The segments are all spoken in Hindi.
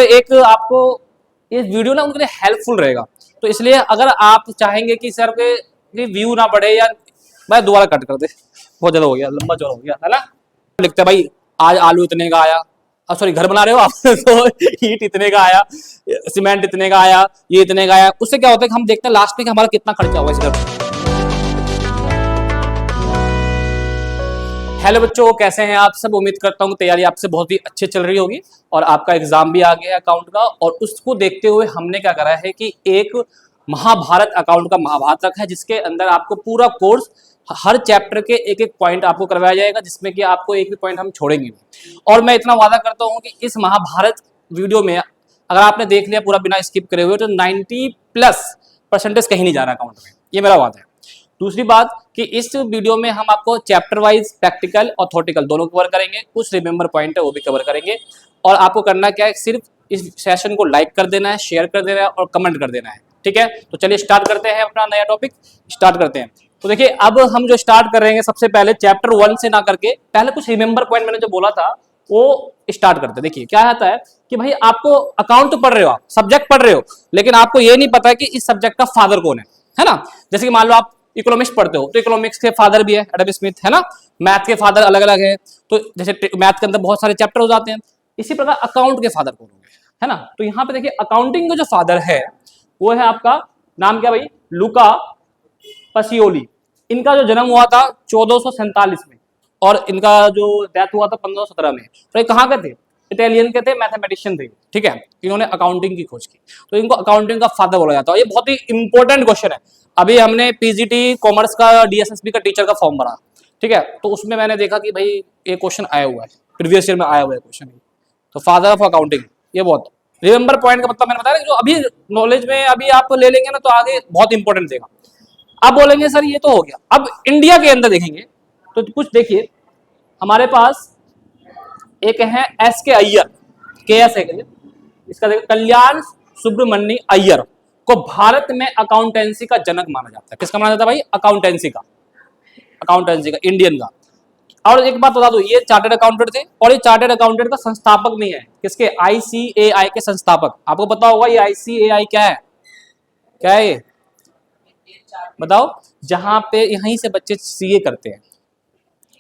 एक आपको ये वीडियो ना उनके लिए हेल्पफुल रहेगा, तो इसलिए अगर आप चाहेंगे कि सर के व्यू ना बढ़े या मैं दोबारा कट कर दे, बहुत ज्यादा हो गया, लंबा चौड़ा हो गया है ना। लिखते भाई आज आलू इतने का आया, सॉरी घर बना रहे हो आप तो ईट इतने का आया, सीमेंट इतने का आया, ये इतने का आया। उससे क्या होता है कि हम देखते हैं लास्ट में कि हमारा कितना खर्चा हुआ इस घर पर। हेलो बच्चों, कैसे हैं आप सब। उम्मीद करता हूँ तैयारी आपसे बहुत ही अच्छी चल रही होगी और आपका एग्जाम भी आ गया है अकाउंट का। और उसको देखते हुए हमने क्या करा है कि एक महाभारत अकाउंट का महाभारत रखा है, जिसके अंदर आपको पूरा कोर्स हर चैप्टर के एक एक पॉइंट आपको करवाया जाएगा, जिसमें कि आपको एक भी पॉइंट हम छोड़ेंगे नहीं। और मैं इतना वादा करता हूँ कि इस महाभारत वीडियो में अगर आपने देख लिया पूरा बिना स्किप करे हुए तो 90+% कहीं नहीं जा रहा अकाउंट में, ये मेरा वादा है। दूसरी बात कि इस वीडियो में हम आपको चैप्टर वाइज प्रैक्टिकल और थ्योरेटिकल दोनों कवर करेंगे, कुछ रिमेंबर पॉइंट है वो भी कवर करेंगे। और आपको करना क्या है, सिर्फ इस सेशन को लाइक कर देना है, शेयर कर देना है और कमेंट कर देना है, ठीक है। तो चलिए स्टार्ट करते हैं अपना नया टॉपिक, स्टार्ट करते हैं। तो देखिए अब हम जो स्टार्ट कर रहे हैं सबसे पहले चैप्टर 1 से ना करके पहले कुछ रिमेंबर पॉइंट मैंने जो बोला था वो स्टार्ट करते हैं। देखिए क्या आता है कि भाई आपको अकाउंट तो पढ़ रहे हो, आप सब्जेक्ट पढ़ रहे हो, लेकिन आपको ये नहीं पता है कि इस सब्जेक्ट का फादर कौन है ना। जैसे कि मान लो आप इकोनॉमिक्स पढ़ते हो तो इकोनॉमिक्स के फादर भी है एडम स्मिथ, है ना। मैथ के फादर अलग अलग है, तो जैसे मैथ के अंदर बहुत सारे चैप्टर हो जाते हैं, इसी प्रकार अकाउंट के फादर कौन होंगे, है ना। तो यहाँ पे देखिए अकाउंटिंग का जो फादर है वो है आपका नाम क्या भाई, लुका पसियोली। इनका जो जन्म हुआ था 1447 में और इनका जो डेथ हुआ था 1517 में। तो ये कहाँ के थे, इटालियन के थे, मैथमेटिशियन थे, ठीक है। इन्होंने अकाउंटिंग की खोज की, तो इनको अकाउंटिंग का फादर बोला जाता है। ये बहुत ही इंपॉर्टेंट क्वेश्चन है। अभी हमने पीजीटी कॉमर्स का डीएसएसबी का टीचर का फॉर्म भरा, ठीक है, तो उसमें मैंने देखा कि भाई ये क्वेश्चन आया हुआ है, प्रीवियस ईयर में आया हुआ है क्वेश्चन। तो फादर ऑफ अकाउंटिंग, ये बहुत रिमेंबर पॉइंट का मतलब मैंने बताया जो अभी नॉलेज में अभी आप ले लेंगे ना तो आगे बहुत इंपॉर्टेंट देगा। अब बोलेंगे सर ये तो हो गया, अब इंडिया के अंदर देखेंगे तो कुछ देखिए हमारे पास एक है एस के अय्यर, के एस है, इसका देखिए कल्याण सुब्रमण्य अय्यर को भारत में अकाउंटेंसी का जनक माना जाता है। किसका माना जाता है भाई, अकाउंटेंसी का, अकाउंटेंसी का, इंडियन का। और एक बात बता दो, ये चार्टर्ड अकाउंटेंट थे और ये चार्टर्ड अकाउंटेंट का संस्थापक नहीं है, किसके, आईसीएआई के संस्थापक। आपको पता होगा ये आईसीएआई क्या है, क्या है ये बताओ, जहां पे यहीं से बच्चे सीए करते हैं,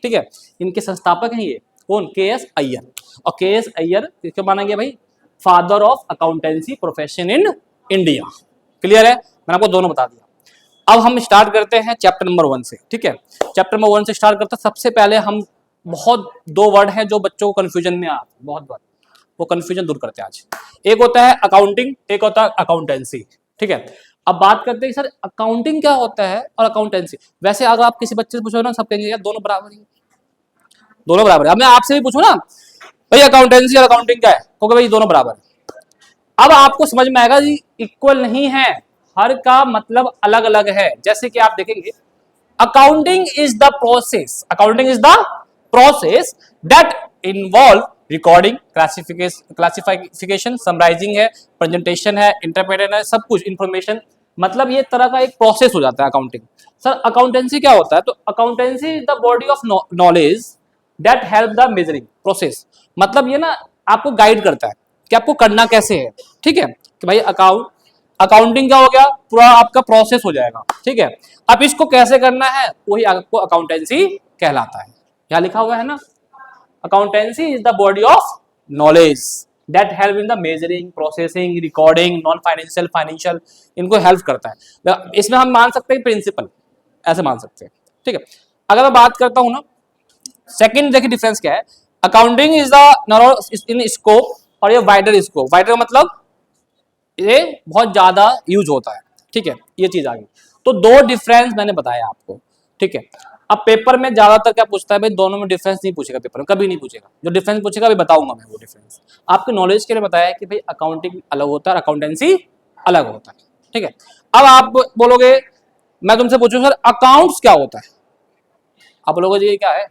ठीक है। इनके संस्थापक हैं ये कौन, के एस अय्यर। और के एस अय्यर किसको माना गया भाई, father of accountancy profession in India. Clear है, मैंने आपको दोनों बता दिया। अब हम स्टार्ट करते हैं चैप्टर नंबर 1 से, ठीक है। चैप्टर नंबर 1 से स्टार्ट करते हैं। सबसे पहले हम बहुत दो वर्ड हैं जो बच्चों को कंफ्यूजन में आते हैं बहुत बार, वो कंफ्यूजन दूर करते हैं आज। एक होता है अकाउंटिंग, एक होता है अकाउंटेंसी, ठीक है। अब बात करते हैं सर अकाउंटिंग क्या होता है और अकाउंटेंसी। वैसे अगर आप किसी बच्चे से पूछो ना, सब कहेंगे यार दोनों बराबर ही, दोनों बराबर है। अब मैं आपसे भी पूछूं ना भाई अकाउंटेंसी और अकाउंटिंग क्या है, क्योंकि भाई दोनों बराबर है। अब आपको समझ में आएगा जी इक्वल नहीं है, हर का मतलब अलग अलग है। जैसे कि आप देखेंगे accounting is the process, accounting is the process that involve recording, classification, summarising है, प्रेजेंटेशन है, इंटरप्रेटेशन है, सब कुछ इंफॉर्मेशन, मतलब ये तरह का एक प्रोसेस हो जाता है अकाउंटिंग। सर अकाउंटेंसी क्या होता है, तो accountancy is the body of knowledge that help the measuring process, मतलब ये ना आपको गाइड करता है कि आपको करना कैसे है, ठीक है। कि भाई अकाउंटिंग क्या हो गया, पूरा आपका प्रोसेस हो जाएगा, ठीक है। अब इसको कैसे करना है वही आपको अकाउंटेंसी कहलाता है। यहाँ लिखा हुआ है ना, accountancy is the body of knowledge that help in the measuring, processing, recording, non financial, financial, इनको हेल्प करता है। इसमें हम मान सकते हैं प्रिंसिपल, ऐसे मान सकते हैं, ठीक है। अगर मैं बात करता हूं ना सेकंड, देखिए डिफरेंस क्या है। Accounting is the in scope और ये वाइडर स्कोप, वाइडर मतलब ये बहुत ज्यादा यूज होता है, ठीक है। ये चीज आ गई, तो दो डिफरेंस मैंने बताया आपको, ठीक है। अब पेपर में ज्यादातर क्या पूछता है भाई, दोनों में डिफरेंस नहीं पूछेगा, पेपर में कभी नहीं पूछेगा। जो डिफरेंस पूछेगा अभी बताऊंगा मैं वो डिफरेंस, आपके नॉलेज के लिए बताया कि भाई अकाउंटिंग अलग होता है, अकाउंटेंसी अलग होता है, ठीक है। अब आप बोलोगे, मैं तुमसे पूछूं सर अकाउंट्स क्या होता है, आप बोलोगे जी ये क्या है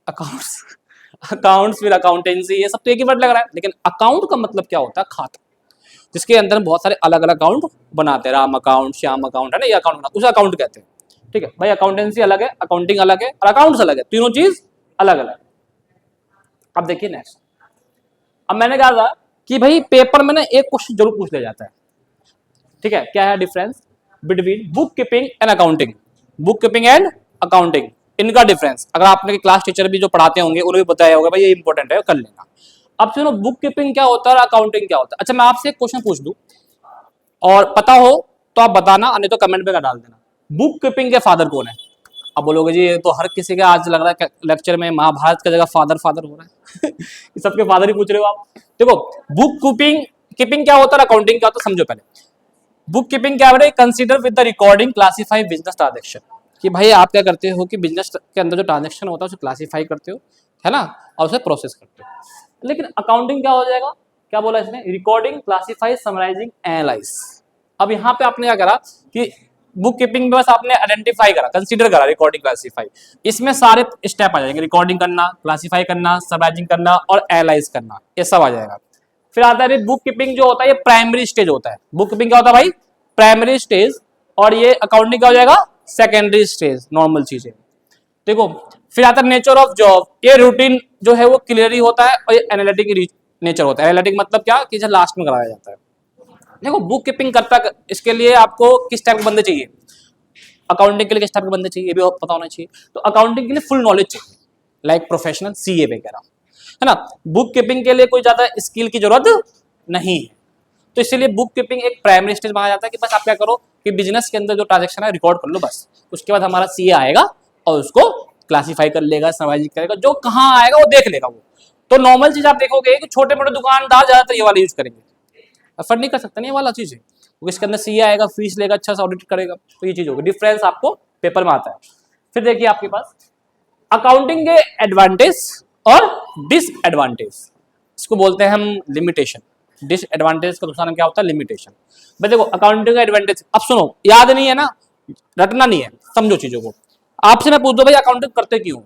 अकाउंट्स, अकाउंट्स फिर अकाउंटेंसी, ये सब तो एक ही वर्ड लग रहा है, लेकिन अकाउंट का मतलब क्या होता है, खाता, जिसके अंदर बहुत सारे अलग अलग अकाउंट बनाते हैं, राम अकाउंट, श्याम अकाउंट, है ना, ये अकाउंट बना, उसे अकाउंट कहते हैं, ठीक है भाई। अकाउंटेंसी अलग है, अकाउंटिंग अलग है और अकाउंट्स अलग है, तीनों चीज अलग अलग। अब देखिए नेक्स्ट, अब मैंने कहा था कि भाई पेपर में ना एक क्वेश्चन जरूर पूछ लिया जाता है, ठीक है। क्या है difference between book keeping and accounting? Book keeping and accounting, इनका डिफरेंस अगर आपने क्लास टीचर भी जो पढ़ाते होंगे उन्हें भी बताया होगा, भाई ये इंपॉर्टेंट है, कर लेना। अब सुनो, बुक कीपिंग क्या होता है और अकाउंटिंग क्या होता है। अच्छा मैं आपसे एक क्वेश्चन पूछ दूं और पता हो तो आप बताना, नहीं तो कमेंट में डाल देना। बुक कीपिंग के फादर कौन है? अब बोलोगे जी ये तो हर किसी का आज लग रहा है लेक्चर में महाभारत का जगह फादर फादर हो रहा है ये सबके फादर ही पूछ रहे हो आप। देखो बुक कीपिंग कीपिंग क्या होता है, अकाउंटिंग क्या होता है, समझो पहले। बुक कीपिंग क्या है? Consider with the recording classify business transaction, कि भाई आप क्या करते हो कि बिजनेस के अंदर जो ट्रांजेक्शन होता है उसे क्लासिफाई करते हो, है ना, और उसे प्रोसेस करते हो। लेकिन अकाउंटिंग क्या हो जाएगा, क्या बोला इसने? Recording classify summarising analyse. अब यहाँ पे आपने क्या करा कि बुक कीपिंग में बस आपने आइडेंटिफाई करा, कंसीडर करा, रिकॉर्डिंग क्लासिफाई, इसमें सारे स्टेप आ जाएंगे, रिकॉर्डिंग करना, क्लासिफाई करना, समराइजिंग करना और एनालाइज करना, ये सब आ जाएगा। फिर आता है बुक कीपिंग जो होता है ये प्राइमरी स्टेज होता है। बुक कीपिंग क्या होता है भाई? Primary stage. और ये अकाउंटिंग क्या हो जाएगा? सेकेंडरी स्टेज, नॉर्मल चीजें। देखो फिर आता है नेचर ऑफ जॉब, ये रूटीन जो है वो क्लियरली होता है और ये एनालिटिक नेचर होता है। एनालिटिक मतलब क्या कि लास्ट में कराया जाता है। देखो बुक कीपिंग करता, इसके लिए आपको किस टाइप के बंदे चाहिए, अकाउंटिंग के लिए किस टाइप के बंदे चाहिए ये भी पता होना चाहिए। तो अकाउंटिंग के लिए फुल नॉलेज चाहिए, लाइक प्रोफेशनल सीए वगैरह, है ना। बुक कीपिंग के लिए कोई ज्यादा स्किल की जरूरत नहीं है। तो इसीलिए बुक कीपिंग एक प्राइमरी स्टेज माना जाता है कि बस आप क्या करो कि बिजनेस के अंदर जो ट्रांजेक्शन है रिकॉर्ड कर लो बस। उसके बाद हमारा सीए आएगा और उसको क्लासिफाई कर लेगा, समाजिक करेगा, जो कहाँ आएगा वो देख लेगा वो। तो नॉर्मल चीज आप देखोगे कि छोटे मोटे दुकानदार ज्यादातर ये वाला यूज करेंगे, अफर्ड नहीं कर सकते ना ये वाला चीज है, क्योंकि इसके अंदर सीए आएगा, फीस लेगा, अच्छा सा ऑडिट करेगा। तो ये चीज होगी, डिफरेंस आपको पेपर में आता है। फिर देखिए आपके पास अकाउंटिंग के एडवांटेज और डिसएडवांटेज, इसको बोलते हैं हम लिमिटेशन। डिसएडवांटेज का दूसरा नाम क्या होता है? लिमिटेशन। भाई देखो अकाउंटिंग का एडवांटेज, अब सुनो, याद नहीं है ना, रटना नहीं है, समझो चीजों को। आपसे मैं पूछ दो भाई अकाउंटिंग करते क्यों,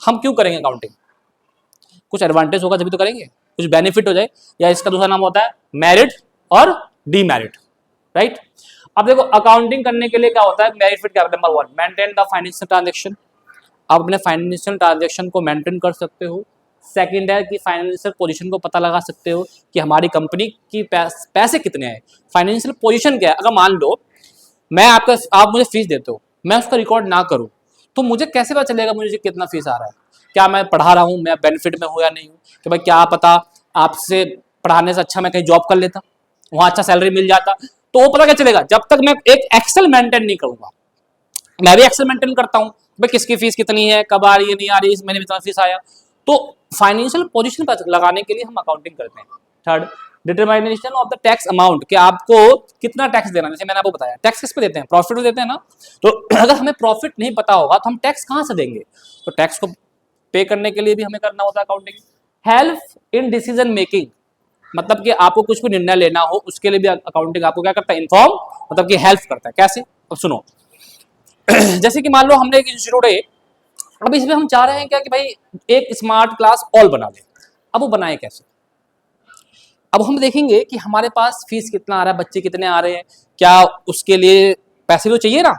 हम क्यों करेंगे अकाउंटिंग? कुछ एडवांटेज होगा तभी तो करेंगे, कुछ बेनिफिट हो जाए, या इसका दूसरा नाम होता है मेरिट और डीमेरिट, राइट। अब देखो अकाउंटिंग करने के लिए क्या होता है, बेनिफिट क्या होता है? Number 1, maintain the financial transaction, आप अपने फाइनेंशियल ट्रांजेक्शन को मेंटेन कर सकते हो। सेकंड है कि फाइनेंशियल पोजीशन को पता लगा सकते हो कि हमारी कंपनी की पैसे कितने हैं, फाइनेंशियल पोजीशन क्या है। अगर मान लो मैं आप मुझे फीस देते हो, मैं उसका रिकॉर्ड ना करूं तो मुझे कैसे पता चलेगा मुझे कितना फीस आ रहा है, क्या मैं पढ़ा रहा हूं, मैं बेनिफिट में हूं या नहीं हूं। कि भाई क्या पता आपसे पढ़ाने से अच्छा मैं कहीं जॉब कर लेता, वहां अच्छा सैलरी मिल जाता, तो वो पता क्या चलेगा जब तक मैं एक एक्सेल मेंटेन नहीं करूंगा। मैं भी एक्सेल मेंटेन करता हूं, भाई किसकी फीस कितनी है, कब आ रही है, नहीं आ रही, इस महीने में इतना फीस आया। तो फाइनेंशियल पोजीशन पर लगाने के लिए हम अकाउंटिंग करते हैं। Third, determination of the tax amount, कि आपको कितना टैक्स देना। जैसे मैंने आपको बताया टैक्स किस पे देते हैं, प्रॉफिट पे देते हैं ना। तो अगर हमें प्रॉफिट नहीं पता होगा तो हम टैक्स कहां से देंगे, तो टैक्स को पे करने के लिए भी हमें करना होता है accounting. Help in decision making, मतलब कि आपको कुछ भी निर्णय लेना हो उसके लिए भी अकाउंटिंग आपको क्या करता है, इन्फॉर्म, मतलब कि हेल्प करता है। कैसे? अब सुनो जैसे कि मान लो हमने एक इंस्टीट्यूट है, अब इसमें हम चाह रहे हैं क्या कि भाई एक स्मार्ट क्लास ऑल बना दे। अब वो बनाए कैसे? अब हम देखेंगे कि हमारे पास फीस कितना आ रहा है, बच्चे कितने आ रहे हैं, क्या उसके लिए पैसे तो चाहिए ना।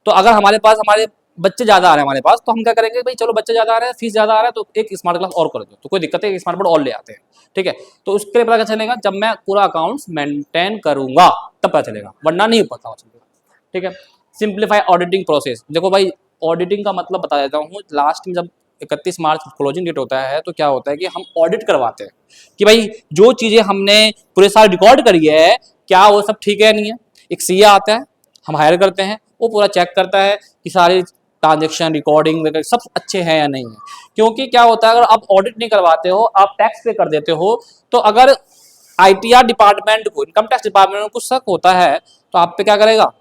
तो अगर हमारे पास हमारे बच्चे ज्यादा आ रहे हैं हमारे पास, तो हम क्या करेंगे, भाई चलो बच्चे ज्यादा आ रहे हैं, फीस ज्यादा आ रहा है, तो एक स्मार्ट क्लास और कर दो, तो कोई दिक्कत है, एक स्मार्ट बोर्ड और ले आते हैं, ठीक है। तो उसके लिए पता क्या चलेगा, जब मैं पूरा अकाउंट्स मेंटेन करूंगा तब पता चलेगा, वरना नहीं पता चलेगा, ठीक है। सिंप्लीफाई ऑडिटिंग प्रोसेस, देखो भाई ऑडिटिंग का मतलब बता देता हूँ। लास्ट में जब 31 मार्च क्लोजिंग डेट होता है तो क्या होता है कि हम ऑडिट करवाते हैं कि भाई जो चीजें हमने पूरे साल रिकॉर्ड करी है क्या वो सब ठीक है नहीं है। एक सीए आता है, हम हायर करते हैं, वो पूरा चेक करता है कि सारे ट्रांजेक्शन रिकॉर्डिंग वगैरह सब अच्छे हैं या नहीं है। क्योंकि क्या होता है अगर आप ऑडिट नहीं करवाते हो, आप टैक्स पे कर देते हो, तो अगर आईटीआर डिपार्टमेंट को, इनकम टैक्स डिपार्टमेंट को कुछ शक होता है तो आप पे क्या करेगा,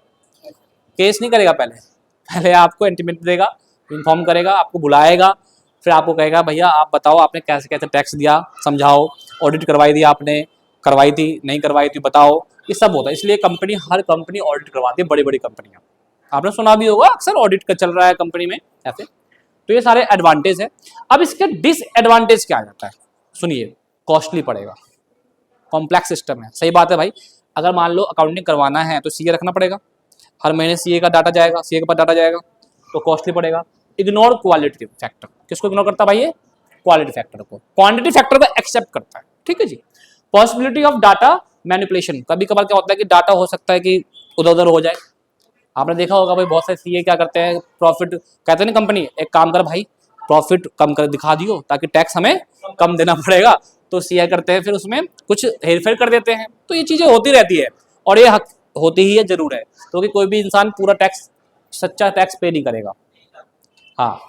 केस नहीं करेगा, पहले पहले आपको इंटीमेट देगा, इन्फॉर्म करेगा, आपको बुलाएगा, फिर आपको कहेगा भैया आप बताओ आपने कैसे कैसे टैक्स दिया, समझाओ, ऑडिट करवाई दी आपने, करवाई थी नहीं करवाई थी बताओ, ये सब होता है। इसलिए कंपनी, हर कंपनी ऑडिट करवाती है, बड़ी बड़ी कंपनियां, आपने सुना भी होगा अक्सर ऑडिट का चल रहा है कंपनी में ऐसे। तो ये सारे एडवांटेज है। अब इसके डिसएडवांटेज क्या आ जाता है, सुनिए, कॉस्टली पड़ेगा, कॉम्प्लेक्स सिस्टम है, सही बात है भाई। अगर मान लो अकाउंटिंग करवाना है तो सीए रखना पड़ेगा, हर महीने सीए का डाटा जाएगा, सीए के पास डाटा जाएगा, तो कॉस्टली पड़ेगा। इग्नोर क्वालिटी फैक्टर, किसको इग्नोर करता है भाई ये, क्वालिटी फैक्टर को, क्वांटिटी फैक्टर को एक्सेप्ट करता है, ठीक है जी। पॉसिबिलिटी ऑफ डाटा मैनिपुलेशन, कभी कभार क्या होता है कि डाटा हो सकता है कि उधर उधर हो जाए। आपने देखा होगा भाई बहुत सारे सीए क्या करते हैं, प्रॉफिट कहते हैं ना कंपनी, एक काम कर भाई प्रॉफिट कम कर दिखा दियो ताकि टैक्स हमें कम देना पड़ेगा, तो सीए करते हैं फिर उसमें कुछ हेरफेर कर देते हैं। तो ये चीजें होती रहती है और ये हक होती ही है, जरूर है, क्योंकि कोई भी इंसान पूरा टैक्स, सच्चा टैक्स पे नहीं करेगा। हाँ,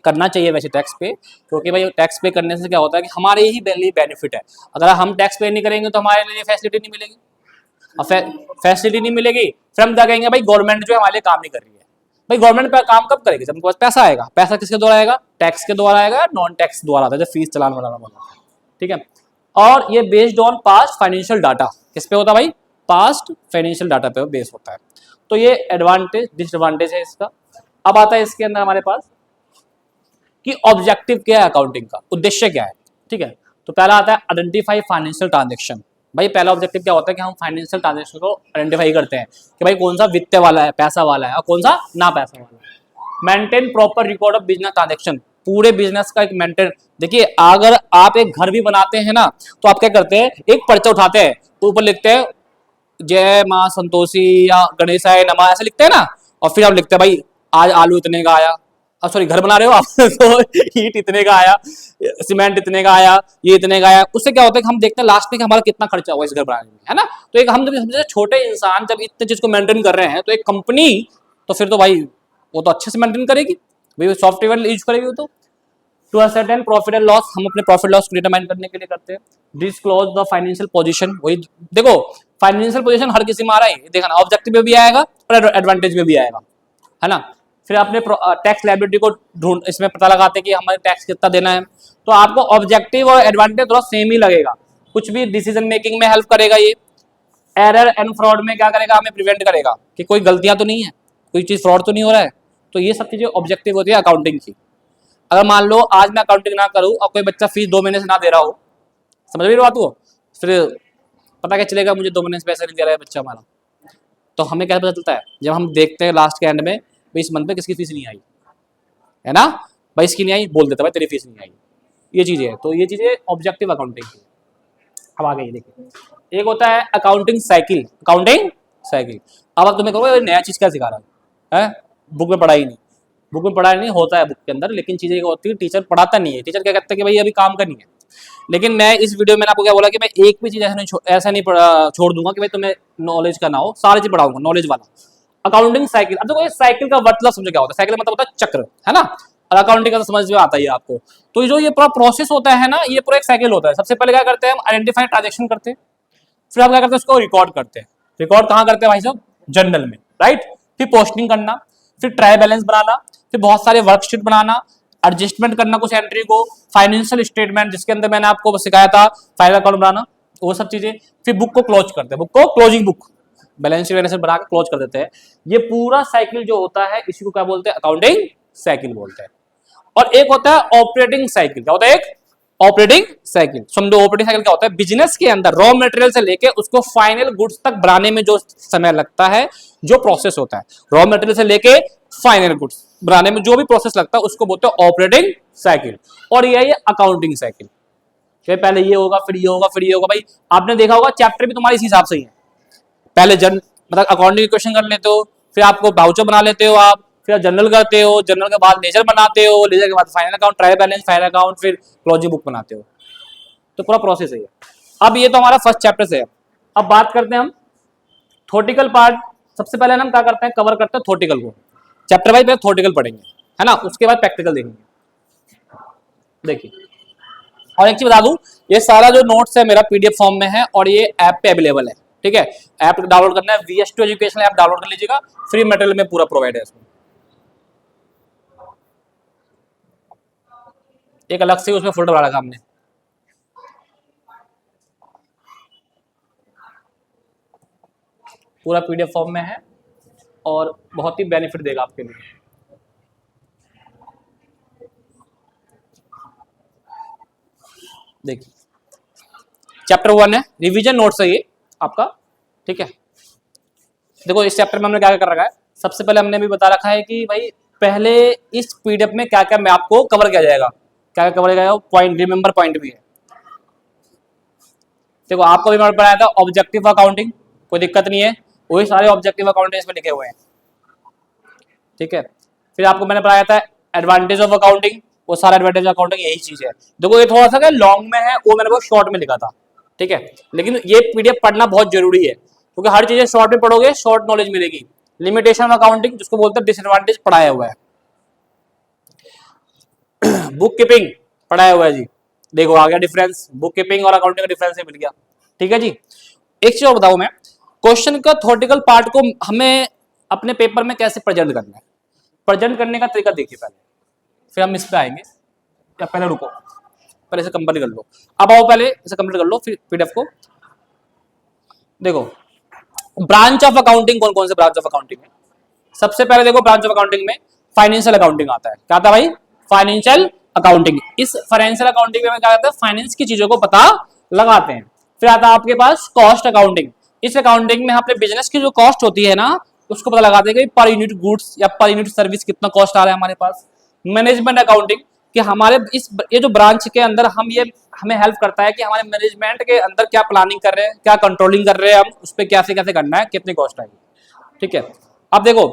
करना चाहिए वैसे टैक्स पे, क्योंकि भाई टैक्स पे करने से क्या होता है कि हमारे ही लिए बेनिफिट है। अगर हम टैक्स पे नहीं करेंगे तो हमारे लिए फैसिलिटी नहीं मिलेगी, और फैसिलिटी नहीं मिलेगी फिर हम क्या कहेंगे, भाई गवर्नमेंट जो है हमारे लिए काम नहीं कर रही है। भाई गवर्नमेंट पे काम कब करेगी, जब उनके पास पैसा आएगा। पैसा किसके द्वारा आएगा, टैक्स के द्वारा आएगा, नॉन टैक्स द्वारा आता है, जब फीस चलान वगैरह होता है, ठीक है। और ये based on past financial data, किस पे होता है भाई, पास्ट फाइनेंशियल डाटा पे बेस होता है। तो ये एडवांटेज डिसएडवांटेज है इसका। अब आता है इसके अंदर हमारे पास कि ऑब्जेक्टिव क्या है अकाउंटिंग का, उद्देश्य क्या है, ठीक है। तो पहला आता है आइडेंटिफाई फाइनेंशियल ट्रांजेक्शन। भाई पहला ऑब्जेक्टिव क्या होता है कि हम फाइनेंशियल ट्रांजेक्शन को आइडेंटिफाई करते हैं कि भाई कौन सा वित्त वाला है, पैसा वाला है, और कौन सा ना पैसा वाला है। Maintain proper record of business transaction, पूरे बिजनेस का एक मेंटेन। देखिए अगर आप एक घर भी बनाते हैं ना, तो आप क्या करते हैं, एक पर्चा उठाते हैं तो ऊपर लिखते हैं जय माँ संतोषी या गणेशाय नमः, ऐसे लिखते हैं ना, और फिर आप लिखते हैं भाई आज आलू इतने का आया, सॉरी घर बना रहे हो आप तो ईट इतने का आया, सीमेंट इतने का आया, ये इतने का आया। उससे क्या होता है कि हम देखते हैं लास्ट में कि हमारा कितना खर्चा हुआ इस घर बनाने में, है ना। तो एक हम जब सबसे छोटे इंसान जब इतने चीज को मेंटेन कर रहे हैं, तो एक कंपनी तो फिर तो भाई वो तो अच्छे से मेंटेन करेगी, भाई सॉफ्टवेयर यूज करेगी वो तो। To ascertain profit and loss, हम अपने प्रॉफिट लॉस को डिटरमाइन करने के लिए करते हैं। डिस्क्लोज द फाइनेंशियल पोजीशन, वही देखो फाइनेंशियल पोजीशन हर किसी में आ रहा है, देखा ना, ऑब्जेक्टिव में भी आएगा और एडवांटेज में भी आएगा, है ना। फिर अपने टैक्स लायबिलिटी को ढूंढ इसमें पता लगाते हैं कि हमें टैक्स कितना देना है। तो आपको ऑब्जेक्टिव और एडवांटेज थोड़ा सेम ही लगेगा, कुछ भी डिसीजन मेकिंग में हेल्प करेगा ये। एरर एंड फ्रॉड में क्या करेगा, हमें प्रिवेंट करेगा कि कोई गलतियां तो नहीं है, कोई चीज फ्रॉड तो नहीं हो रहा है। तो ये सब चीजें ऑब्जेक्टिव होती है अकाउंटिंग की। अगर मान लो आज मैं अकाउंटिंग ना करूं और कोई बच्चा फीस 2 महीने से ना दे रहा हो, समझ रही बात हो, फिर पता क्या चलेगा मुझे 2 महीने से पैसा नहीं दे रहा है बच्चा हमारा। तो हमें क्या पता चलता है, जब हम देखते हैं लास्ट के एंड में भाई इस मंथ में किसकी फीस नहीं आई, है ना, भाई इसकी नहीं आई, बोल देता भाई तेरी फीस नहीं आई। ये चीजें है, तो ये चीजें ऑब्जेक्टिव अकाउंटिंग की। अब आगे ये देखिए, एक होता है अकाउंटिंग साइकिल, अकाउंटिंग साइकिल। अब तुम्हें कहोगे नया चीज क्या सिखा रहा है, बुक में पढ़ाई नहीं, बुक में पढ़ाई नहीं होता है बुक के अंदर, लेकिन चीजें होती है टीचर पढ़ाता नहीं है। टीचर क्या कहता है कि भाई अभी काम करनी है, लेकिन मैं इस वीडियो में आपको क्या बोला कि मैं एक भी चीज ऐसा नहीं छोड़ दूंगा कि भाई तुम्हें नॉलेज का ना हो, सारी चीज पढ़ाऊंगा नॉलेज वाला। अकाउंटिंग साइकिल, अब देखो साइकिल का मतलब समझो क्या होता है, साइकिल मतलब होता है चक्र, है ना, और अकाउंटिंग का तो समझ में आता ही है आपको। तो जो ये पूरा प्रोसेस होता है ना, ये पूरा एक साइकिल होता है। सबसे पहले क्या करते हैं हम, आइडेंटिफाई ट्रांजेक्शन करते हैं, फिर हम क्या करते हैं उसको रिकॉर्ड करते हैं। रिकॉर्ड कहाँ करते हैं भाई साहब, जर्नल में, राइट। फिर पोस्टिंग करना, फिर ट्रायल बैलेंस बनाना, फिर बहुत सारे वर्कशीट बनाना, एडजस्टमेंट करना कुछ एंट्री को, फाइनेंशियल स्टेटमेंट जिसके अंदर मैंने आपको सिखाया था फाइनल अकाउंट बनाना, वो सब चीजें। फिर बुक को क्लोज करते हैं, बुक को क्लोजिंग बुक, बैलेंस शीट बना के क्लोज कर देते हैं। ये पूरा साइकिल जो होता है इसी को क्या बोलते हैं, अकाउंटिंग साइकिल बोलते हैं। और एक होता है ऑपरेटिंग साइकिल, क्या होता है, एक ऑपरेटिंग साइकिल। समझो ऑपरेटिंग साइकिल क्या होता है, बिजनेस के अंदर रॉ मटेरियल से लेके उसको फाइनल गुड्स तक बनाने में जो समय लगता है, जो प्रोसेस होता है, रॉ मटेरियल से लेके फाइनल गुड्स बनाने में जो भी प्रोसेस लगता है उसको बोलते हैं ऑपरेटिंग साइकिल। और ये है अकाउंटिंग साइकिल, पहले ये होगा फिर ये होगा फिर ये होगा। भाई आपने देखा होगा चैप्टर भी तुम्हारे इस हिसाब से ही है, पहले मतलब अकाउंटिंग क्वेश्चन कर लेते हो, फिर आपको बाउचर बना लेते हो आप, फिर जनरल करते हो, जनरल के बाद लेजर बनाते हो, लेजर के बाद final account, trial balance, final account, फिर क्लोजिंग बुक बनाते हो। तो पूरा प्रोसेस है ये। अब ये तो हमारा फर्स्ट चैप्टर से है। अब बात करते हैं हम थ्योरेटिकल पार्ट। सबसे पहले हम क्या करते हैं, कवर करते हैं थ्योरेटिकल को, चैप्टर वाइज पहले थ्योरेटिकल पढ़ेंगे, है ना, उसके बाद प्रैक्टिकल देखेंगे। देखिए, और एक चीज बता दूं, ये सारा जो नोट्स है मेरा पीडीएफ फॉर्म में है और ये ऐप पे अवेलेबल है, ठीक है। ऐप डाउनलोड करना है, VS2 एजुकेशन ऐप डाउनलोड कर लीजिएगा, फ्री मटेरियल में पूरा प्रोवाइड है इसमें। एक अलग से उसमें फोल्डर बना रखा हमने, पूरा पीडीएफ फॉर्म में है और बहुत ही बेनिफिट देगा आपके लिए। देखिए चैप्टर 1 है, रिवीजन नोट्स है ये आपका, ठीक है। देखो इस चैप्टर में हमने क्या क्या कर रखा है, सबसे पहले हमने भी बता रखा है कि भाई पहले इस पीडीएफ में क्या क्या मैं आपको कवर किया जाएगा, क्या क्या कवर किया जाएगा, पॉइंट रिमेंबर पॉइंट भी है। देखो आपको भी मैंने पढ़ाया था ऑब्जेक्टिव अकाउंटिंग, कोई दिक्कत नहीं है, वही सारे ऑब्जेक्टिव अकाउंटिंग इसमें लिखे हुए हैं, ठीक है। फिर आपको मैंने पढ़ाया था एडवांटेज ऑफ अकाउंटिंग, वो सारा एडवांटेज अकाउंटिंग यही चीज है। देखो ये थोड़ा सा लॉन्ग में है, वो मैंने वो शॉर्ट में लिखा था, ठीक है, लेकिन ये पीडीएफ पढ़ना बहुत जरूरी है, क्योंकि हर चीजें शॉर्ट में पढ़ोगे शॉर्ट नॉलेज मिलेगी। लिमिटेशन ऑफ अकाउंटिंग जिसको बोलते हैं डिसएडवांटेज पढ़ाया हुआ है। बुक कीपिंग पढ़ाया हुआ है जी, देखो आ गया डिफरेंस, बुक कीपिंग और अकाउंटिंग का डिफरेंस मिल गया, ठीक है जी। एक चीज और बताऊं मैं, क्वेश्चन का थ्योरेटिकल पार्ट को हमें अपने पेपर में कैसे प्रेजेंट करना है, प्रेजेंट करने का तरीका देखिए पहले, फिर हम इस पे आएंगे। या पहले रुको, पहले इसे कंप्लीट कर लो, अब आओ पहले इसे कंप्लीट कर लो फिर पीडीएफ को देखो। ब्रांच ऑफ अकाउंटिंग कौन कौन से ब्रांच ऑफ अकाउंटिंग है? सबसे पहले देखो ब्रांच ऑफ अकाउंटिंग में फाइनेंशियल अकाउंटिंग आता है। क्या आता है भाई? Financial accounting. इस फाइनेंशियल अकाउंटिंग में क्या करते हैं? फाइनेंस की चीजों को पता लगाते हैं। फिर आता है आपके पास कॉस्ट अकाउंटिंग। इस अकाउंटिंग में अपने बिजनेस की जो कॉस्ट होती है ना, उसको पता लगाते हैं कि पर यूनिट गुड्स या पर यूनिट सर्विस कितना कॉस्ट आ रहा है हमारे पास। मैनेजमेंट अकाउंटिंग कि हमारे ये जो ब्रांच के अंदर हमें हेल्प करता है कि हमारे मैनेजमेंट के अंदर क्या प्लानिंग कर रहे हैं, क्या कंट्रोलिंग कर रहे हैं, हम उस पर कैसे कैसे करना है, कितनी कॉस्ट आएगी, ठीक है। अब देखो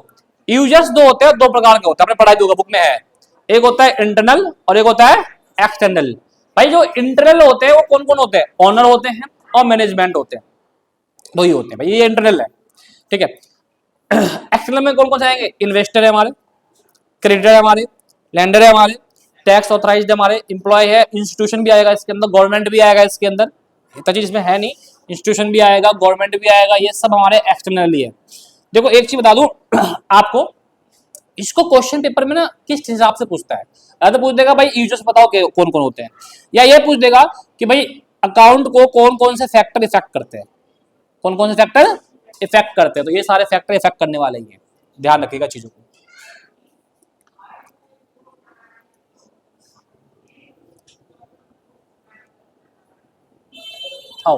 यूजर्स दो होते हैं, दो प्रकार के होते हैं, आपने पढ़ाई होगा बुक में है। एक होता है इंटरनल और एक होता है एक्सटर्नल। भाई जो इंटरनल होते हैं वो कौन कौन होते हैं? ऑनर होते हैं और मैनेजमेंट होते हैं, वही होते हैं भाई, ये इंटरनल है, ठीक है। एक्सटर्नल में कौन कौन से आएंगे? इन्वेस्टर है हमारे, क्रेडिटर है हमारे, लैंडर है हमारे, टैक्स ऑथराइज्ड हमारे, इंप्लॉय है, इंस्टीट्यूशन भी आएगा इसके अंदर, गवर्नमेंट भी आएगा इसके अंदर, इतना चीज इसमें है नहीं, इंस्टीट्यूशन भी आएगा, गवर्नमेंट भी आएगा, ये सब हमारे एक्सटर्नल ही है। देखो एक चीज बता दूं आपको, इसको क्वेश्चन पेपर में ना किस हिसाब से पूछता है, या तो पूछ देगा भाई यूजर्स बताओ कौन कौन होते हैं, या ये पूछ देगा कि भाई अकाउंट को कौन कौन से फैक्टर इफेक्ट करते हैं, कौन कौन से फैक्टर इफेक्ट करते हैं। तो ये सारे फैक्टर इफेक्ट करने वाले ही हैं, ध्यान रखिएगा चीजों को। आओ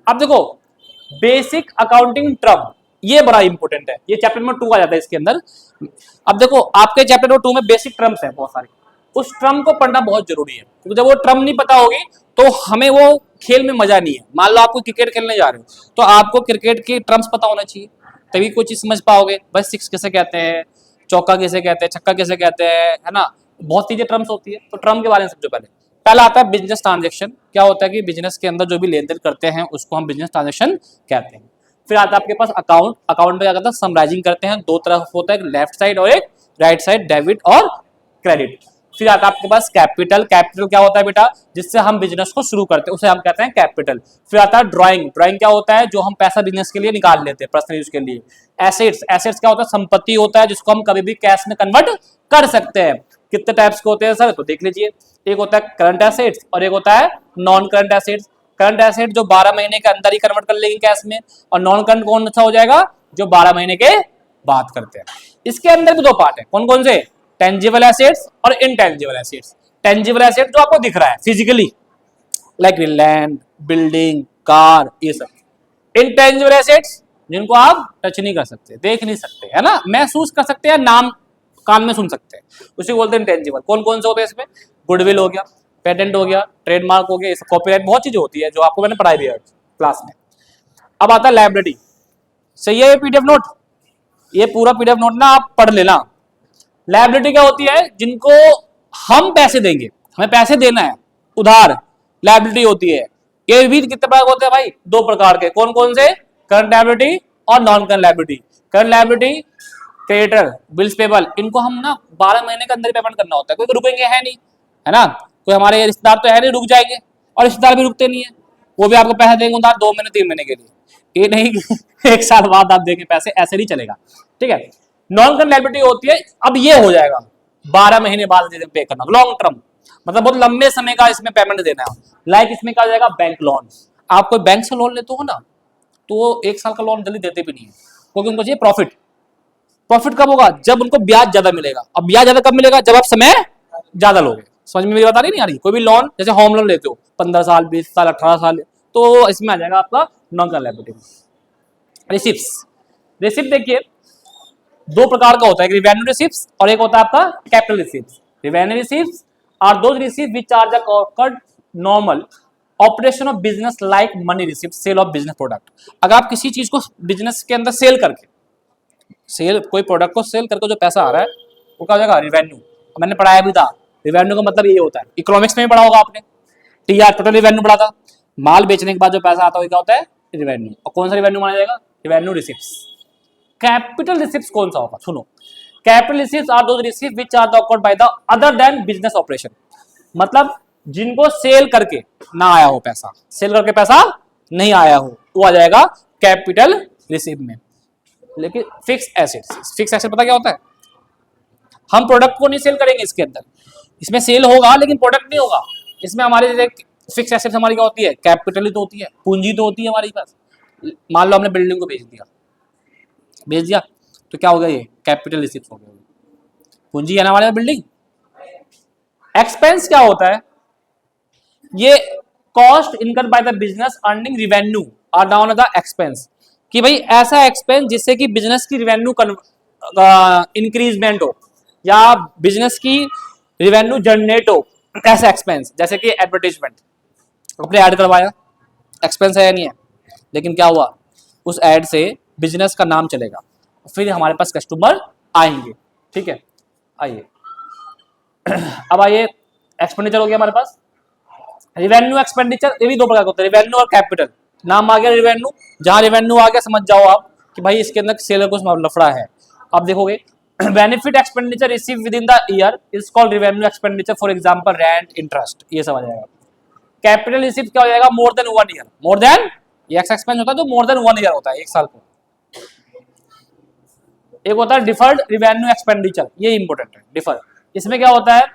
अब देखो बेसिक अकाउंटिंग टर्म, ये बड़ा इंपॉर्टेंट है, ये चैप्टर नंबर 2 आ जाता है इसके अंदर। अब देखो आपके चैप्टर नंबर 2 में बेसिक टर्म्स है बहुत सारे, उस टर्म को पढ़ना बहुत जरूरी है, क्योंकि जब वो टर्म नहीं पता होगी तो हमें वो खेल में मजा नहीं है। मान लो आपको क्रिकेट खेलने जा रहे हो तो आपको क्रिकेट की टर्म्स पता होना चाहिए, तभी कोई चीज समझ पाओगे। बस सिक्स किसे कहते हैं, चौका किसे कहते हैं, छक्का किसे कहते हैं, है ना, बहुत चीजें टर्म्स होती है। तो टर्म के बारे में सबसे पहला आता है बिजनेस ट्रांजेक्शन। क्या होता है कि बिजनेस के अंदर जो भी लेन देन करते हैं उसको हम बिजनेस ट्रांजेक्शन कहते हैं। फिर आता है आपके पास अकाउंट। अकाउंट में क्या करता है? समराइजिंग करते हैं, दो तरफ होता है, एक लेफ्ट साइड और एक राइट साइड, डेबिट और क्रेडिट। फिर आता है आपके पास कैपिटल। कैपिटल क्या होता है बेटा? जिससे हम बिजनेस को शुरू करते हैं उसे हम कहते हैं कैपिटल। फिर आता है ड्राइंग। ड्राइंग क्या होता है? जो हम पैसा बिजनेस के लिए निकाल लेते हैं पर्सनल यूज के लिए। एसेट्स। एसेट्स क्या होता है? संपत्ति होता है जिसको हम कभी भी कैश में कन्वर्ट कर सकते हैं। कितने टाइप्स के होते हैं सर? तो देख लीजिए, एक होता है करंट एसेट्स और एक होता है non current assets. Current asset जो 12 महीने के अंदर ही कन्वर्ट कर लेंगे कैश में, और नॉन करंट कौन सा हो जाएगा? जो 12 महीने के बाद करते हैं। इसके अंदर भी दो पार्ट है, कौन कौन से? टेंजिबल एसेट्स और इनटेंजिबल एसेट्स। टेंजिबल एसेट जो आपको दिख रहा है physically, like land, building, car, ये सब। इनटेंजिबल एसेट्स जिनको आप टच नहीं कर सकते, देख नहीं सकते, है ना, महसूस कर सकते हैं, नाम कान में सुन सकते हैं, उसे बोलते हैं इंटेंजिबल। कौन कौन से होते हैं इसमें? गुडविल हो गया, पेटेंट हो गया, ट्रेडमार्क हो गया, कॉपीराइट, बहुत चीजें होती है जो आपको मैंने पढ़ाई दिया क्लास में। अब आता है लायबिलिटी। सही है ये पीडीएफ नोट, ये पूरा पीडीएफ नोट ना आप पढ़ लेना। लायबिलिटी क्या होती है? जिनको हम पैसे देंगे, हमें पैसे देना है, उधार, लायबिलिटी होती है। ये भी कितने प्रकार होते हैं भाई? दो प्रकार के। कौन कौन से? करंट लायबिलिटी और non current liability. Current liability creditor, bills payable, इनको हम ना 12 महीने के अंदर पेमेंट करना होता है, क्योंकि रुकेंगे है नहीं, है ना, कोई हमारे रिश्तेदार तो है नहीं रुक जाएंगे, और रिश्तेदार भी रुकते नहीं है, वो भी आपको पैसे देंगे उधार 2 महीने 3 महीने के लिए, ये नहीं एक साल बाद आप देंगे पैसे, ऐसे नहीं चलेगा, ठीक है। नॉन करंट लायबिलिटी होती है, अब ये हो जाएगा 12 महीने बाद पे करना, लॉन्ग टर्म, मतलब बहुत लंबे समय का इसमें पेमेंट देना है। लाइक इसमें क्या हो जाएगा? Bank loan. आप कोई बैंक से लोन लेते हो ना, तो वो 1 साल का लोन जल्दी देते भी नहीं है, क्योंकि उनको चाहिए प्रॉफिट। प्रॉफिट कब होगा? जब उनको ब्याज ज्यादा मिलेगा। अब ब्याज ज्यादा कब मिलेगा? जब आप समय ज्यादा लोगे। समझ में मेरी बात आ रही नहीं आ रही? कोई भी लोन, जैसे होम लोन लेते हो 15 साल, 20 साल, 18 साल, तो इसमें आ जाएगा आपका non current liability. Receipts. Receipt देखिए दो प्रकार का होता है, एक रिवेन्यू रिसिप्ट्स और एक होता है आपका capital receipts. Revenue receipts are those receipt which are the normal operation of business like money receipt, sale of business product. अगर आप किसी चीज को बिजनेस के अंदर सेल करके, सेल कोई प्रोडक्ट को सेल करके जो पैसा आ रहा है वो क्या हो जाएगा, रिवेन्यू। मैंने पढ़ाया भी था, रिवेन्यू का मतलब ये होता है, इकोनॉमिक्स में भी पढ़ा होगा आपने, टीआर टोटल रिवेन्यू पढ़ा था। माल बेचने के बाद जो पैसा आता है वो क्या होता है, रिवेन्यू। और कौन सा रिवेन्यू माना जाएगा, रिवेन्यू रिसिप्ट्स। कैपिटल रिसिप्ट्स कौन सा होगा, सुनो, capital receipts are those receipts which are account by the other than business operation, मतलब जिनको सेल करके ना आया हो पैसा, सेल करके पैसा नहीं आया हो, वो आ जाएगा कैपिटल रिसिप्ट में। लेकिन फिक्स एसेट्स, फिक्स एसेट पता क्या होता है, हम प्रोडक्ट को नहीं सेल करेंगे इसके अंदर, इसमें सेल होगा लेकिन प्रोडक्ट नहीं होगा। इसमें हमारे फिक्स एसेट्स हमारी क्या होती है, कैपिटल ही तो होती है, पूंजी तो होती है हमारे पास। मान लो हमने बिल्डिंग को बेच दिया तो क्या हो गया, ये कैपिटल रिसिप्ट हो गया, पूंजी है ना हमारे बिल्डिंग। एक्सपेंस क्या होता है, ये cost incurred by the business earning revenue are down the expense, कि भाई ऐसा एक्सपेंस जिससे कि बिजनेस की रिवेन्यू इंक्रीजमेंट हो या बिजनेस की रिवेन्यू जनरेट हो, ऐसा एक्सपेंस। जैसे कि एडवर्टीजमेंट, अपने ऐड करवाया, एक्सपेंस है या नहीं है, लेकिन क्या हुआ, उस ऐड से बिजनेस का नाम चलेगा, फिर हमारे पास कस्टमर आएंगे। ठीक है, आइए अब आइए, एक्सपेंडिचर हो गया हमारे पास, रिवेन्यू एक्सपेंडिचर, ये भी दो प्रकार के होते हैं, रिवेन्यू और कैपिटल। नाम आ गया रिवेन्यू, जहां रिवेन्यू आ गया समझ जाओ आप कि भाई इसके अंदर सेलर को लफड़ा है। अब देखोगे benefit expenditure receive with in the year is called revenue expenditure, for example rent, interest, ये समझ आएगा। कैपिटल रिसीव क्या हो जाएगा, more than 1 year, more than, ये एक्सपेंस होता है तो मोर देन 1 ईयर होता है, एक साल को। एक होता है डिफर्ड रिवेन्यू एक्सपेंडिचर, ये इंपॉर्टेंट है, डिफर, इसमें क्या होता है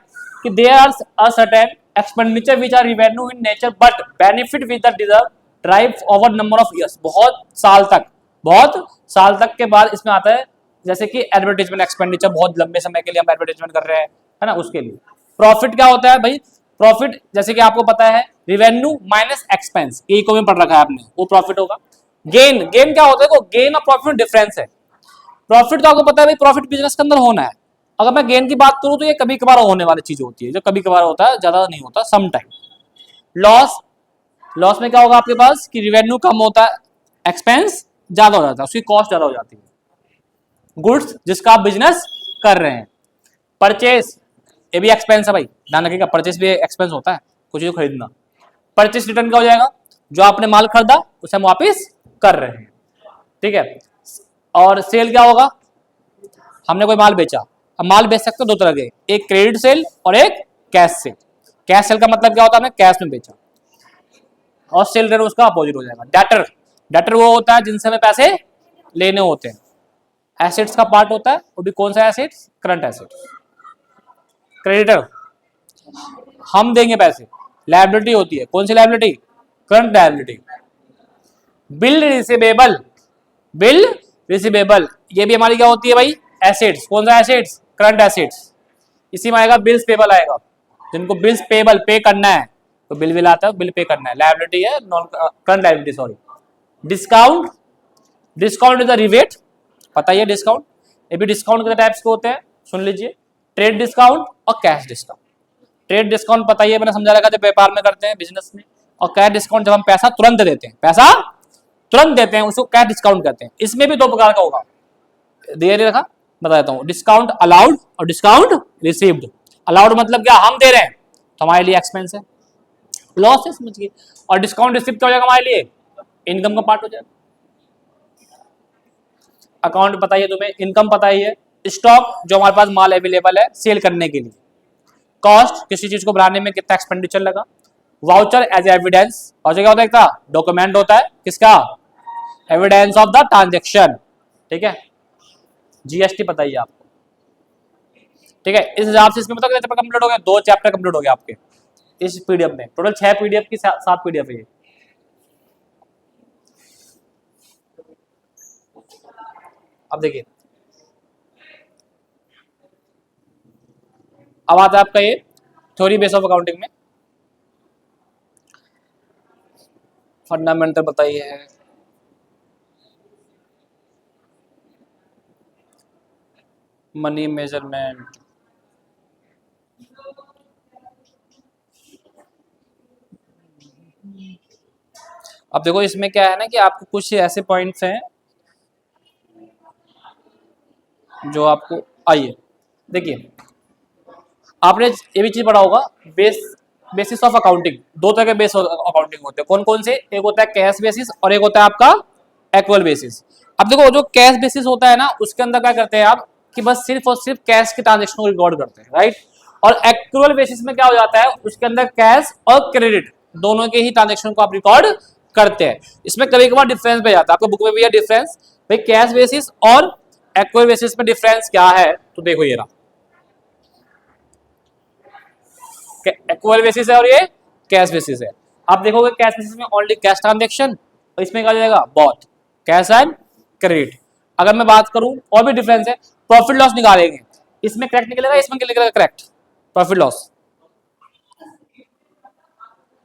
कि there are a certain expenditure which are revenue in nature but benefit with the deserve drive over number of years, बहुत साल तक के बाद इसमें आता है। जैसे कि एडवर्टाइजमेंट एक्सपेंडिचर, बहुत लंबे समय के लिए हम एडवर्टाइजमेंट कर रहे हैं, है ना, उसके लिए। प्रॉफिट क्या होता है भाई, प्रॉफिट जैसे कि आपको पता है रिवेन्यू माइनस एक्सपेंस, ये को में पढ़ रखा है आपने, वो प्रॉफिट होगा। गेन, गेन क्या होता है, गेन और प्रॉफिट में डिफरेंस है। प्रॉफिट तो आपको पता है भाई, प्रॉफिट बिजनेस के अंदर होना है। अगर मैं गेन की बात करूं तो ये कभी कभार होने वाली चीज होती है, जो कभी कभार होता है, ज्यादा नहीं होता, सम टाइम। लॉस, लॉस में क्या होगा आपके पास कि रिवेन्यू कम होता है, एक्सपेंस ज्यादा हो जाता है, उसकी कॉस्ट ज्यादा हो जाती है। गुड्स जिसका आप बिजनेस कर रहे हैं। परचेस, ये भी एक्सपेंस है भाई, ध्यान रखिएगा, परचेस भी एक्सपेंस होता है, कुछ चीज खरीदना। परचेस रिटर्न क्या हो जाएगा, जो आपने माल खरीदा उसे हम वापिस कर रहे हैं। ठीक है, और सेल क्या होगा, हमने कोई माल बेचा। अब माल बेच सकते हो दो तरह के, एक क्रेडिट सेल और एक कैश सेल। कैश सेल का मतलब क्या होता है, हमने कैश में बेचा, और सेल रेट उसका अपोजिट हो जाएगा। डेटर, डेटर वो होता है जिनसे हमें पैसे लेने होते हैं, एसेट्स का पार्ट होता है, वो भी कौन सा एसेट्स, करंट एसेट्स। क्रेडिटर हम देंगे पैसे, लायबिलिटी होती है, कौन सी liability, current liability. Bill receivable, bill receivable, ये भी हमारी क्या होती है भाई, एसेट्स, कौन सा एसेट्स, करंट एसेट्स। इसी में आएगा बिल्स पेबल आएगा, जिनको बिल्स पेबल पे करना है तो बिल बिल आता है, बिल पे करना है, लायबिलिटी है, non current liability, sorry. Discount, discount is a rebate, पता ही है डिस्काउंट, ये भी डिस्काउंट के टाइप्स के होते हैं, सुन लीजिए, ट्रेड डिस्काउंट और कैश डिस्काउंट। ट्रेड डिस्काउंट पता ही है, मैंने समझा रखा, जब व्यापार में करते हैं, बिजनेस में। और कैश डिस्काउंट जब हम पैसा तुरंत देते हैं, पैसा तुरंत देते हैं, उसको कैश डिस्काउंट कहते हैं। इसमें भी दो प्रकार का होगा, दे रखा, बता देता हूँ, डिस्काउंट अलाउड और डिस्काउंट रिसीव्ड। अलाउड मतलब क्या, हम दे रहे हैं तो हमारे लिए एक्सपेंस है, लॉस है, समझिए। और डिस्काउंट रिसीव क्या हो जाएगा हमारे लिए, इनकम का पार्ट हो जाएगा। अकाउंट पता ही है तुम्हें, इनकम पता ही है। स्टॉक, जो हमारे पास माल अवेलेबल है सेल करने के लिए। कॉस्ट, किसी चीज को बनाने में कितना एक्सपेंडिचर लगा। वाउचर एज एविडेंस, वाउचर क्या होता है, एक डॉक्यूमेंट होता है, किसका, एविडेंस ऑफ द ट्रांजेक्शन। ठीक है, जीएसटी पता ही है आपको। ठीक है, इस हिसाब से इसमें मतलब चैप्टर कंप्लीट हो गया, 2 चैप्टर कंप्लीट हो गए आपके इस पीडीएफ में। टोटल 6 पीडीएफ की 7 पीडीएफ है ये। अब देखिए, अब आता है आपका ये थ्योरी बेस ऑफ अकाउंटिंग में, फंडामेंटल बताइए है, मनी मेजरमेंट, अब देखो इसमें क्या है ना कि आपको कुछ ऐसे पॉइंट्स हैं जो आपको, आइए देखिए, आपने ये भी चीज पढ़ा होगा, बेसिस ऑफ अकाउंटिंग। दो तरह के बेस अकाउंटिंग होते हैं, कौन कौन से? एक होता है कैश बेसिस और एक होता है आपका एक्चुअल बेसिस। अब देखो जो कैश बेसिस होता है ना, उसके अंदर क्या करते हैं आप कि बस सिर्फ और सिर्फ कैश के ट्रांजेक्शन को रिकॉर्ड करते हैं, राइट। और एक्चुअल बेसिस में क्या हो जाता है, उसके अंदर कैश और क्रेडिट दोनों के ही ट्रांजेक्शन को आप रिकॉर्ड करते हैं। इसमें कभी कभार डिफरेंस भी आता है, आपको बुक में भी है डिफरेंस, भाई कैश बेसिस और एक्चुअल बेसिस में डिफरेंस क्या है। तो देखो ये रहा, एक्चुअल बेसिस है और ये कैश बेसिस है। आप देखोगे कैश बेसिस में ओनली कैश ट्रांजेक्शन, और इसमें क्या जाएगा बोथ कैश एंड क्रेडिट। अगर मैं बात करूं और भी डिफरेंस है, प्रॉफिट लॉस निकालेंगे, इसमें करेक्ट निकलेगा, इसमें निकलेगा करेक्ट प्रॉफिट लॉस।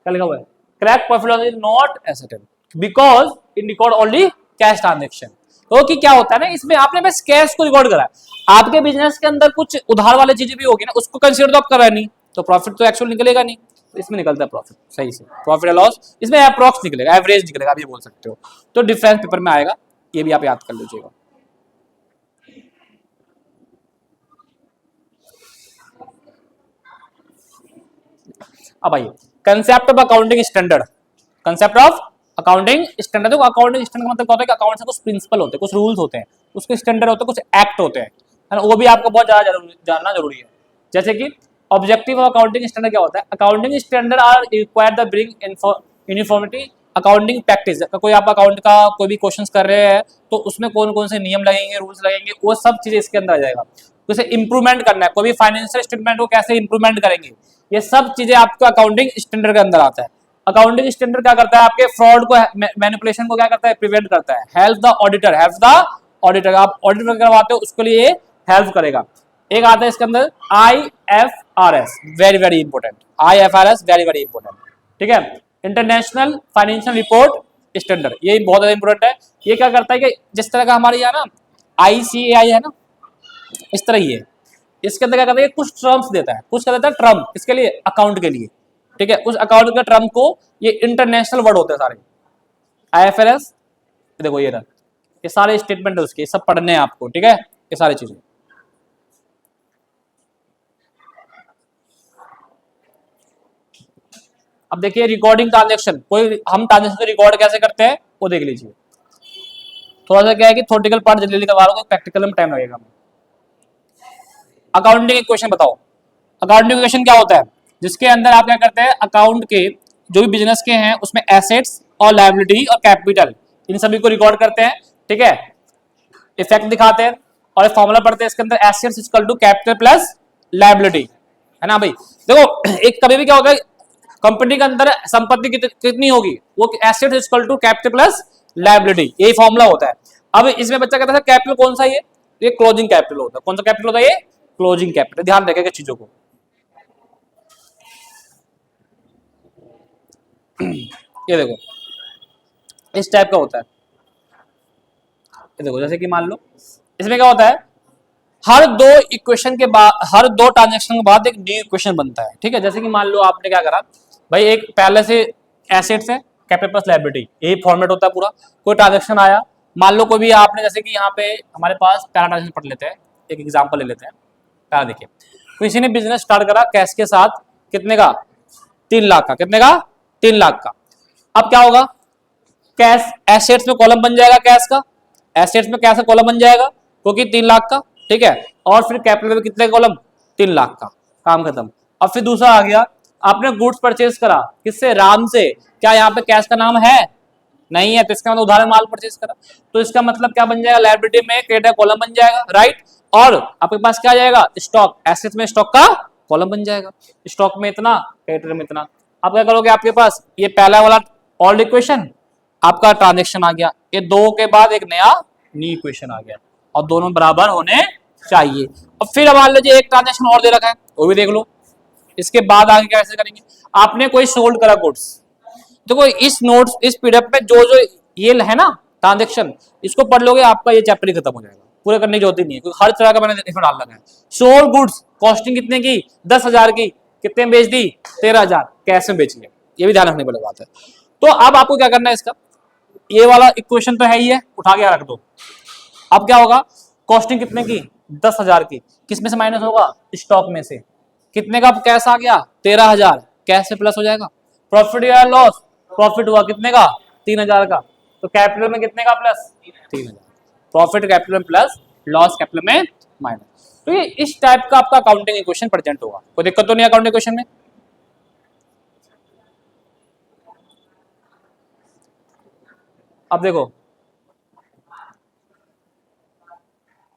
क्या लिखा हुआ है? Correct profit loss is not ascertainable because in record only cash transaction. तो क्या होता है ना, इसमें आपने बस कैश को रिकॉर्ड करा है, आपके बिजनेस के अंदर कुछ उधार वाली चीजें भी होगी ना, उसको कंसीडर तो आप कर रहे नहीं, तो प्रॉफिट तो एक्चुअल निकलेगा नहीं। तो इसमें निकलता है प्रॉफिट सही से, प्रॉफिट एंड लॉस इसमें अप्रॉक्स निकलेगा, एवरेज निकलेगा, आप ये बोल सकते हो। तो डिफरेंस पेपर में आएगा, ये भी आप याद कर लीजिएगा। अब आइए concept of accounting standard. Concept of accounting standard, देखो अकाउंटिंग स्टैंडर्ड का मतलब क्या होता है कि अकाउंट से कुछ प्रिंसिपल होते हैं, कुछ रूल्स होते हैं, उसके स्टैंडर्ड होते हैं, कुछ एक्ट होते हैं, है ना, वो भी आपको बहुत ज्यादा जानना जरूरी है। जैसे कि ऑब्जेक्टिव ऑफ अकाउंटिंग स्टैंडर्ड क्या होता है, accounting standard are required the bring uniformity accounting practice. कोई आप अकाउंट का कोई भी क्वेश्चंस कर रहे हैं तो उसमें कौन कौन से नियम लगेंगे, रूल्स लगेंगे, वो सब चीजें इसके अंदर आ जाएगा। जैसे इंप्रूवमेंट करना है, कोई भी फाइनेंशियल स्टेटमेंट को कैसे इंप्रूवमेंट करेंगे, ये सब चीजें आपको अकाउंटिंग स्टैंडर्ड के अंदर आता है। अकाउंटिंग स्टैंडर्ड क्या करता है, आपके फ्रॉड को, मैनिपुलेशन को क्या करता है, प्रिवेंट करता है। Help the auditor, help the auditor, आप ऑडिट करवाते हो उसके लिए हेल्प करेगा। एक आता है इसके अंदर IFRS, very very important, IFRS very very important, ठीक है। इंटरनेशनल फाइनेंशियल रिपोर्ट स्टैंडर्ड, ये बहुत ज्यादा इंपॉर्टेंट है। ये क्या करता है कि जिस तरह का हमारे यहाँ ना ICAI है ना, इस तरह ही है, इसके अंदर क्या करता है, कुछ टर्म्स देता है, कुछ क्या देता है टर्म, इसके लिए अकाउंट के लिए, ठीक है। उस अकाउंट के टर्म को, ये इंटरनेशनल वर्ड होते हैं सारे। IFRS देखो ये रहा, ये सारे स्टेटमेंट है उसके, सब पढ़ने हैं आपको, ठीक है, ये सारी चीजें। अब देखिए रिकॉर्डिंग ट्रांजेक्शन, कोई हम ट्रांजेक्शन रिकॉर्ड कैसे करते हैं वो देख लीजिए। थोड़ा सा क्या है कि थ्योरेटिकल पार्ट जल्दी करवा रहा हूँ, प्रैक्टिकल में टाइम लगेगा। अकाउंटिंग इक्वेशन बताओ, अकाउंटिंग इक्वेशन क्या होता है, जिसके अंदर आप क्या करते हैं, अकाउंट के जो भी बिजनेस के हैं उसमें एसेट्स और लायबिलिटी और कैपिटल, इन सभी को रिकॉर्ड करते हैं, ठीक है, इफेक्ट दिखाते हैं और फॉर्मूला पढ़ते हैं इसके अंदर, assets equal to capital plus liability, है ना भाई। देखो एक कभी भी क्या होता है, कंपनी के अंदर संपत्ति कितनी होगी, वो assets equal to capital plus liability, यही फॉर्मूला होता है। अब इसमें बच्चा कहता है कैपिटल कौन सा, ये क्लोजिंग कैपिटल होता है। कौन सा कैपिटल होता है, ये क्लोजिंग कैपिटल, ध्यान रखेगा चीजों को। ये देखो इस टाइप का होता है, ये देखो जैसे कि मान लो इसमें क्या होता है, हर दो इक्वेशन के बाद, हर दो ट्रांजेक्शन के बाद एक न्यू इक्वेशन बनता है, ठीक है। जैसे कि मान लो आपने क्या करा भाई, एक पहले से एसेट्स है, कैपिटल प्लस लायबिलिटी, यही फॉर्मेट होता है पूरा। कोई ट्रांजेक्शन आया, मान लो कोई भी आपने, जैसे कि यहाँ पे हमारे पास पहला ट्रांजेक्शन पढ़ लेते हैं, एक एग्जांपल ले लेते हैं। पहला देखिए, किसी ने बिजनेस स्टार्ट करा कैश के साथ, कितने का, 3 लाख का, कितने का, 3 लाख का। अब क्या होगा, कैश एसेट्स में कॉलम बन जाएगा, कैश का एसेट्स में कैश का कॉलम बन जाएगा क्योंकि 3 लाख का, ठीक है। और फिर कैपिटल में कितने कॉलम, 3 लाख का, काम खत्म। अब फिर दूसरा आ गया, आपने गुड्स परचेज करा, किससे, राम से, क्या यहाँ पे कैश का नाम है, नहीं है, तो इसका मतलब उधार माल परचेज करा, तो इसका मतलब क्या बन जाएगा, लायबिलिटी में क्रेडिट कॉलम बन जाएगा, राइट। और आपके पास क्या आ जाएगा, स्टॉक, एसेट में स्टॉक का कॉलम बन जाएगा, स्टॉक में इतना, क्रेडिट में इतना। आप क्या करोगे, आपके पास ये पहला वाला ओल्ड इक्वेशन, आपका ट्रांजेक्शन आ गया, ये दो के बाद एक नया न्यू इक्वेशन आ गया, और दोनों बराबर होने चाहिए। और फिर मान लीजिए एक ट्रांजेक्शन और दे रखा है, वो भी देख लो। इसके बाद आगे कैसे करेंगे, आपने कोई सोल्ड करा गुड्स, देखो इस नोट्स, इस पीडीएफ में जो जो ये है ना ट्रांजेक्शन, इसको पढ़ लोगे, आपका ये चैप्टर ही खत्म हो जाएगा, पूरे करने की जरूरत ही नहीं है, क्योंकि हर तरह का मैंने इसमें डाल लगा है। सोल्ड गुड्स, कॉस्टिंग कितने की, 10,000 की, कितने में बेच दी, 13,000, कैश में बेची है, ये भी ध्यान रखने वाली बात है। तो अब आपको क्या करना है, इसका ये वाला इक्वेशन तो है ही है, उठा के रख दो। अब क्या होगा, कॉस्टिंग कितने की, 10,000 की, किस में से माइनस होगा, स्टॉक में से। कितने का कैश आ गया, 13,000, कैश से प्लस हो जाएगा। प्रॉफिट या लॉस, प्रॉफिट हुआ कितने का, 3,000 का, तो कैपिटल में कितने का प्लस, 3,000। प्रॉफिट कैपिटल में प्लस, लॉस कैपिटल में माइनस। तो ये इस टाइप का आपका अकाउंटिंग इक्वेशन प्रेजेंट होगा। कोई दिक्कत तो नहीं अकाउंटिंग इक्वेशन में। अब देखो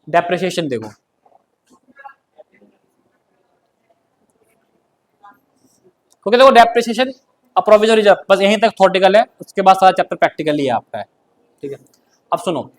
डेप्रिसिएशन, देखो क्योंकि देखो डेप्रिसिएशन प्रोविजनरी, बस यहीं तक थ्योरेटिकल है, उसके बाद सारा चैप्टर प्रैक्टिकली है आपका है, ठीक है। अब सुनो,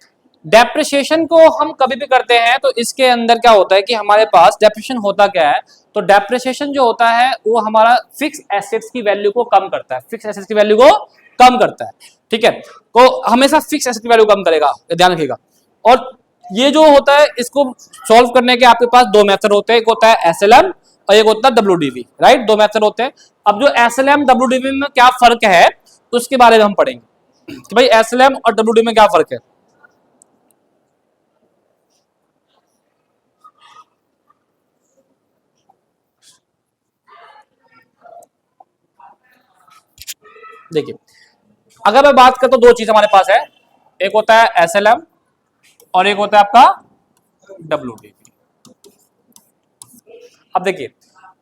डेप्रिसिएशन को हम कभी भी करते हैं तो इसके अंदर क्या होता है कि हमारे पास डेप्रिसिएशन होता क्या है, तो डेप्रिसिएशन जो होता है वो हमारा फिक्स एसेट्स की वैल्यू को कम करता है, फिक्स एसेट्स की वैल्यू को कम करता है, ठीक है। तो हमेशा फिक्स एसेट की वैल्यू कम करेगा, ध्यान रखिएगा। और ये जो होता है इसको सॉल्व करने के आपके पास दो मेथड होते हैं, एक होता है एसएलएम और एक होता है डब्ल्यूडीवी, राइट, दो मेथड होते हैं। अब जो एसएलएम डब्ल्यूडीवी में क्या फर्क है उसके बारे में हम पढ़ेंगे कि भाई एसएलएम और डब्ल्यूडीवी में क्या फर्क है। देखिए, अगर मैं बात करता हूं, दो चीज हमारे पास है, एक होता है एसएलएम और एक होता है आपका डब्ल्यूडीवी। अब देखिए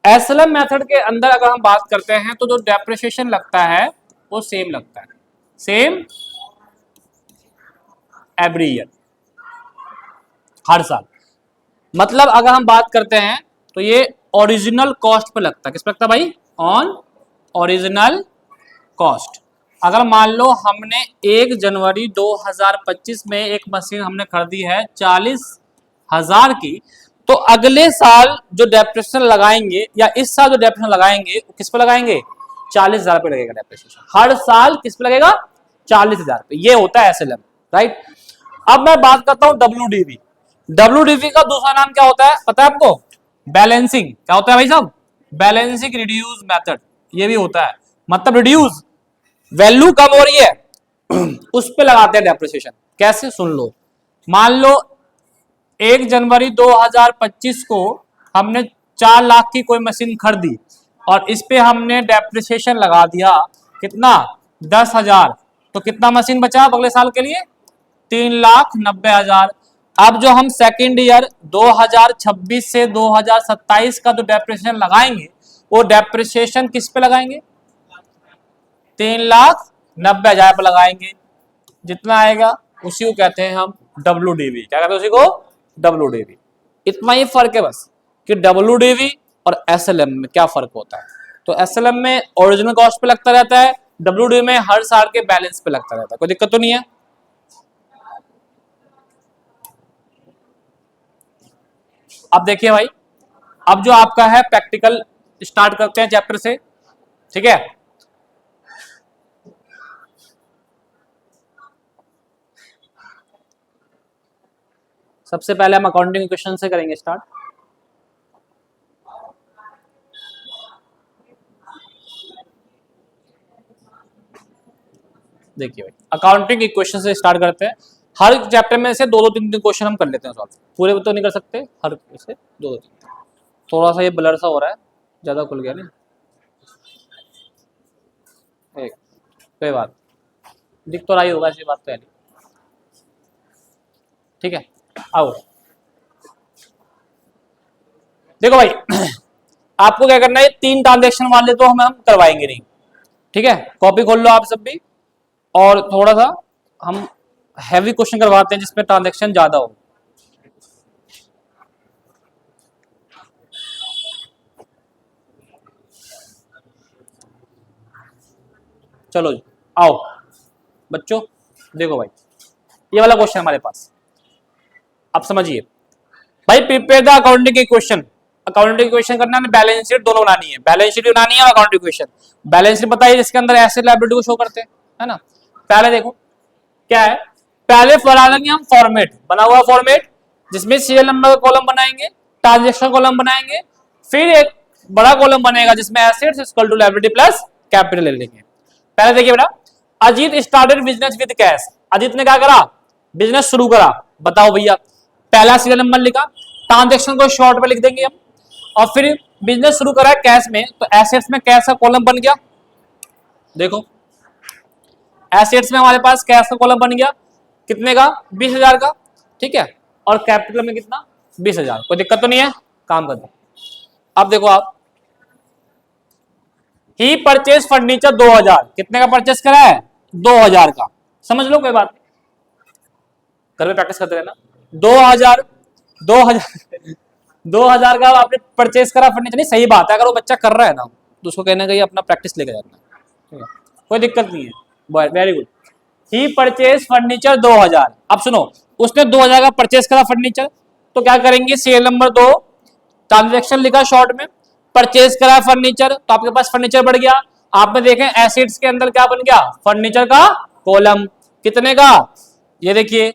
एसएलएम मेथड के अंदर अगर हम बात करते हैं तो जो डेप्रिसिएशन लगता है वो सेम लगता है, सेम एवरी ईयर, हर साल। मतलब अगर हम बात करते हैं तो ये ओरिजिनल कॉस्ट पे लगता है, किस पे लगता है भाई, ऑन ओरिजिनल कॉस्ट। अगर मान लो हमने 1 जनवरी 2025 में एक मशीन हमने खरीदी है 40,000 की, तो अगले साल जो डेप्रिसिएशन लगाएंगे या इस साल जो डेप्रिसिएशन लगाएंगे वो किस पे लगाएंगे, 40,000 पे लगेगा डेप्रिसिएशन। हर साल किस पे लगेगा, 40,000 पे। ये होता है एसएलएम, राइट। अब मैं बात करता हूं डब्ल्यूडीवी। डब्ल्यूडीवी का दूसरा नाम क्या होता है पता है आपको, बैलेंसिंग। क्या होता है भाई साहब, बैलेंसिंग रिड्यूस मेथड, ये भी होता है। मतलब रिड्यूस, वैल्यू कम हो रही है उस पे लगाते हैं डेप्रिसिएशन। कैसे, सुन लो। मान लो 1 जनवरी 2025 को हमने 4 लाख की कोई मशीन खरीदी और इस पे हमने डेप्रिसिएशन लगा दिया कितना, 10,000, तो कितना मशीन बचा अगले साल के लिए, 3,90,000। अब जो हम सेकेंड ईयर 2026 से 2027 का जो डेप्रिसिएशन लगाएंगे वो डेप्रिसिएशन किस पे लगाएंगे, 3,90,000 पे लगाएंगे। जितना आएगा उसी को कहते हैं हम डब्ल्यूडीवी। क्या कहते हैं उसी को, डब्ल्यूडीवी। इतना ही फर्क है बस कि डब्ल्यूडीवी और एसएलएम में क्या फर्क होता है। तो एसएलएम में ओरिजिनल कॉस्ट पे लगता रहता है, डब्ल्यूडीवी में हर साल के बैलेंस पे लगता रहता है। कोई दिक्कत तो नहीं है। अब देखिए भाई, अब जो आपका है प्रैक्टिकल स्टार्ट करते हैं चैप्टर से, ठीक है। सबसे पहले हम अकाउंटिंग इक्वेशन से करेंगे स्टार्ट। देखिए भाई, अकाउंटिंग इक्वेशन से स्टार्ट करते हैं। हर चैप्टर में से 2-2 3 क्वेश्चन हम कर लेते हैं सॉल्व, पूरे तो नहीं कर सकते, हर से 2-2 3। थोड़ा सा ये ब्लर सा हो रहा है, ज्यादा खुल गया नहीं, एक कोई बात, दिख तो रही होगा, ऐसी बात तो है नहीं, ठीक है। आओ देखो भाई आपको क्या करना है, 3 ट्रांजेक्शन वाले तो हम करवाएंगे नहीं, ठीक है। कॉपी खोल लो आप सब भी, और थोड़ा सा हम हैवी क्वेश्चन करवाते हैं जिसमें ट्रांजेक्शन ज्यादा हो। चलो जी, आओ बच्चों, देखो भाई ये वाला क्वेश्चन हमारे पास, आप समझिए भाई। Prepare the accounting equation. Accounting equation करना है, बैलेंस शीट दोनों बनानी है, बैलेंस शीट बनानी है और अकाउंटिंग इक्वेशन। बैलेंस शीट बताइए जिसके अंदर एसेट लायबिलिटी को शो करते हैं, है ना। पहले देखो क्या है, पहले बना लेंगे हम फॉर्मेट, बना हुआ फॉर्मेट जिसमें सीरियल नंबर का कॉलम बनाएंगे, ट्रांजेक्शन कॉलम बनाएंगे, फिर एक बड़ा कॉलम बनेगा जिसमें assets equal to liability plus capital ले लेंगे। पहले देखिए बेटा, Ajit started business with cash, Ajit ने क्या करा, बिजनेस शुरू करा। बताओ भैया, पहला सीरियल नंबर लिखा, ट्रांजेक्शन को शॉर्ट में लिख देंगे हम, और फिर बिजनेस शुरू करा कैश में, तो एसेट्स में कैश का कॉलम बन गया। देखो एसेट्स में हमारे पास कैश का कॉलम बन गया, कितने का, 20,000 का, ठीक है, और कैपिटल में कितना, 20,000। कोई दिक्कत तो नहीं है, काम करते। अब देखो आप, ही परचेज फर्नीचर 2,000, कितने का परचेस करा है, 2,000 का, समझ लो कोई बात नहीं, घर में प्रैक्टिस करते रहना। 2,000 2,000 का आपने परचेस करा फर्नीचर, नहीं सही बात है, अगर वो बच्चा कर रहा है ना तो उसको कहना कहीं अपना प्रैक्टिस लेके जाना, कोई दिक्कत नहीं है, वेरी गुड। ही परचेज फर्नीचर 2,000। अब सुनो, उसने 2,000 का परचेस करा फर्नीचर, तो क्या करेंगे, सीरियल नंबर 2, ट्रांजेक्शन लिखा शॉर्ट में, परचेज करा फर्नीचर, तो आपके पास फर्नीचर बढ़ गया। आपने देखें एसेट्स के अंदर क्या बन गया, फर्नीचर का कॉलम, कितने का, ये देखिए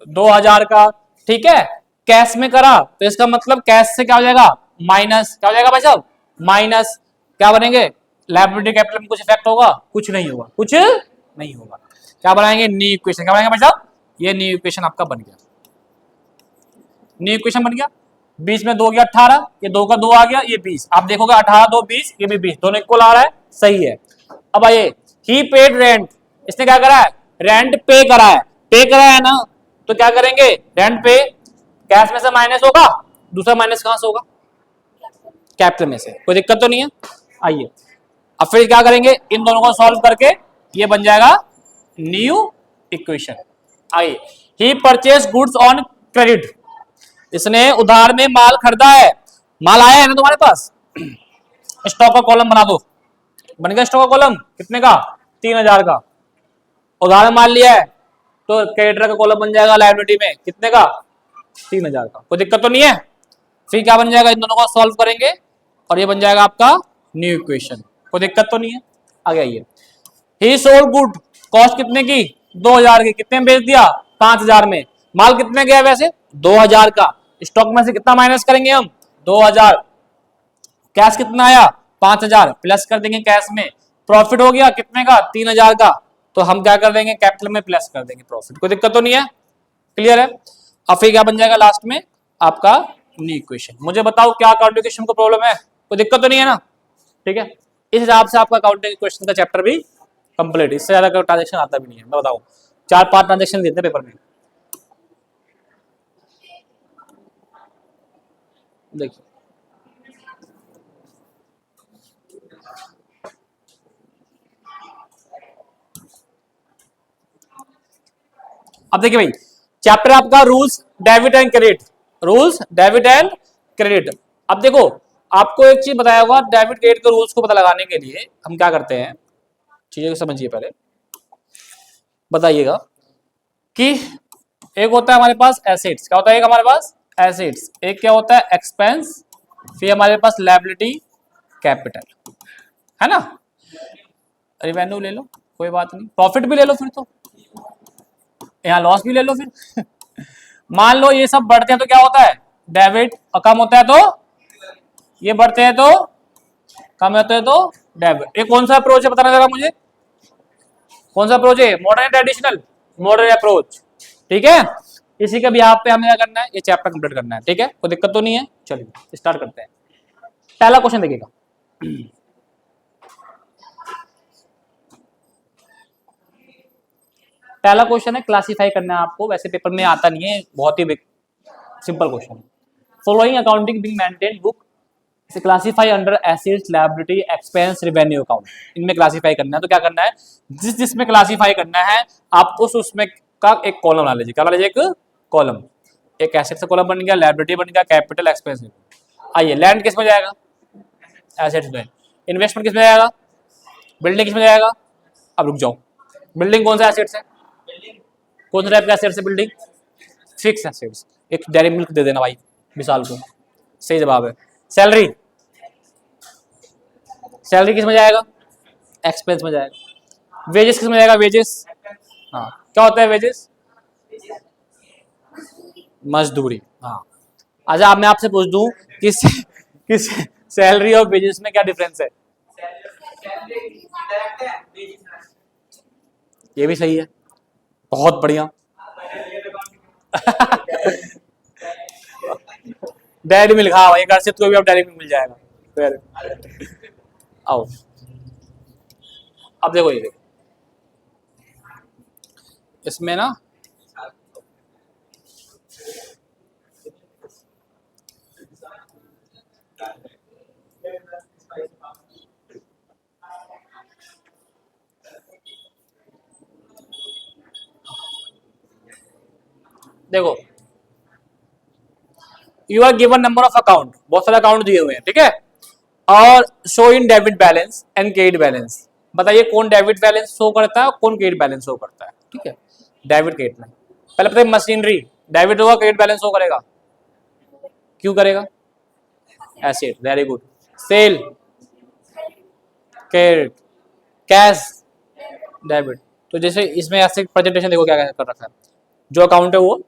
2,000 का, ठीक है। कैश में करा तो इसका मतलब कैश से क्या हो जाएगा, माइनस, क्या हो जाएगा भाई साहब, माइनस, क्या बनेंगे, लायबिलिटी कैपिटल में कुछ इफेक्ट होगा, कुछ नहीं होगा, कुछ नहीं होगा। क्या बनाएंगे, न्यू इक्वेशन, क्या बनाएंगे भाई साहब, ये न्यू इक्वेशन आपका बन गया, न्यू इक्वेशन बन गया। 20 में 2 गया 18, ये 2 का 2 आ गया, ये 20, आप देखोगे 18 2 20, ये भी 20, दोनों इक्वल आ रहा है, सही है। अब आइए, ही पेड रेंट, इसने क्या करा है, रेंट पे करा है, पे करा है ना, तो क्या करेंगे, रेंट पे, कैश में से माइनस होगा, दूसरा माइनस कहां से होगा, कैपिटल में से, कोई दिक्कत तो नहीं है। आइए अब फिर क्या करेंगे, इन दोनों को सॉल्व करके ये बन जाएगा न्यू इक्वेशन। आइए, ही परचेज गुड्स ऑन क्रेडिट, इसने उधार में माल खरीदा है, माल आया है ना तुम्हारे पास, स्टॉक का कॉलम बना दो, बन गया स्टॉक का कॉलम, कितने का, 3,000 का, उधार में माल लिया है तो क्रेडिटर का कॉलम बन जाएगा लायबिलिटी में, कितने का, 3,000 का, कोई दिक्कत तो नहीं है। फिर क्या बन जाएगा, इन दोनों को सॉल्व करेंगे और ये बन जाएगा आपका न्यू इक्वेशन, कोई दिक्कत तो नहीं है। आगे आइए, ही सोल्ड गुड, कॉस्ट कितने की, 2,000 की, कितने में बेच दिया, 5,000 में, माल कितने गया वैसे, 2,000 का, स्टॉक में से कितना माइनस करेंगे हम, 2,000, कैश कितना आया, 5,000, प्लस कर देंगे कैश में, प्रॉफिट हो गया कितने का, 3,000 का, तो हम क्या कर देंगे, कैपिटल में प्लस कर देंगे प्रॉफिट, कोई दिक्कत तो नहीं है, क्लियर है। अब फिर क्या बन जाएगा लास्ट में आपका न्यू इक्वेशन। मुझे बताओ क्या अकाउंटिंग इक्वेशन को प्रॉब्लम है, कोई दिक्कत तो नहीं है ना, ठीक है। इस हिसाब से आपका अकाउंटिंग इक्वेशन का चैप्टर भी कंप्लीट, इससे ज्यादा ट्रांजेक्शन आता भी नहीं है, मैं बताऊं 4-5 ट्रांजेक्शन देते पेपर में। देखिए अब देखिए भाई, चैप्टर आपका rules debit and credit, rules debit and credit. अब देखो आपको एक चीज बताया होगा, डेबिट क्रेडिट के रूल्स को पता लगाने के लिए हम क्या करते हैं, चीजें को समझिए पहले, बताइएगा कि एक होता है हमारे पास एसेट्स, क्या होता है एक हमारे पास एसेट्स, एक क्या होता है एक्सपेंस, फिर हमारे पास लायबिलिटी कैपिटल, है ना। रेवेन्यू ले लो कोई बात नहीं, प्रॉफिट भी ले लो, फिर तो यहाँ लॉस भी ले लो फिर मान लो ये सब बढ़ते हैं तो क्या होता है डेबिट, और कम होता है तो ये बढ़ते हैं तो कम होते हैं तो डेबिट। ये कौन सा अप्रोच है बताना जरा मुझे, कौन सा अप्रोच है, मॉडर्न ट्रेडिशनल, मॉडर्न अप्रोच, ठीक है। इसी के बिहाफ पे हमें क्या करना है, ये चैप्टर कंप्लीट करना है, ठीक है, कोई दिक्कत तो नहीं है। चलिए स्टार्ट करते हैं। पहला क्वेश्चन देखिएगा, पहला क्वेश्चन है क्लासिफाई करना है आपको, वैसे पेपर में आता नहीं है, बहुत ही सिंपल क्वेश्चन है। Following accounting being maintain book इसे classify under assets liability expense revenue account, इनमें क्लासिफाई करना है। तो क्या करना है, जिसमें क्लासिफाई करना है आपको उसमें का एक कॉलम बना लीजिए, क्या बना लीजिए, एक कॉलम, एक एसेट से कॉलम बन गया, लायबिलिटी बन गया, कैपिटल एक्सपेंस। आइए लैंड किस में जाएगा, एसेट्स में, इन्वेस्टमेंट किस में जाएगा, बिल्डिंग किस में जाएगा। अब रुक जाओ, बिल्डिंग कौन सा एसेट्स है, कौन सा टाइप का एसेट्स है बिल्डिंग, फिक्स एसेट्स, एक डेयरी मिल्क दे देना भाई विशाल को, सही जवाब है। सैलरी, सैलरी किस में जाएगा, एक्सपेंस में जाएगा। वेजेस किस में जाएगा, वेजेस, हाँ क्या होता है वेजेस, मजदूरी, हाँ। अच्छा अब मैं आपसे पूछ दूं कि सैलरी और वेजेस में क्या डिफरेंस है, ये भी सही है, बहुत बढ़िया। डायरी में लिखा हुआ एक अर्षित को भी अब डायरी में मिल जाएगा। आओ अब देखो, ये देखो इसमें ना देखो, you are given number of account, बहुत सारे अकाउंट दिए हुए हैं, ठीक है, और show in debit balance and credit balance. बताइए कौन डेबिट बैलेंस शो करता है और कौन क्रेडिट बैलेंस शो करता है, ठीक है। डेबिट क्रेडिट में पहले बताइए, मशीनरी डेबिट होगा, क्रेडिट बैलेंस शो करेगा, क्यों करेगा? Asset, very good. Cell credit, cash debit. तो जैसे इसमें ऐसे प्रेजेंटेशन देखो क्या क्या कर रखा है, जो अकाउंट है वो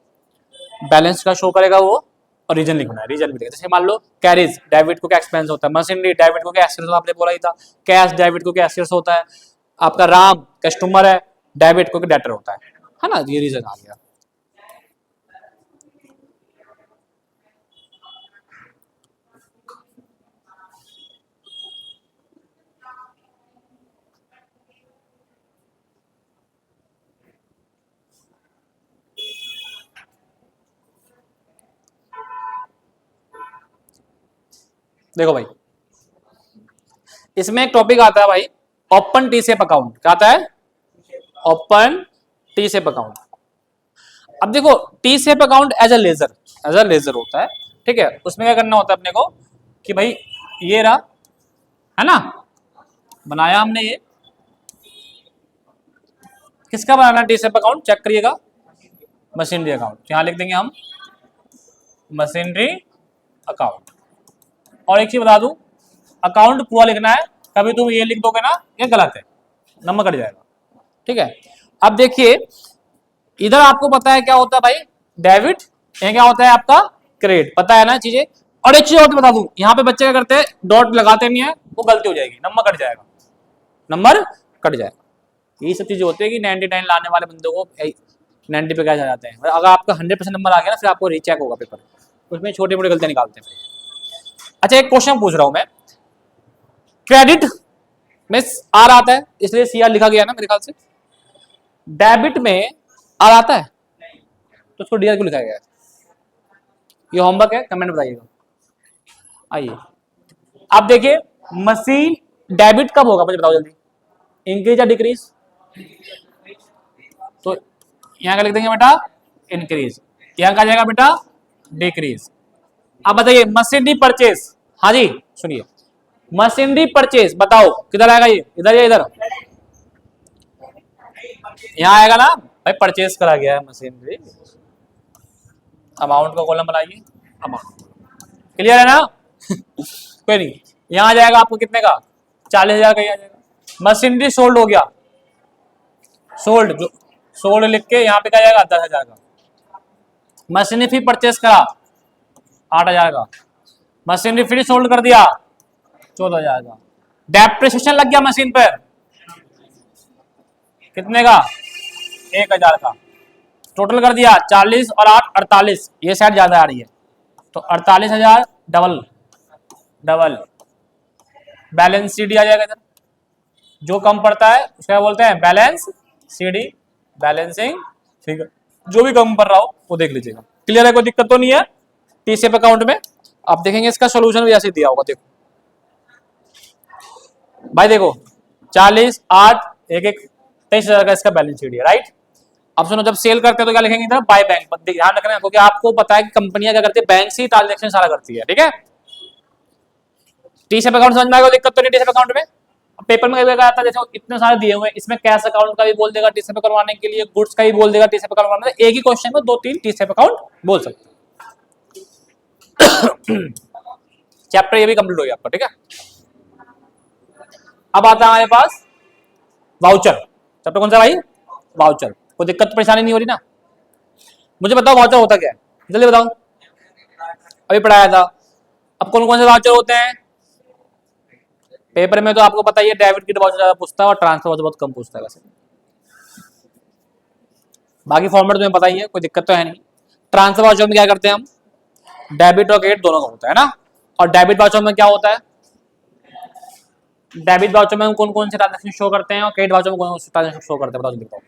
बैलेंस का शो करेगा, वो और रीजन लिखना है, रीजन भी लिखा। जैसे मान लो कैरिज डेबिट को क्या एक्सपेंस होता है, मशीनरी डेबिट को क्या एसेट्स, आपने बोला ही था, कैश डेबिट को क्या एसेट्स होता है, आपका राम कस्टमर है, डेबिट को डेटर होता है ना, ये रीजन आ गया। देखो भाई, इसमें एक टॉपिक आता है भाई, ओपन टी सेप अकाउंट। क्या आता है? Open T shape account. अब देखो, T shape account as a ledger होता है, ठीक है। उसमें क्या करना होता है अपने को कि भाई ये रहा, है ना, बनाया हमने ये, किसका बनाना टी सेप अकाउंट, चेक करिएगा, मशीनरी अकाउंट। यहां लिख देंगे हम मशीनरी अकाउंट। और एक चीज बता दूं, अकाउंट पूरा लिखना है, कभी तुम ये लिख दोगे ना, ये गलत है, नंबर कट जाएगा, ठीक है। अब देखिए, इधर आपको पता है क्या होता है भाई, डेबिट, ये क्या होता है आपका क्रेडिट, पता है ना चीजें। और एक चीज और बता दूं, यहाँ पे बच्चे क्या करते हैं, डॉट लगाते नहीं है, वो गलती हो जाएगी, नंबर कट जाएगा, नंबर कट जाएगा। ये सब चीजें होती है कि 99 लाने वाले बंदे को 90 पे क्या जाते हैं। अगर आपका 100% नंबर आ गया ना, फिर आपको रीचेक होगा पेपर, उसमें छोटी मोटी गलतियां निकालते हैं। अच्छा, एक क्वेश्चन पूछ रहा हूं मैं, क्रेडिट में आर आता है, इसलिए सी आर लिखा गया ना मेरे ख्याल से। डेबिट में आर आता है, तो उसको डीआर क्यों लिखा गया है? ये होमवर्क है, कमेंट बताइएगा। आइए, आप देखिए, मशीन डेबिट कब होगा मुझे बताओ जल्दी, इंक्रीज या डिक्रीज? तो यहां का लिख देंगे बेटा इंक्रीज, यहां का जाएगा बेटा डिक्रीज। अब बताइए मशीनरी परचेज, हाँ जी सुनिए, मशीनरी परचेज बताओ किधर आएगा, ये इधर या इधर? यहां आएगा ना भाई, परचेज करा गया है मशीनरी। अमाउंट का कॉलम बनाइए, अमाउंट, क्लियर है ना? कोई नहीं, यहां आ जाएगा आपको कितने का, 40,000 का ही आ जाएगा। मशीनरी सोल्ड हो गया, सोल्ड, जो सोल्ड लिख के यहाँ पे क्या जाएगा 10,000 का। मशीनरी फिर परचेस करा 8,000 का, मशीनरी फिर सोल्ड कर दिया 14,000 का। डेप्रिसिएशन लग गया मशीन पर कितने का, 1,000 का। टोटल कर दिया 40 और 8 48, ये साइड ज्यादा आ रही है, तो 48,000 डबल डबल। बैलेंस सीडी आ जाएगा इधर, जो कम पड़ता है उसका बोलते हैं बैलेंस सीडी, बैलेंसिंग फिगर, जो भी कम पड़ रहा हो वो देख लीजिएगा। क्लियर है, कोई दिक्कत तो नहीं है टीसीएफ अकाउंट में? आप देखेंगे इसका सोल्यूशन भी ऐसे दिया होगा, देखो भाई, देखो 40 8 1 1 23,000 का इसका बैलेंस शीट है, राइट। अब सुनो, जब सेल करते हैं तो क्या लिखेंगे इधर, बाय बैंक। ध्यान रखना है क्योंकि आपको पता है कि कंपनियां क्या करती है, बैंक से ही ट्रांजेक्शन सारा करती है, ठीक है। टीसीएफ अकाउंट समझ में आएगा, दिक्कत तो नहीं टीसीएफ अकाउंट में। पेपर में कभी आता है, जैसे इतने सारे दिए हुए हैं, इसमें कैश अकाउंट का भी बोल देगा टीसीएफ करवाने के लिए, गुड्स का भी बोल देगा टीसीएफ करवाने, एक ही क्वेश्चन में 2-3 टीसीएफ अकाउंट बोल सकते हैं। चैप्टर ये भी कंप्लीट हो गया आपका, ठीक है। अब आता है हमारे पास वाउचर। चैप्टर कौन सा भाई, वाउचर। कोई दिक्कत परेशानी नहीं हो रही ना? मुझे बताओ वाउचर होता क्या है, जल्दी बताओ, अभी पढ़ाया था। अब कौन कौन से वाउचर होते हैं पेपर में, तो आपको पता ही है, डेबिट क्रेडिट वाउचर ज्यादा पूछता है और ट्रांसफर वाउचर बहुत कम पूछता है वैसे। बाकी फॉर्मेट तुम्हें पता ही है, कोई दिक्कत तो है नहीं। ट्रांसफर वाउचर में क्या करते हैं हम, डेबिट और क्रेडिट दोनों का होता है ना। और डेबिट वाउचर में क्या होता है, डेबिट वाउचर में हम कौन कौन से ट्रांजेक्शन शो करते हैं और क्रेडिट वाउचर में कौन कौन से ट्रांजेक्शन शो करते हैं, बताओ दिखाओ।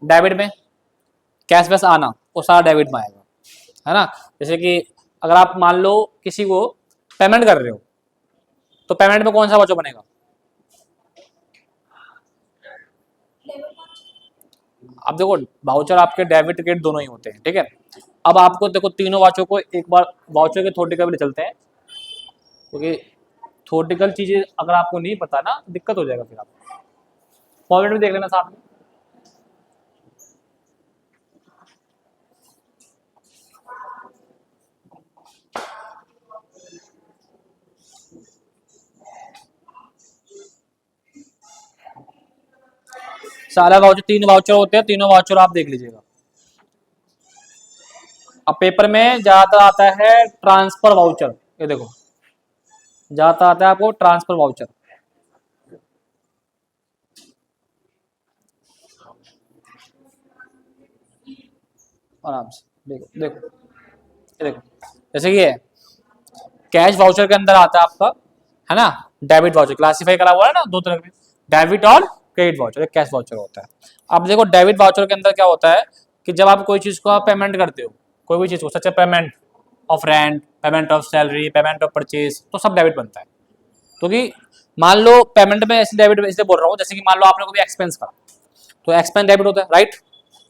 डेबिट में कैश वैस आना वो सारा डेबिट में आएगा, है ना। जैसे कि अगर आप मान लो किसी को पेमेंट कर रहे हो तो पेमेंट में कौन सा वाउचर बनेगा, अब देखो वाउचर आपके डेबिट क्रेडिट दोनों ही होते हैं, ठीक है। अब आपको देखो तीनों वाउचर को एक बार वाउचर के थ्योरेटिकल भी चलते हैं, क्योंकि थ्योरेटिकल चीजें अगर आपको नहीं पता ना तो दिक्कत हो जाएगा फिर आपको। फॉर्मेट में देख लेना साथ में। सारा वाउचर, तीन वाउचर होते हैं, तीनों वाउचर आप देख लीजिएगा। अब पेपर में ज्यादा आता है ट्रांसफर वाउचर, ये देखो ज्यादा आता है आपको ट्रांसफर वाउचर। आराम से देखो देखो, ये देखो जैसे ये कैश वाउचर के अंदर आता है आपका, है ना, डेबिट वाउचर क्लासिफाई करा हुआ है ना दो तरह में, डेबिट और क्रेडिट वाउचर, एक कैश वाउचर होता है। अब देखो डेबिट वाउचर के अंदर क्या होता है कि जब आप कोई चीज को आप पेमेंट करते हो, कोई भी चीज को, सच payment of rent, payment of salary, payment of purchase, तो सब डेबिट बनता है। क्योंकि मान लो पेमेंट में ऐसे डेबिट इसलिए बोल रहा हूँ, जैसे कि मान लो आपने कोई एक्सपेंस करा तो एक्सपेंस डेबिट होता है, राइट,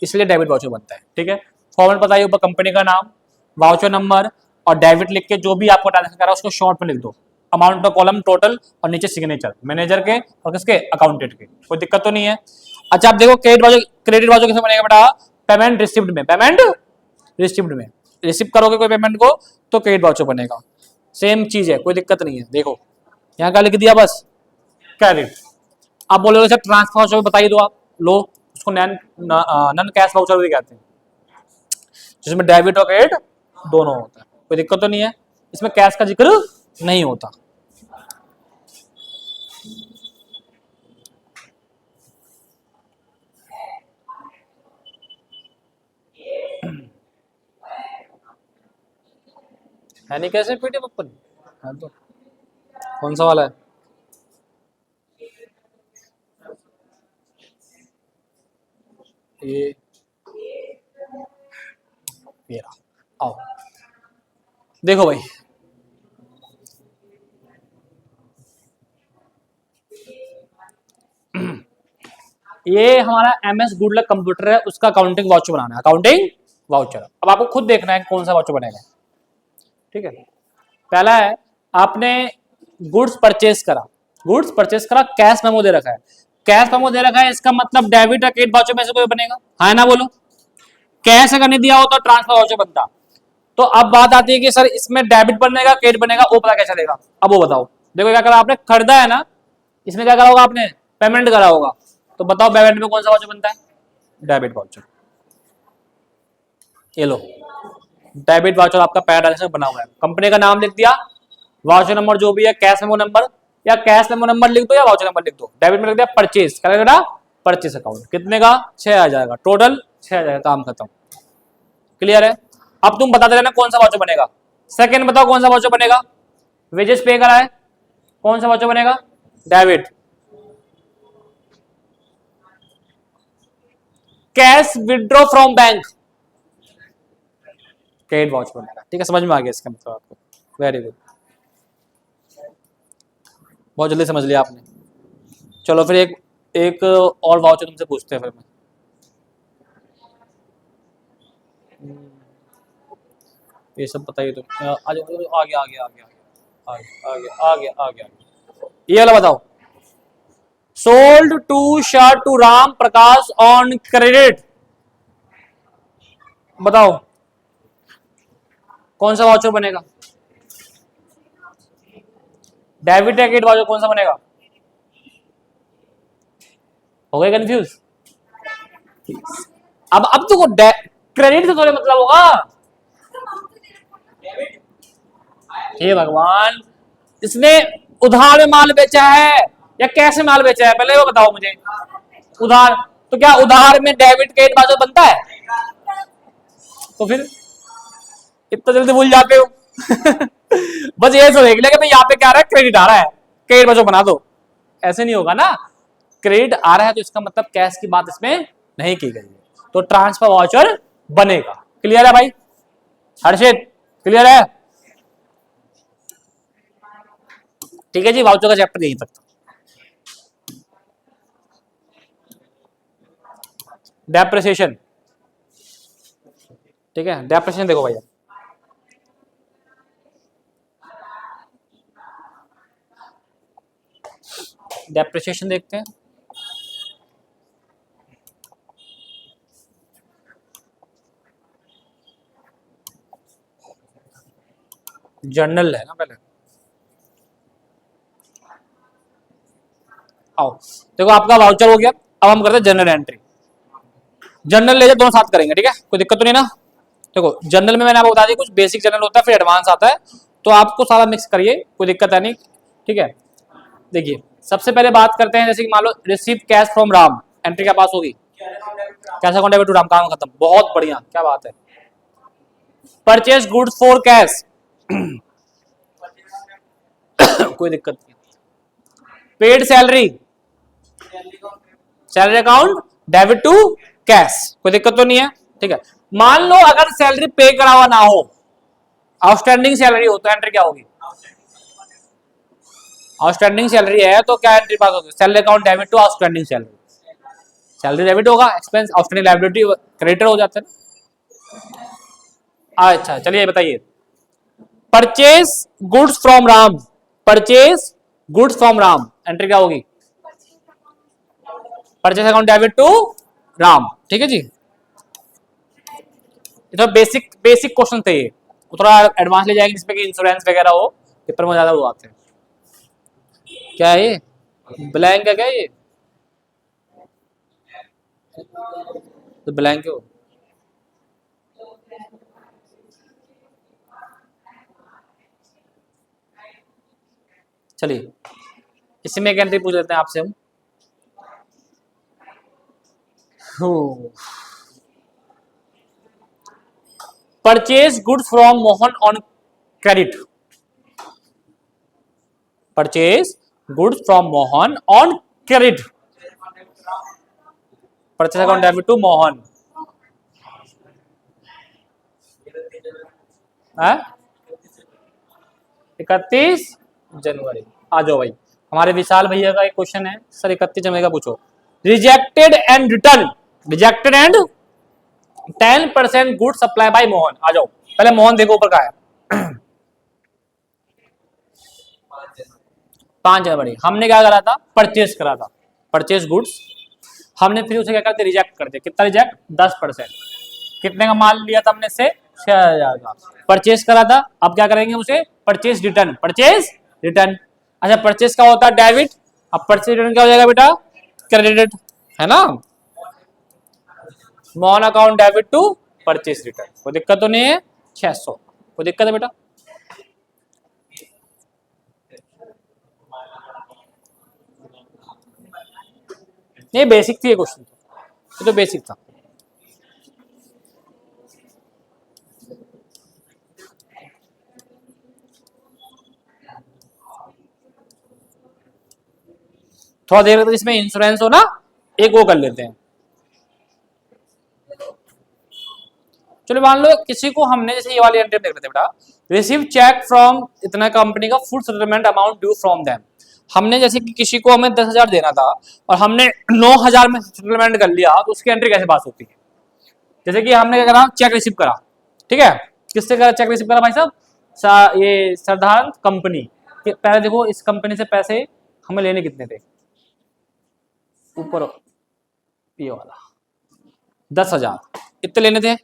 इसलिए डेबिट वाउचर बनता है, ठीक है। फॉर्मेट बताइए, ऊपर कंपनी का नाम, वाउचर नंबर और डेबिट लिख के जो भी आपको ट्रांजेक्शन करा उसको शॉर्ट में लिख दो, अमाउंट का कॉलम टोटल और नीचे सिग्नेचर मैनेजर के और किसके, अकाउंटेंट के, कोई दिक्कत तो नहीं है। अच्छा आप देखो क्रेडिट वाउचर कैसे बनेगा बेटा, पेमेंट रिसिप्ट में, पेमेंट रिसिप्ट में रिसिप्ट करोगे कोई पेमेंट को तो क्रेडिट वाउचर बनेगा, सेम चीज है, कोई दिक्कत नहीं है। देखो यहाँ का लिख दिया बस क्रेडिट। आप बोलोगे सर ट्रांसफर वाउचर बताइए, तो आप लो उसको नन कैश वाउचर भी कहते हैं, जिसमें डेबिट और क्रेडिट दोनों होता है, कोई दिक्कत तो नहीं है, इसमें कैश का जिक्र नहीं होता। है नहीं कैसे पीडीएफ अपन, हाँ तो कौन सा वाला है, ये रहा, आओ देखो भाई, ये हमारा MS गुडलक कंप्यूटर है, उसका अकाउंटिंग वाउचर बनाना है, अकाउंटिंग वाउचर। अब आपको खुद देखना है कौन सा वाउचर बनेगा, ठीक है। पहला है आपने गुड्स परचेस करा, गुड्स परचेस करा, कैश मेमो दे रखा है, कैश मेमो दे रखा है, इसका मतलब डेबिट या क्रेडिट वाउचर में से कोई बनेगा, है ना, बोलो। कैश अगर नहीं दिया हो तो ट्रांसफर वाउचर बनता। तो अब बात आती है कि सर इसमें डेबिट बनेगा क्रेडिट बनेगा, वो पता क्या चलेगा, अब वो बताओ। देखो क्या करा आपने, खरीदा है ना, इसमें क्या करा होगा आपने, पेमेंट करा होगा, तो बताओ पेमेंट में कौन सा वाउचर बनता है, डेबिट वाउचर। ये लो डेबिट वाउचर आपका पहला ट्रांजेक्शन बना हुआ है, कंपनी का नाम लिख दिया, वाउचर नंबर जो भी है, कैश मेमो नंबर या कैश मेमो नंबर लिख दो या वाउचर नंबर लिख दो। डेबिट में लिख दिया परचेज, क्या लगेगा, परचेज अकाउंट, कितने का, 6000 का, टोटल 6000, काम खत्म, क्लियर है। अब तुम बता देना कौन सा वाउचर बनेगा। सेकंड बताओ कौन सा वाउचर बनेगा, वेजेस पे करा है, कौन सा वाउचर बनेगा, debit. Cash withdraw from bank, credit voucher बनेगा, ठीक है, समझ में आ गया इसका मतलब आपको, वेरी गुड, बहुत जल्दी समझ लिया आपने। चलो फिर एक और वाउचर तुमसे पूछते हैं फिर मैं, ये सब बताइए तुम, आगे आगे आगे आगे आगे आगे आगे, ये वाला बताओ, sold to shirt to Ram Prakash on credit, बताओ कौन सा वाउचर बनेगा, डेबिट या क्रेडिट वाउचर कौन सा बनेगा, हो गए कंफ्यूज। अब तो क्रेडिट से थोड़े मतलब होगा, हे भगवान, इसने उधार में माल बेचा है या कैश में माल बेचा है, पहले वो बताओ मुझे। उधार, तो क्या उधार में डेबिट क्रेडिट बाजू बनता है? तो फिर इतना जल्दी भूल जाते हो। बस ये सोच लिया कि भाई यहाँ पे क्या आ रहा है, क्रेडिट आ रहा है, क्रेडिट बाजू बना दो। ऐसे नहीं होगा ना, क्रेडिट आ रहा है तो इसका मतलब कैश की बात इसमें नहीं की गई है, तो ट्रांसफर वाउचर बनेगा। क्लियर है भाई? हर्षित क्लियर है? ठीक है जी, वाउचर का चैप्टर यहीं तक था। डेप्रिसिएशन, ठीक है, डेप्रिसिएशन देखो भैया, डेप्रिसिएशन देखते हैं। जर्नल है ना पहले, आओ देखो आपका वाउचर हो गया। अब हम करते हैं जनरल एंट्री। जनरल ले जाओ, दोनों साथ करेंगे, ठीक है, कोई दिक्कत तो नहीं ना। देखो जनरल में मैंने आपको बता दिया कुछ बेसिक जनरल होता है, फिर एडवांस आता है, तो आपको सारा मिक्स करिए, कोई दिक्कत है नहीं, ठीक है। देखिए सबसे पहले बात करते हैं, जैसे कि मान लो receive cash from Ram, entry क्या पास होगी? Cash account debit to Ram, काम खत्म, बहुत बढ़िया, क्या बात है। परचेज गुड्स फॉर कैश, कोई दिक्कत नहीं। Paid salary, salary account debit to cash, कोई दिक्कत तो नहीं है, ठीक है। मान लो अगर सैलरी पे करा हुआ ना हो, आउटस्टैंडिंग सैलरी हो, तो एंट्री क्या होगी? आउटस्टैंडिंग सैलरी है तो क्या एंट्री पास होगी? Salary account debit to outstanding salary, salary debit होगा, एक्सपेंस आउटस्टैंडिंग लायबिलिटी क्रेडिटर हो जाते हैं। अच्छा चलिए बताइए, purchase goods from Ram, purchase goods from Ram, entry क्या होगी? Purchase account debit to Ram, ठीक है जी। तो बेसिक बेसिक क्वेश्चन थे ये, थोड़ा एडवांस ले जाएंगे जिसमें कि इंश्योरेंस वगैरह हो, पेपर में ज्यादा वो आते हैं। क्या है ये, ब्लैंक है क्या ये? तो ब्लैंक हो, चलिए इसमें एक एंट्री पूछ लेते हैं आपसे हम। Purchase goods from Mohan on credit, purchase goods from Mohan on credit, purchase account debit to Mohan, 31 जनवरी। आ जाओ भाई, हमारे विशाल भैया का एक क्वेश्चन है, सर 31 जनवरी का पूछो। Rejected and return, rejected and 10% good supply by Mohan, आ जाओ पहले मोहन देखो ऊपर का है। 5 जनवरी हमने क्या करा था? परचेज करा था, परचेज गुड्स, हमने फिर उसे क्या करते? रिजेक्ट कर दिया। कितना रिजेक्ट? 10%। कितने का माल लिया था हमने से? 6000 का। परचेज करा था, अब क्या करेंगे उसे? Purchase return, purchase return. अच्छा परचेज का होता है डेबिट, अब परचेज रिटर्न क्या हो जाएगा बेटा? क्रेडिट, है ना। Mohan account debit to purchase return, कोई दिक्कत तो नहीं है? 600, कोई दिक्कत है बेटा? नहीं बेसिक थी ये क्वेश्चन, ये तो बेसिक था। थोड़ा देर तक इसमें इंश्योरेंस हो ना, एक वो कर लेते हैं। चलो मान लो किसी को हमने, जैसे ये वाली एंट्री देख लेते हैं बेटा, रिसीव चेक फ्रॉम इतना कंपनी का full settlement amount due from them. हमने जैसे कि किसी को हमें 10,000 देना था और हमने 9,000 में सेटलमेंट कर लिया, तो उसकी एंट्री कैसे पास होती है? जैसे कि हमने क्या करा? चेक रिसीव करा, ठीक है, किससे करा चेक रिसीव करा भाई साहब? ये साधारण कंपनी, पहले देखो इस कंपनी से पैसे हमें लेने कितने थे, ऊपर ये वाला 10,000 इतने लेने थे,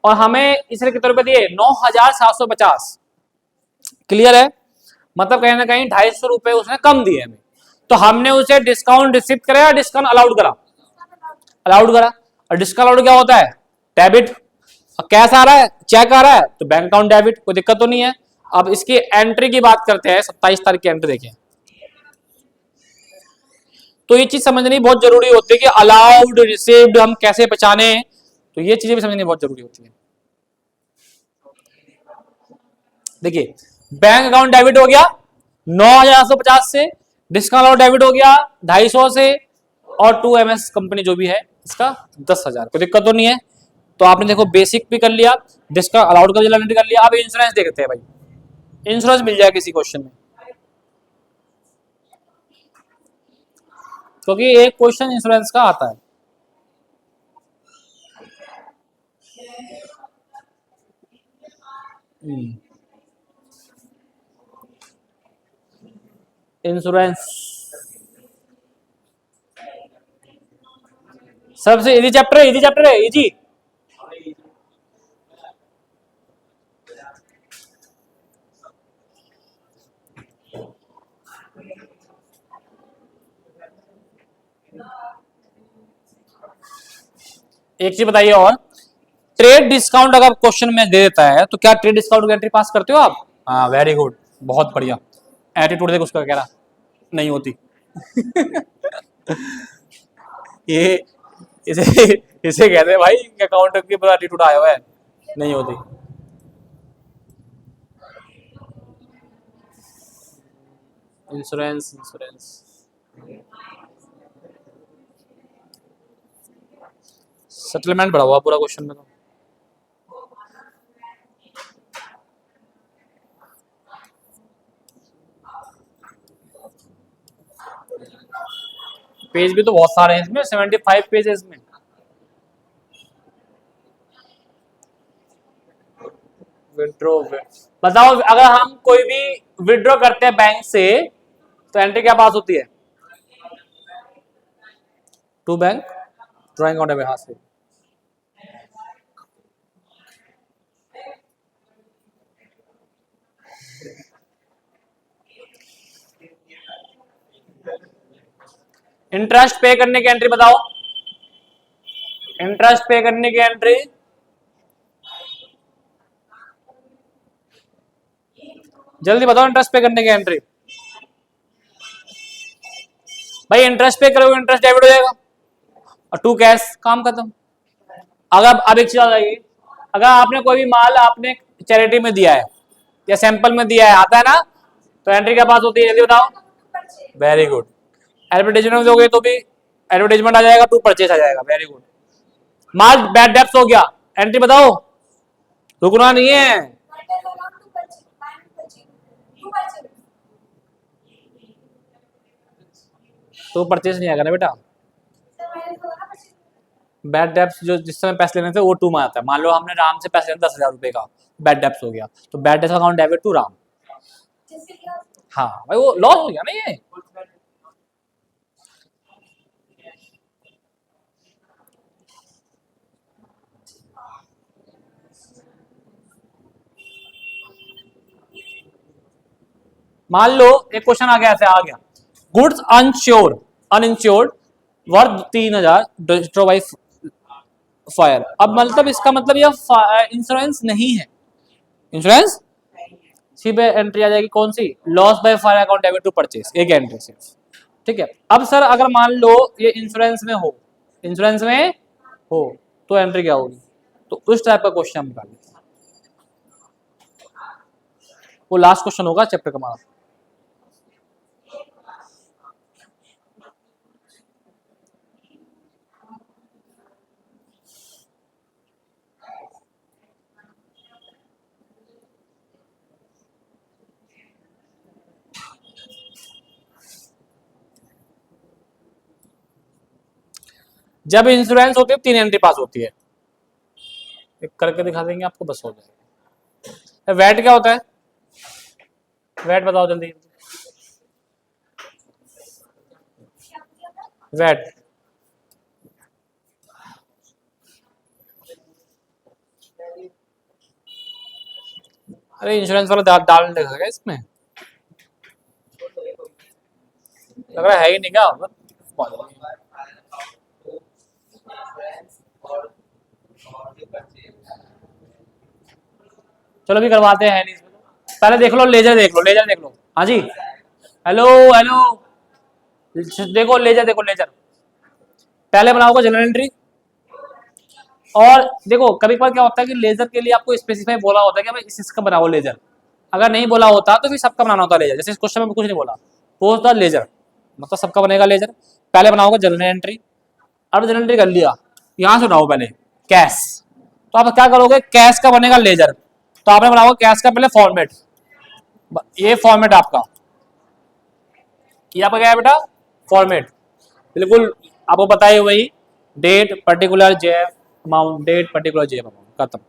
और हमें इसने कितने रुपए दिए? 9,750। क्लियर है? मतलब कहीं ना कहीं 250 रुपए उसने कम दिए हमें, तो हमने उसे डिस्काउंट रिसीव कराया, डिस्काउंट अलाउड करा, अलाउड करा। और डिस्काउंट अलाउड क्या होता है? डेबिट। कैश आ रहा है, चेक आ रहा है, तो बैंक अकाउंट डेबिट, कोई दिक्कत तो नहीं है। अब इसकी एंट्री की बात करते हैं, 27 तारीख की एंट्री देखिए। तो ये चीज समझनी बहुत जरूरी होती है कि अलाउड रिसीव्ड हम कैसे पहचाने, तो ये चीजें भी समझनी बहुत जरूरी होती है। देखिए बैंक अकाउंट डेबिट हो गया 9,850 से, डिस्काउंट अलाउड डेबिट हो गया 250 से, और 2MS कंपनी जो भी है इसका 10,000। कोई दिक्कत तो नहीं है। तो आपने देखो बेसिक भी कर लिया, डिस्काउंट अलाउड का भी कर लिया। अब इंश्योरेंस देखते हैं भाई, इंश्योरेंस मिल जाए किसी क्वेश्चन में, क्योंकि एक क्वेश्चन इंश्योरेंस का आता है। इंश्योरेंस सबसे इजी चैप्टर है, इजी चैप्टर है, इजी। एक चीज बताइए और, ट्रेड डिस्काउंट अगर क्वेश्चन में दे देता है तो क्या ट्रेड डिस्काउंट की एंट्री पास करते हो आप? हाँ वेरी गुड, बहुत बढ़िया। एटीट्यूड देखो उसका, कह रहा नहीं होती। ये इसे इसे कहते हैं भाई अकाउंट की पूरा एटीट्यूड आया हुआ है, नहीं होती। इंश्योरेंस इंश्योरेंस सेटलमेंट बढ़ा हुआ पूरा क्वेश्चन में तो। पेज भी तो बहुत सारे हैं इसमें, 75 पेज है इसमें। विड्रॉ, बताओ अगर हम कोई भी विड्रॉ करते हैं बैंक से तो एंट्री क्या पास होती है? टू बैंक ड्राइंग अकाउंट है, हाथ से। इंटरेस्ट पे करने की एंट्री बताओ, इंटरेस्ट पे करने की एंट्री, जल्दी बताओ इंटरेस्ट पे करने की एंट्री। भाई इंटरेस्ट पे करोगे इंटरेस्ट डेबिट हो जाएगा, और टू कैश, काम खत्म। अगर अब एक चीज आ जाएगी, अगर आपने कोई भी माल आपने चैरिटी में दिया है या सैंपल में दिया है, आता है ना, तो एंट्री क्या पास होती है, जल्दी बताओ। Very good. एडवर्टाइजमेंट दोगे तो भी एडवर्टाइजमेंट आ जाएगा, टू परचेस आ जाएगा, वेरी गुड। माल बैड डेप्थ हो गया, एंट्री बताओ, रुकना नहीं है। तो परचेस नहीं आएगा ना बेटा, बैड डेप्थ जो जिस समय पैसे लेने थे वो टू में आता है। मान लो हमने राम से पैसे लेने 10,000 रुपए का, बैड डेप्थ हो गया, तो बैड डेप्थ अकाउंट डेबिट टू राम। हाँ भाई वो लॉस हो गया ना ये। मान लो एक क्वेश्चन आ गया, ऐसे आ गया, goods uninsured worth 3,000 destroy by fire. अब मतलब इसका मतलब यह इंश्योरेंस नहीं है, इंश्योरेंस सी पे एंट्री आ जाएगी कौन सी, loss by fire account debit to purchase, एक एंट्री सिर्फ। ठीक है, अब सर अगर मान लो ये इंश्योरेंस में हो, इंश्योरेंस में हो तो एंट्री क्या होगी, तो उस टाइप का क्वेश्चन हम निकालेंगे। वो लास्ट क्वेश्चन होगा चैप्टर का हमारा। जब इंश्योरेंस होती है 3 एंट्री पास होती है, एक करके दिखा देंगे आपको, बस हो जाएगा। वैट क्या होता है, वैट बताओ जल्दी, वैट अरे इंश्योरेंस वाला डाल देगा इसमें, लग रहा है ही नहीं क्या। चलो भी करवाते हैं नहीं, पहले देख लो लेजर, देख लो लेजर, देख लो। हाँ जी, हेलो हेलो, देखो लेजर, देखो लेजर पहले बनाओगे जनरल एंट्री। और देखो कभी कभार क्या होता है कि लेजर के लिए आपको स्पेसिफाई बोला होता है कि भाई इसका बनाओ लेजर, अगर नहीं बोला होता तो फिर सबका बनाना होता लेजर। जैसे इस क्वेश्चन में कुछ नहीं बोला, पोस्ट द लेजर मतलब सबका बनेगा लेजर। पहले बनाओगे जनरल एंट्री, अब जनरल एंट्री कर लिया, यहां से उठाओ पहले कैश, तो आप क्या करोगे कैश का बनेगा लेजर, तो आपने बनाओगे कैश का पहले फॉर्मेट, ये फॉर्मेट आपका, ये आपका क्या है बेटा फॉर्मेट, बिल्कुल आपको पता ही वही date particular JF amount, date particular JF amount, खत्म।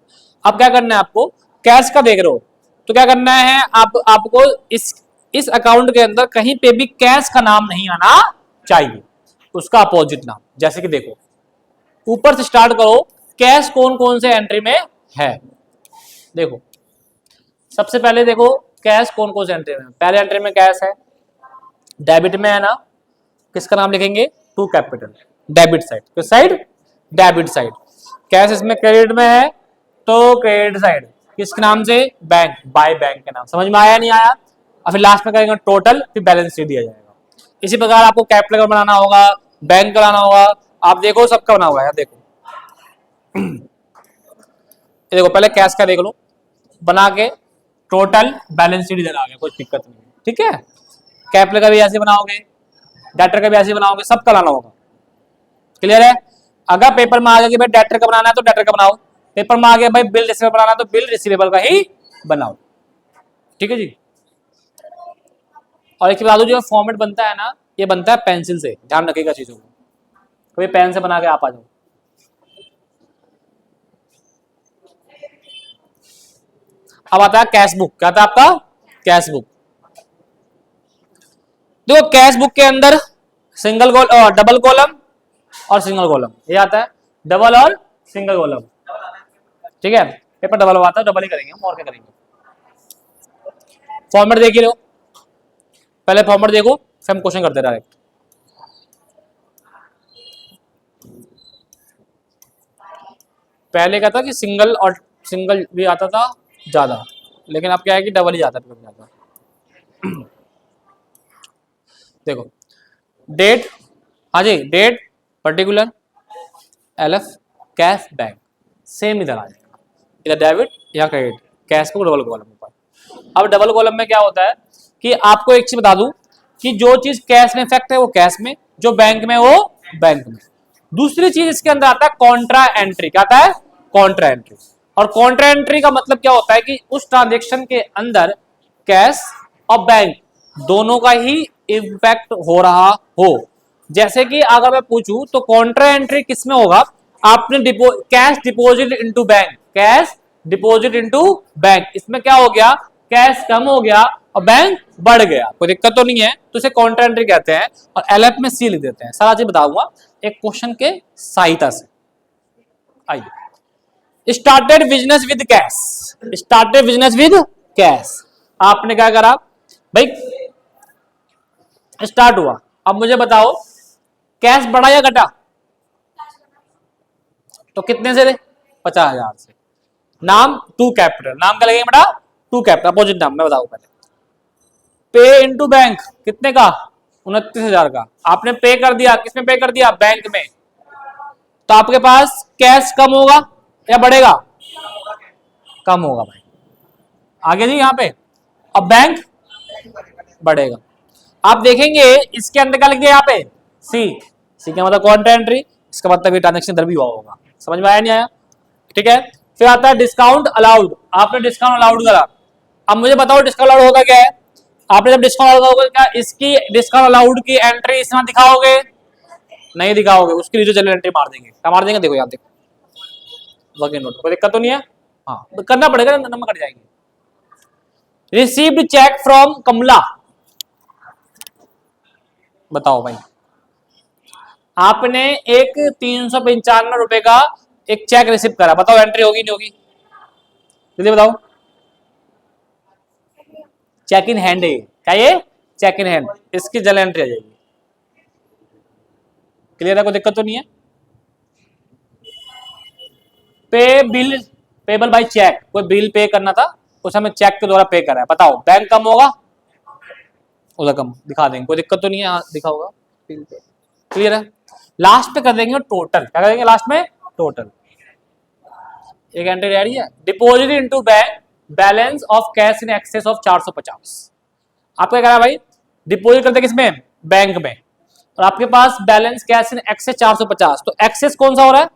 अब क्या करना है आपको, कैश का देख रहे हो तो क्या करना है आपको इस अकाउंट के अंदर कहीं पे भी कैश का नाम नहीं आना चाहिए, उसका अपोजिट नाम। जैसे कि देखो ऊपर से स्टार्ट करो, कैश कौन कौन से एंट्री में है, देखो सबसे पहले देखो कैश कौन कौन से एंट्री में, पहले एंट्री में कैश है, डेबिट में है ना, किसका नाम लिखेंगे टू कैपिटल, डेबिट साइड, किस साइड डेबिट साइड। कैश इसमें क्रेडिट में है तो क्रेडिट साइड किसके नाम से, बैंक, बाय बैंक के नाम। समझ में आया नहीं आया, और फिर लास्ट में करेंगे टोटल, फिर बैलेंस शीट दिया जाएगा। इसी प्रकार आपको कैपिटल बनाना होगा, बैंक कराना होगा, आप देखो सबका बना हुआ है, देखो ये देखो पहले कैश का देख लो बना के, टोटल बैलेंस शीट इधर आ गया, कोई दिक्कत नहीं है, ठीक है। कैपिटल का भी ऐसे बनाओगे, डेटर का भी ऐसे बनाओगे, सबका लाना होगा, क्लियर है। अगर पेपर में आ गया कि भाई डेटर का बनाना है तो डेटर का बनाओ, पेपर में आ गया भाई बिल रिसीवेबल बनाना है तो बिल रिसीवेबल का ही बनाओ, ठीक है जी। और एक बता दो जो फॉर्मेट बनता है ना, ये बनता है पेंसिल से, ध्यान रखिएगा चीजों को, कभी पेन से बना के आप आ जाओ। अब आता है कैश बुक, क्या था आपका कैश बुक। देखो कैश बुक के अंदर सिंगल डबल कॉलम और सिंगल कॉलम, ये आता है डबल और सिंगल कॉलम, ठीक है। पेपर डबल हुआ था, डबल ही करेंगे हम, और क्या करेंगे। फॉर्मेट देख ही लो, पहले फॉर्मेट देखो फिर हम क्वेश्चन करते डायरेक्ट। पहले क्या था कि सिंगल और सिंगल भी आता था ज्यादा, लेकिन अब क्या है कि डबल ही आता है। देखो डेट, हाँ जी date particular LF cash bank, same इधर आ जाएगा, इधर डेबिट या क्रेडिट, कैश को डबल कॉलम ऊपर। अब डबल कॉलम में क्या होता है कि आपको एक चीज बता दूं कि जो चीज कैश में इफेक्ट है वो कैश में, जो बैंक में वो बैंक में। दूसरी चीज इसके अंदर आता है कॉन्ट्रा एंट्री, क्या आता है कॉन्ट्रा एंट्री। और कॉन्ट्रा एंट्री का मतलब क्या होता है कि उस ट्रांजेक्शन के अंदर कैश और बैंक दोनों का ही इम्पैक्ट हो रहा हो। जैसे कि अगर मैं पूछूं तो कॉन्ट्रा एंट्री किसमें होगा, आपने cash deposit into bank, cash deposit into bank, इसमें क्या हो गया कैश कम हो गया और बैंक बढ़ गया, कोई दिक्कत तो नहीं है, तो इसे कॉन्ट्रा एंट्री कहते हैं। और एलएफ में सी लिख देते हैं, सारा चीज बताऊंगा एक क्वेश्चन के सहायता से। आइए, started business with cash, started business with cash, आपने क्या करा भाई स्टार्ट हुआ। अब मुझे बताओ कैश बढ़ा या घटा, तो कितने से थे 50,000 से। नाम टू कैपिटल, नाम क्या लगेगा बेटा टू कैपिटल, अपोजिट नाम मैं बताऊं पहले। पे इनटू बैंक कितने का 29,000 का, आपने पे कर दिया, किसमें पे कर दिया बैंक में, तो आपके पास कैश कम होगा या बढ़ेगा, कम होगा भाई, आगे जी यहाँ पे। अब बैंक बढ़ेगा। आप देखेंगे इसके अंदर क्या लिख दिया यहाँ पे सी, सी का मतलब कॉन्ट्रा एंट्री, इसका मतलब ये ट्रांजेक्शन इधर भी हुआ होगा, समझ में आया नहीं आया, ठीक है। फिर आता है डिस्काउंट अलाउड, आपने डिस्काउंट अलाउड करा। अब मुझे बताओ डिस्काउंट अलाउड होगा क्या है, आपने जब डिस्काउंट अलाउड होगा क्या इसकी डिस्काउंट अलाउड की एंट्री इसमें दिखाओगे, नहीं दिखाओगे, उसकी नीचे जनरल एंट्री मार देंगे, क्या मार देंगे, देखो यहाँ देखो वर्किंग नोट, कोई दिक्कत तो नहीं है, हाँ तो करना पड़ेगा, नंबर कट जाएंगे। रिसीव्ड चेक फ्रॉम कमला, बताओ भाई आपने एक 395 रुपए का एक चेक रिसीव करा, बताओ एंट्री होगी नहीं होगी, जल्दी बताओ। चेक इन हैंड है क्या, ये चेक इन हैंड, इसकी जनरल एंट्री आ जाएगी, क्लियर है, कोई दिक्कत तो नहीं है। पे बिल पेबल बाय चेक, कोई बिल पे करना था उस हमें चेक के द्वारा पे करा है, बताओ बैंक कम होगा उधर कम, दिखा देंगे, कोई दिक्कत तो नहीं है, हाँ दिखा होगा। क्लियर है। लास्ट पे कर देंगे टोटल, क्या करेंगे लास्ट में, टोटल। एक एंट्री रह रही है, deposit into bank balance of cash in excess of 450। आपको क्या करा भाई, डिपॉजिट करते किसमें, बैंक में, और आपके पास बैलेंस कैश इन एक्सेस 450, तो एक्सेस कौन सा हो रहा है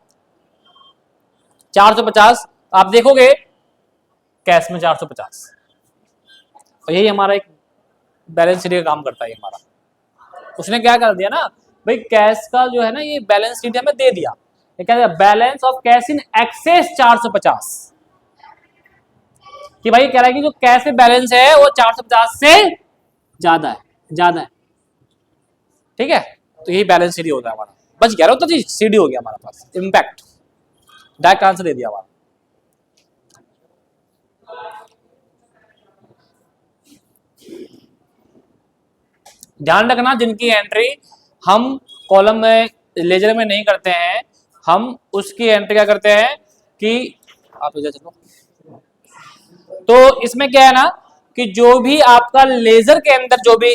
450, आप देखोगे कैश में 450, और यही हमारा एक बैलेंस शीट का काम करता है हमारा। उसने क्या कर दिया ना भाई, कैश का जो है ना ये बैलेंस शीट हमें दे दिया, ये क्या balance of cash in excess 450, कि भाई कह रहा है कि जो कैश में बैलेंस है वो 450 से ज्यादा है, ठीक है। तो यही बैलेंस शीट होता है हमारा, बस 11 तो जी सीडी हो गया हमारे पास, इंपैक्ट डायरेक्ट आंसर दे दिया हमारा। ध्यान रखना जिनकी एंट्री हम कॉलम में लेजर में नहीं करते हैं, हम उसकी एंट्री क्या करते हैं कि आप इधर चलो, तो इसमें क्या है ना कि जो भी आपका लेजर के अंदर जो भी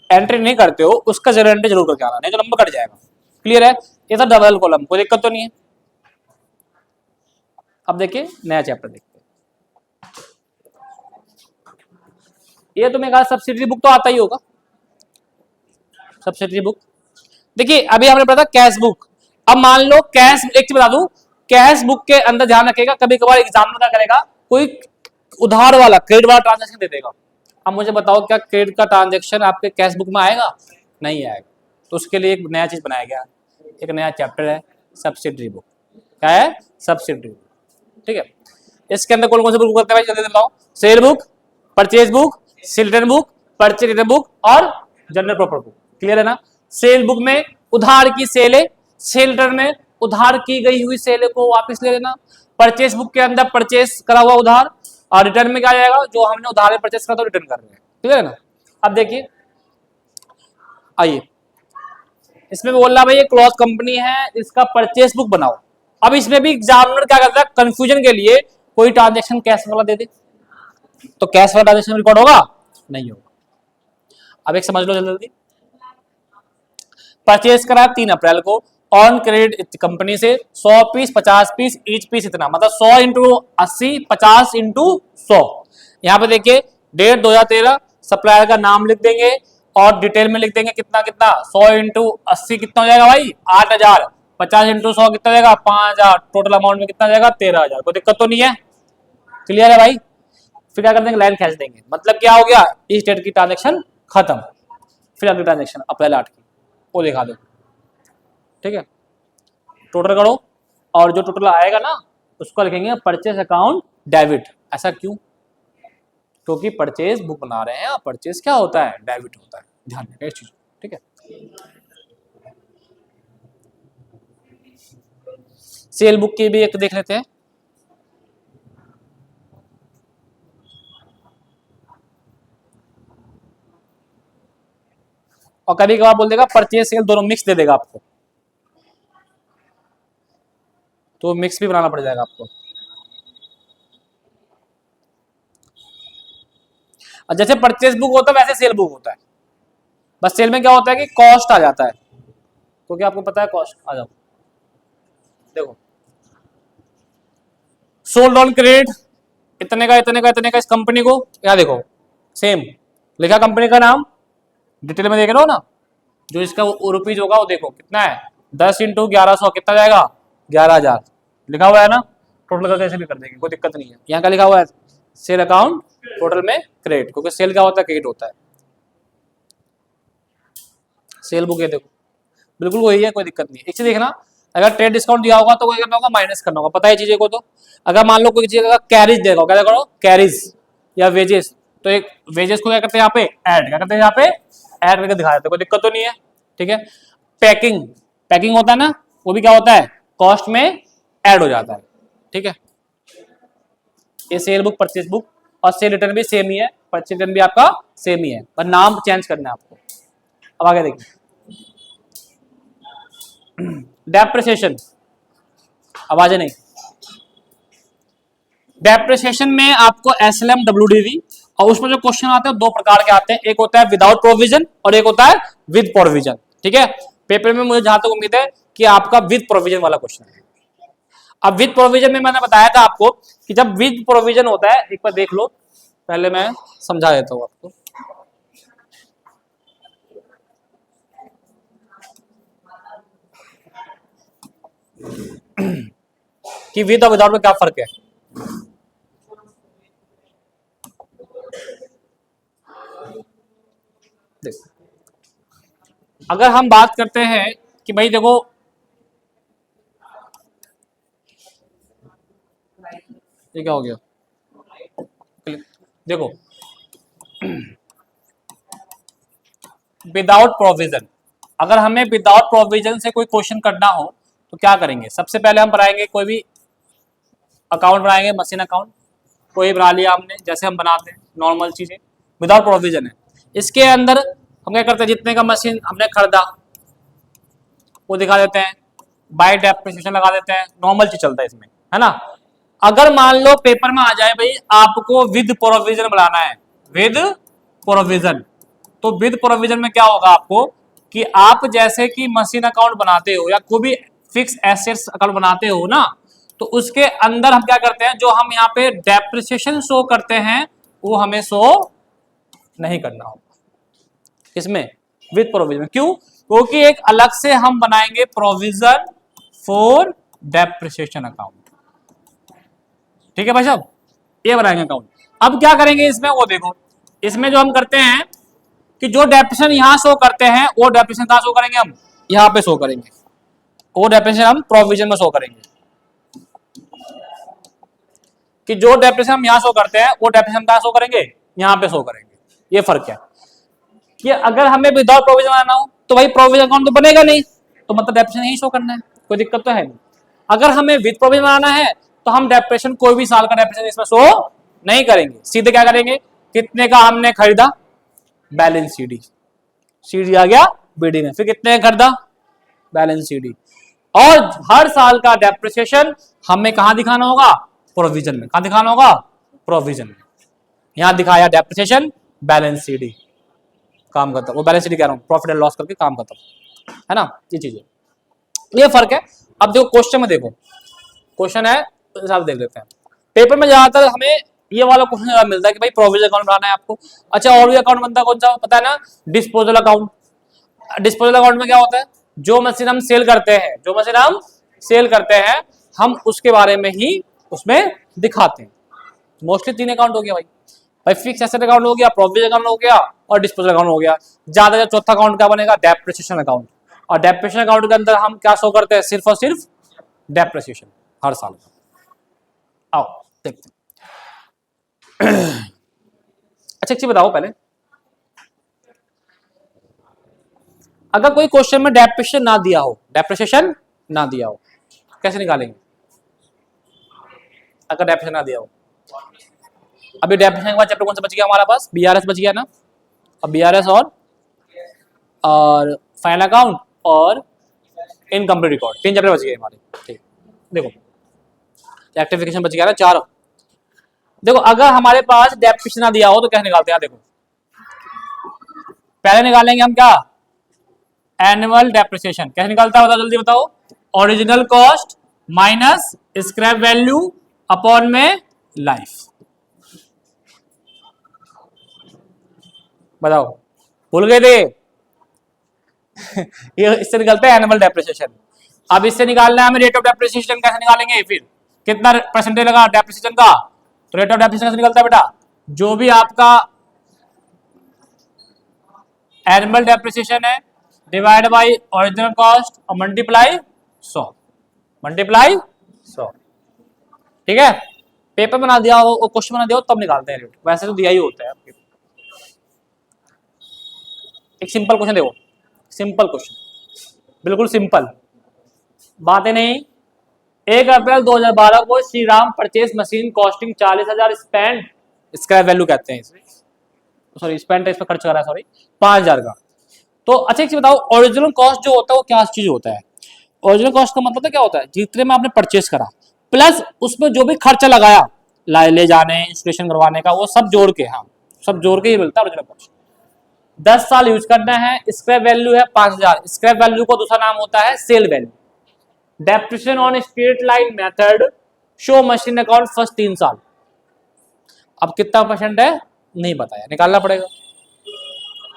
एंट्री नहीं करते हो उसका जरूर एंट्री जरूर करके आना, नहीं तो नंबर कट जाएगा। क्लियर है, ये था डबल कॉलम, कोई दिक्कत तो नहीं है। अब देखिए नया चैप्टर देखते हैं। ये तो मैं कहा सब्सिडरी बुक तो आता ही होगा, सब्सिडरी बुक। देखिए अभी हमने पढ़ा था कैश बुक, अब मान लो कैश, एक चीज बता दूं, कैश बुक के अंदर ध्यान रखेगा कभी कभार एग्जाम में क्या करेगा, कोई उधार वाला क्रेडिट वाला ट्रांजैक्शन दे देगा। अब मुझे बताओ क्या क्रेडिट का ट्रांजैक्शन आपके कैश बुक में आएगा, नहीं आएगा, तो उसके लिए एक नया चीज बनाया गया, एक नया चैप्टर है सब्सिडरी बुक। क्या है, सब्सिडरी बुक, ठीक है। इसके अंदर कौन कौन से बुक करते हैं भाई जल्दी बताओ, cell book, purchase book, cell return book, purchase return book और जनरल प्रॉपर बुक। क्लियर है ना। सेल बुक में उधार की सेल, सेल रिटर्न में उधार की गई हुई सेल को वापस ले लेना, परचेज बुक के अंदर परचेज करा हुआ उधार, और रिटर्न में क्या जाएगा, जो हमने उधार में परचेज करा तो रिटर्न कर रहे हैं। क्लियर है ना। अब देखिए आइए, इसमें बोल रहा भाई ये क्लॉथ कंपनी है, इसका परचेज बुक बनाओ। अब इसमें भी एग्जामिनर क्या करता है, कंफ्यूजन के लिए कोई ट्रांजैक्शन कैश वाला दे दे, तो कैश वाला ट्रांजैक्शन रिकॉर्ड होगा, नहीं होगा। अब एक समझ लो जल्दी, परचेज करा 3 अप्रैल को ऑन क्रेडिट कंपनी से 100 पीस, 50 पीस, ईच पीस इतना, मतलब 100 इंटू 80, 50 इंटू 100। यहाँ पे देखिए डेट 2013, सप्लायर का नाम लिख देंगे और डिटेल में लिख देंगे कितना कितना, 100 इंटू 80 कितना हो जाएगा भाई 8000, 50 इंटू 100 कितना जाएगा 5000, टोटल अमाउंट में कितना जाएगा 13000। कोई दिक्कत तो नहीं है, क्लियर है भाई। फिर क्या कर देंगे, लाइन खींच देंगे, मतलब क्या हो गया, इस डेट की ट्रांजेक्शन खत्म। फिर अगली ट्रांजेक्शन अप्रैल 8 की वो दिखा दो, ठीक है। टोटल करो और जो टोटल आएगा ना उसको लिखेंगे परचेज अकाउंट डेबिट। ऐसा क्यों, क्योंकि परचेज बुक बना रहे हैं, परचेज क्या होता है, डेबिट होता है, ध्यान रखिए इस चीज, ठीक है। सेल बुक की भी एक देख लेते हैं। और कभी कभार बोल देगा परचेज सेल दोनों मिक्स दे देगा आपको, तो मिक्स भी बनाना पड़ जाएगा आपको। और जैसे परचेज बुक होता है वैसे सेल बुक होता है, बस सेल में क्या होता है कि कॉस्ट आ जाता है, तो क्या आपको पता है कॉस्ट आ जाओ, देखो सोल्ड ऑन क्रेडिट इतने का इतने का इतने का इस कंपनी को, क्या देखो सेम लिखा कंपनी का नाम, डिटेल में देख रहे हो ना, जो इसका रुपीज होगा वो देखो कितना है 10 इंटू 1100 कितना जाएगा 11000 लिखा हुआ है ना, टोटल का कैसे भी कर देंगे कोई दिक्कत नहीं है। यहाँ का लिखा हुआ है सेल अकाउंट टोटल में क्रेडिट, क्योंकि सेल क्या होता है क्रेडिट होता है। सेल बुक है देखो बिल्कुल वही है, कोई दिक्कत नहीं है। एक चीज देखना, अगर ट्रेड डिस्काउंट दिया होगा तो क्या करना होगा, माइनस करना होगा, पता है चीजें को। तो अगर मान लो कोई चीज का कैरिज देगा, क्या करो कैरिज या वेजेस, तो एक वेजेस को क्या करते हैं यहाँ पे ऐड, क्या करते हैं यहाँ पे ऐड करके दिखा देते हैं, कोई दिक्कत तो नहीं है, ठीक है। पैकिंग, पैकिंग होता है ना, वो भी क्या होता है कॉस्ट में ऐड हो जाता है, ठीक है। ये सेल बुक, परचेज बुक और सेल रिटर्न भी सेम ही है, परचेज रिटर्न भी आपका सेम ही है, पर नाम चेंज करना है आपको। अब आगे देखिए डेप्रिसिएशन, आवाज नहीं, डेप्रिसिएशन में आपको एसएलएम डब्ल्यूडीवी, और उसमें जो क्वेश्चन आते हैं दो प्रकार के आते हैं, एक होता है विदाउट प्रोविजन और एक होता है विद प्रोविजन। ठीक है, पेपर में मुझे जहां तक उम्मीद है कि आपका विद प्रोविजन वाला क्वेश्चन है। अब विद प्रोविजन में मैंने बताया था आपको कि जब विद प्रोविजन होता है, एक बार देख लो, पहले मैं समझा देता हूं आपको। कि विद और विदाउट में क्या फर्क है। देखो, अगर हम बात करते हैं कि भाई देखो, ये क्या हो गया, देखो विदाउट प्रोविजन, अगर हमें विदाउट प्रोविजन से कोई क्वेश्चन करना हो तो क्या करेंगे, सबसे पहले हम बनाएंगे कोई भी अकाउंट बनाएंगे, मशीन अकाउंट कोई बना लिया हमने, जैसे हम बनाते हैं नॉर्मल चीजें, विदाउट प्रोविजन है। इसके अंदर हम क्या करते हैं, जितने का मशीन हमने खरीदा वो दिखा देते हैं, बाय डेप्रिसिएशन लगा देते हैं, नॉर्मल चीज चलता है इसमें, है ना। अगर मान लो पेपर में आ जाए भाई आपको विद प्रोविजन बनाना है, विद प्रोविजन, तो विद प्रोविजन में क्या होगा आपको कि आप जैसे कि मशीन अकाउंट बनाते हो या कोई भी फिक्स एसेट्स अकाउंट बनाते हो ना, तो उसके अंदर हम क्या करते हैं, जो हम यहाँ पे डेप्रिसिएशन शो करते हैं वो हमें शो नहीं करना होगा। इसमें विद प्रोविजन, क्यों, क्योंकि एक अलग से हम बनाएंगे प्रोविजन फॉर डेप्रिसिएशन अकाउंट। ठीक है भाई साहब, ये बनाएंगे अकाउंट। अब क्या करेंगे इसमें, वो देखो, इसमें जो हम करते हैं कि जो डेप्रिसिएशन यहां शो करते हैं वो डेप्रिसिएशन कहां शो करेंगे, हम यहां पे शो करेंगे, वो डेप्रिसिएशन हम प्रोविजन में शो करेंगे। कि जो डेप्रिसिएशन हम यहां शो करते हैं वो डेप्रिसिएशन कहां शो करेंगे, यहां पे शो करेंगे। ये फर्क है कि अगर हमें विदाउट प्रोविजन आना हो तो भाई प्रोविजन अकाउंट तो बनेगा नहीं, तो मतलब डेप्रिसिएशन ही शो करना है, कोई दिक्कत तो है नहीं। अगर हमें विद प्रोविजन आना है तो हम डेप्रिसिएशन कोई भी साल का डेप्रिसिएशन इसमें शो नहीं करेंगे, सीधे क्या करेंगे, कितने का हमने खरीदा, बैलेंस सीडी, सीडी आ गया बीडी में, फिर कितने का खरीदा, बैलेंस सीडी, और हर साल का डेप्रिसिएशन हमें कहां दिखाना होगा, प्रोविजन में। कहां दिखाना होगा, प्रोविजन में। यहां दिखाया डेप्रिसिएशन, बैलेंस सीडी, काम खत्म। वो बैलेंस शीट कह रहा हूं, प्रॉफिट एंड लॉस करके काम खत्म, है ना, ये चीज है, ये फर्क है। अब देखो क्वेश्चन में, देखो क्वेश्चन है तो हिसाब देख लेते हैं। पेपर में ज्यादातर हमें ये वाला क्वेश्चन मिलता है कि भाई प्रोविजन अकाउंट बनाना है आपको। अच्छा, और भी अकाउंट बनता है, कौन सा पता है ना, डिस्पोजल अकाउंट। डिस्पोजल अकाउंट में क्या होता है, जो मशीन हम सेल करते हैं, जो मशीन हम सेल करते हैं हम उसके बारे में ही उसमें दिखाते हैं। मोस्टली 3 अकाउंट हो गया भाई, फिक्स एसेट अकाउंट हो गया, प्रोविजन अकाउंट हो गया, और डिस्पोजल अकाउंट हो गया। ज्यादा चौथा अकाउंट क्या बनेगा, डेप्रिसिएशन अकाउंट। और डेप्रिसिएशन अकाउंट के अंदर हम क्या शो करते हैं, सिर्फ और सिर्फ डेप्रिसिएशन हर साल का। आओ देखते हैं। अच्छा एक चीज बताओ पहले, अगर कोई क्वेश्चन में डेप्रिसिएशन ना दिया हो, डेप्रिसिएशन ना दिया हो, कैसे निकालेंगे, अगर डेप्रिसिएशन ना दिया हो। अभी डेप्रिसिएशन के बाद चैप्टर कौन सा बच गया हमारा पास, बीआरएस बच गया ना। अब बीआरएस और फाइनल अकाउंट और इनकम्प्लीट रिकॉर्ड, 3 चैप्टर बच गए हमारे। ठीक, देखो रेक्टिफिकेशन बच गया ना 4। देखो अगर हमारे पास डेप्रिसिएशन ना दिया हो तो कैसे निकालते हैं, देखो पहले निकालेंगे हम क्या, एनुअल डेप्रिसिएशन। कैसे निकालता है बताओ, जल्दी बताओ, original cost minus scrap value upon में लाइफ। बताओ, भूल गए थे। ये इससे निकलता है एनुअल डेप्रिसिएशन। अब इससे निकालना है हमें रेट ऑफ डेप्रिसिएशन। कैसे निकालेंगे, फिर कितना परसेंटेज लगा डेप्रिसिएशन का, तो रेट ऑफ डेप्रिसिएशन कैसे निकलता है बेटा, जो भी आपका एनुअल डेप्रिसिएशन है डिवाइड बाय ओरिजिनल कॉस्ट और मल्टीप्लाई 100, मल्टीप्लाई 100। ठीक है, पेपर बना दिया हो और क्वेश्चन बना दिया हो तब निकालते हैं रेट, वैसे तो दिया ही होता है आपके। एक सिंपल क्वेश्चन देखो, सिंपल क्वेश्चन, बिल्कुल सिंपल बातें नहीं। 1 अप्रैल 2012 को Shri Ram purchase machine costing 40,000 spend, scrap value कहते हैं इसे, सॉरी स्पेंड इस पर खर्च करा है, सॉरी 5,000 का। तो अच्छा एक चीज बताओ, ओरिजिनल कॉस्ट जो होता है वो क्या चीज होता है, ओरिजिनल कॉस्ट का मतलब क्या होता है, जितने में आपने परचेस करा प्लस उसमें जो भी खर्चा लगाया, ले जाने इंस्टॉलेशन करवाने का, वो सब जोड़ के, हाँ सब जोड़ के ही मिलता है ओरिजिनल कॉस्ट। 10 साल यूज करना है, स्क्रैप वैल्यू है 5000। स्क्रैप वैल्यू को दूसरा नाम होता है sale value. Depreciation on straight line method show machine account first 3 साल। अब कितना परसेंट है नहीं बताया, निकालना पड़ेगा।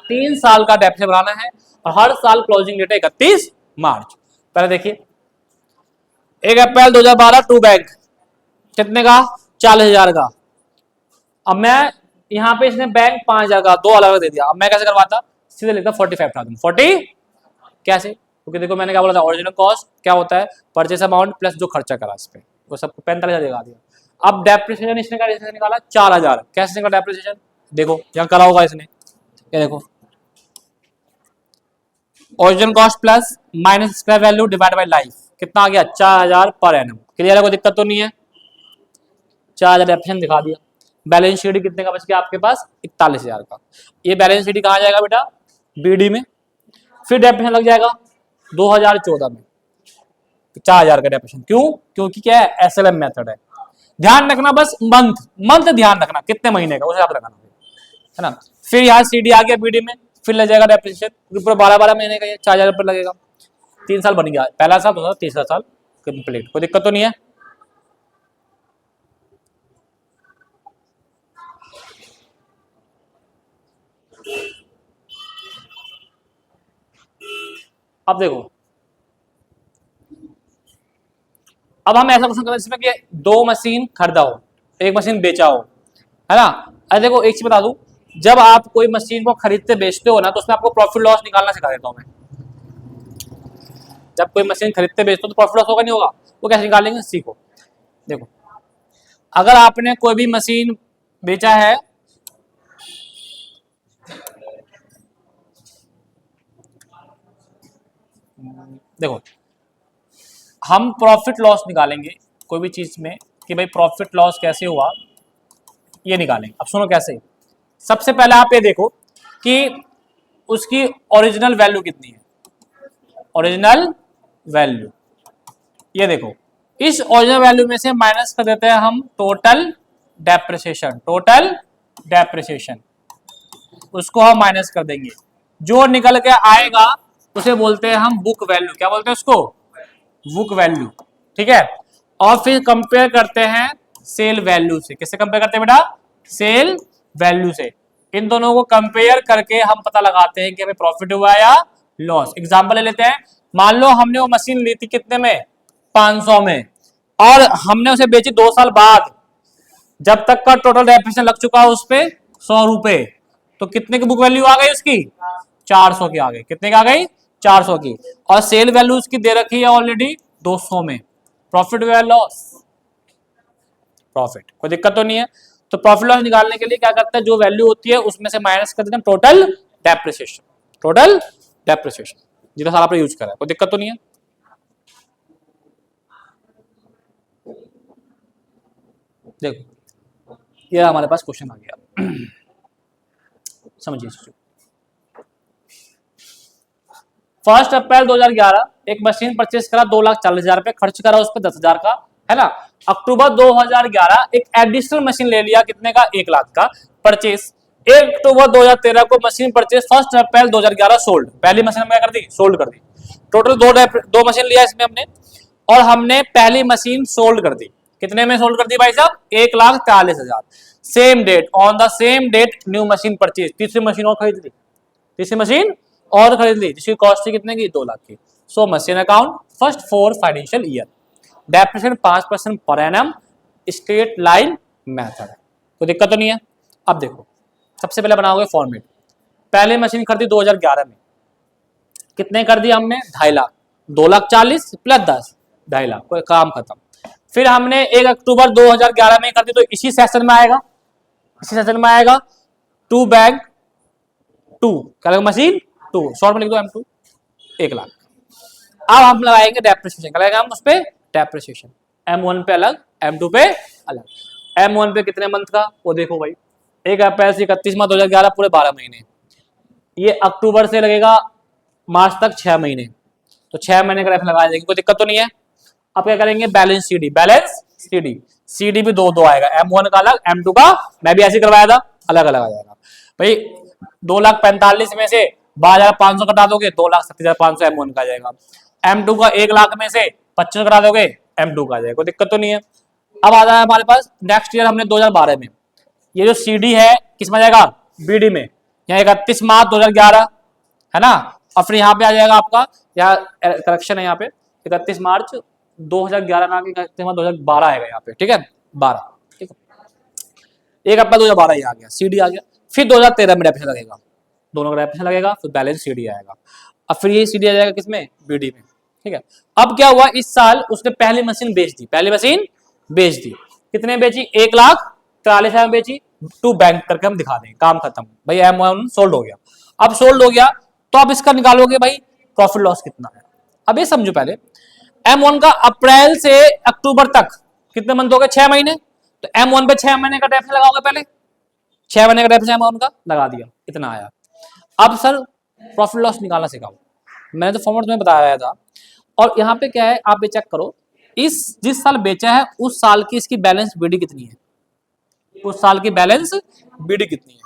3 साल का डेप्रिसिएशन बनाना है और हर साल क्लोजिंग डेट है 31 मार्च। पहले देखिए 1 अप्रैल 2012 टू बैंक कितने का 40,000 का। अब मैं यहाँ पे इसने बैंक 5,000 का दो अलग अलग दे दिया। अब मैं कैसे करवाता, सीधे लिखता 45,000 40 कैसे, क्योंकि देखो मैंने क्या बोला था, ओरिजिनल कॉस्ट क्या होता है परचेस अमाउंट प्लस जो खर्चा करा इस पे, वो सबको 45,000 दिखा दिया। अब डेप्रिसिएशन इसने का निकाला 4,000। कैसे निकाला डेप्रिसिएशन, देखो यहाँ करा होगा इसने, ये देखो original cost plus minus scrap value divide by life कितना आ गया 4,000 पर एनम। क्लियर है, कोई दिक्कत तो नहीं है। 4,000 डेप्रिसिएशन दिखा दिया। बैलेंस शीट कितने का बच गया आपके पास 41,000 का। ये बैलेंस शीट कहाँ जाएगा बेटा बीडी में। फिर डेप्रिसिएशन लग जाएगा 2014 में 4,000 का डेप्रिसिएशन। क्यों, क्योंकि क्या है एसएलएम मेथड है। ध्यान रखना बस मंथ ध्यान रखना कितने महीने का उसे आप लगाना है ना। फिर यहाँ सीडी आ गया बीडी में, फिर लग जाएगा डेप्रिसिएशन पूरा 12 महीने का, 4,000 रुपये लगेगा। 3 साल बन गया, पहला साल दूसरा तीसरा साल कंप्लीट। कोई दिक्कत तो नहीं है। अब देखो, अब हम ऐसा क्वेश्चन करते हैं जिसमें कि 2 मशीन खरीदा हो, 1 मशीन बेचा हो, है ना। अरे देखो एक चीज बता दूं, जब आप कोई मशीन को खरीदते बेचते हो ना तो उसमें आपको प्रॉफिट लॉस निकालना सिखा देता हूं मैं। जब कोई मशीन खरीदते बेचते हो तो प्रॉफिट लॉस होगा नहीं होगा, वो कैसे निकालेंगे सीखो। देखो अगर आपने कोई भी मशीन बेचा है, देखो हम प्रॉफिट लॉस निकालेंगे कोई भी चीज में कि भाई प्रॉफिट लॉस कैसे हुआ ये निकालेंगे। अब सुनो कैसे, सबसे पहले आप ये देखो कि उसकी ओरिजिनल वैल्यू कितनी है। ओरिजिनल वैल्यू ये देखो, इस ओरिजिनल वैल्यू में से माइनस कर देते हैं हम टोटल डेप्रिसिएशन। टोटल डेप्रिसिएशन उसको हम माइनस कर देंगे, जो निकल के आएगा उसे बोलते हैं हम बुक वैल्यू। क्या बोलते हैं उसको, बुक वैल्यू। ठीक है, और फिर कंपेयर करते हैं सेल वैल्यू से। किससे कंपेयर करते हैं बेटा, सेल वैल्यू से। इन दोनों को कंपेयर करके हम पता लगाते हैं कि हमें प्रॉफिट हुआ या लॉस। एग्जांपल ले लेते हैं, मान लो हमने वो मशीन ली थी कितने में 500 में, और हमने उसे बेची 2 साल बाद, जब तक का टोटल डेप्रिसिएशन लग चुका है उस पे 100 रुपए, तो कितने की बुक वैल्यू आ गई उसकी 400 की आ गई। कितने की आ गई 400 की। और सेल वैल्यू उसकी दे रखी है ऑलरेडी 200 में। प्रॉफिट या लॉस, प्रॉफिट। कोई दिक्कत तो नहीं है। तो प्रॉफिट लॉस निकालने के लिए क्या करते हैं, जो वैल्यू होती है उसमें से माइनस कर देते हैं टोटल डेप्रिसिएशन। टोटल डेप्रिसिएशन जितना साल आपने यूज करा है, कोई दिक्कत तो नहीं है। देखो ये हमारे पास क्वेश्चन आ गया, समझिए। 1 अप्रैल 2011 एक मशीन परचेस करा 2,40,000 रुपए, खर्च करा उस पर 10,000 का, है ना। अक्टूबर 2011 एक एडिशनल मशीन ले लिया कितने का 1 लाख का परचेस। 1 अक्टूबर 2013 को मशीन परचेस, 1 अप्रैल 2011 सोल्ड। पहली मशीन हमने क्या कर दी, सोल्ड कर दी। टोटल दो मशीन लिया इसमें हमने, और हमने पहली मशीन सोल्ड कर दी। कितने में सोल्ड कर दी भाई साहब 1,40,000। Same date, on the same date new machine purchase. तीसरी मशीन और खरीद ली, तीसरी मशीन और खरीद ली जिसकी कॉस्ट थी कितने की 2 लाख की। So machine account first 4 financial year, depreciation 5% per annum, straight line method है। कोई दिक्कत तो नहीं है। अब देखो सबसे पहले बनाओगे फॉर्मेट। पहले मशीन खरीदी 2011 में, कितने कर दिया हमने 2.5 लाख, 2,40,000 प्लस 10 2.5 लाख, कोई काम खत्म। फिर हमने 1 अक्टूबर 2011 में कर दी, तो इसी सेशन में आएगा, इसी सेशन में आएगा टू बैंक 2 क्या मशीन 2, शॉर्ट में लिख दो M2, 1 लाख। अब हम लगाएंगे डेप्रिसिएशन, क्या लगाएंगे हम उस पे डेप्रिसिएशन। M1 पे अलग, M2 पे अलग। M1 पे कितने मंथ का वो देखो भाई, 1 अप्रैल से 31 मार्च 2011 पूरे 12 महीने। ये अक्टूबर से लगेगा मार्च तक 6 महीने, तो 6 महीने का रेफ लगा देंगे, कोई दिक्कत तो नहीं है। अब क्या करेंगे balance CD, balance CD, CD भी 2 आएगा, M1 का अलग M2 का, मैं भी ऐसे करवाया था, अलग अलग आ जाएगा भाई। 2,45,000 में से 12,500 घटा दोगे 2,37,500 M1 का आ जाएगा। M2 का 1 लाख में से 25 घटा दोगे M2 का आ जाएगा, कोई दिक्कत तो नहीं है। अब आ जाए हमारे पास नेक्स्ट ईयर हमने 2012 में, ये जो CD है किस में आ जाएगा, BD में। यहाँ 31 मार्च 2011 है ना, और फिर यहाँ पे आ जाएगा आपका, यहाँ करेक्शन है यहाँ पे 31 मार्च 2011 ना कि 31 मार्च 2012 आएगा यहाँ पे, ठीक है 12, ठीक है 1 अप्रैल 2012 ये आ गया, CD आ गया। फिर 2013 में डेप्रिसिएशन लगेगा, दोनों का डेप्रिसिएशन लगेगा, फिर बैलेंस CD आएगा। अब फिर ये CD आ जाएगा किसमें, BD में, ठीक है। अब क्या हुआ, इस साल उसने पहली मशीन बेच दी, पहली मशीन बेच दी, कितने बेची, 1,43,000 में बेची, टू बैंक करके हम दिखा देंगे, काम खत्म भाई, M1 सोल्ड हो गया। अब सोल्ड हो गया तो अब इसका निकालोगे भाई प्रॉफिट लॉस कितना है। अब ये समझो पहले, M1 का अप्रैल से अक्टूबर तक कितने मंथ हो गए, 6 महीने, तो M1 पे 6 महीने का डेप्रिसिएशन लगाओगे, पहले 6 महीने का डेप्रिसिएशन M1 का लगा दिया, इतना आया। अब सर प्रॉफिट लॉस निकालना सिखाओ, मैंने तो फॉर्मूला तुम्हें बताया था। और यहाँ पे क्या है, आप ये चेक करो, इस जिस साल बेचा है उस साल की इसकी बैलेंस BD कितनी है, उस साल की बैलेंस BD कितनी है।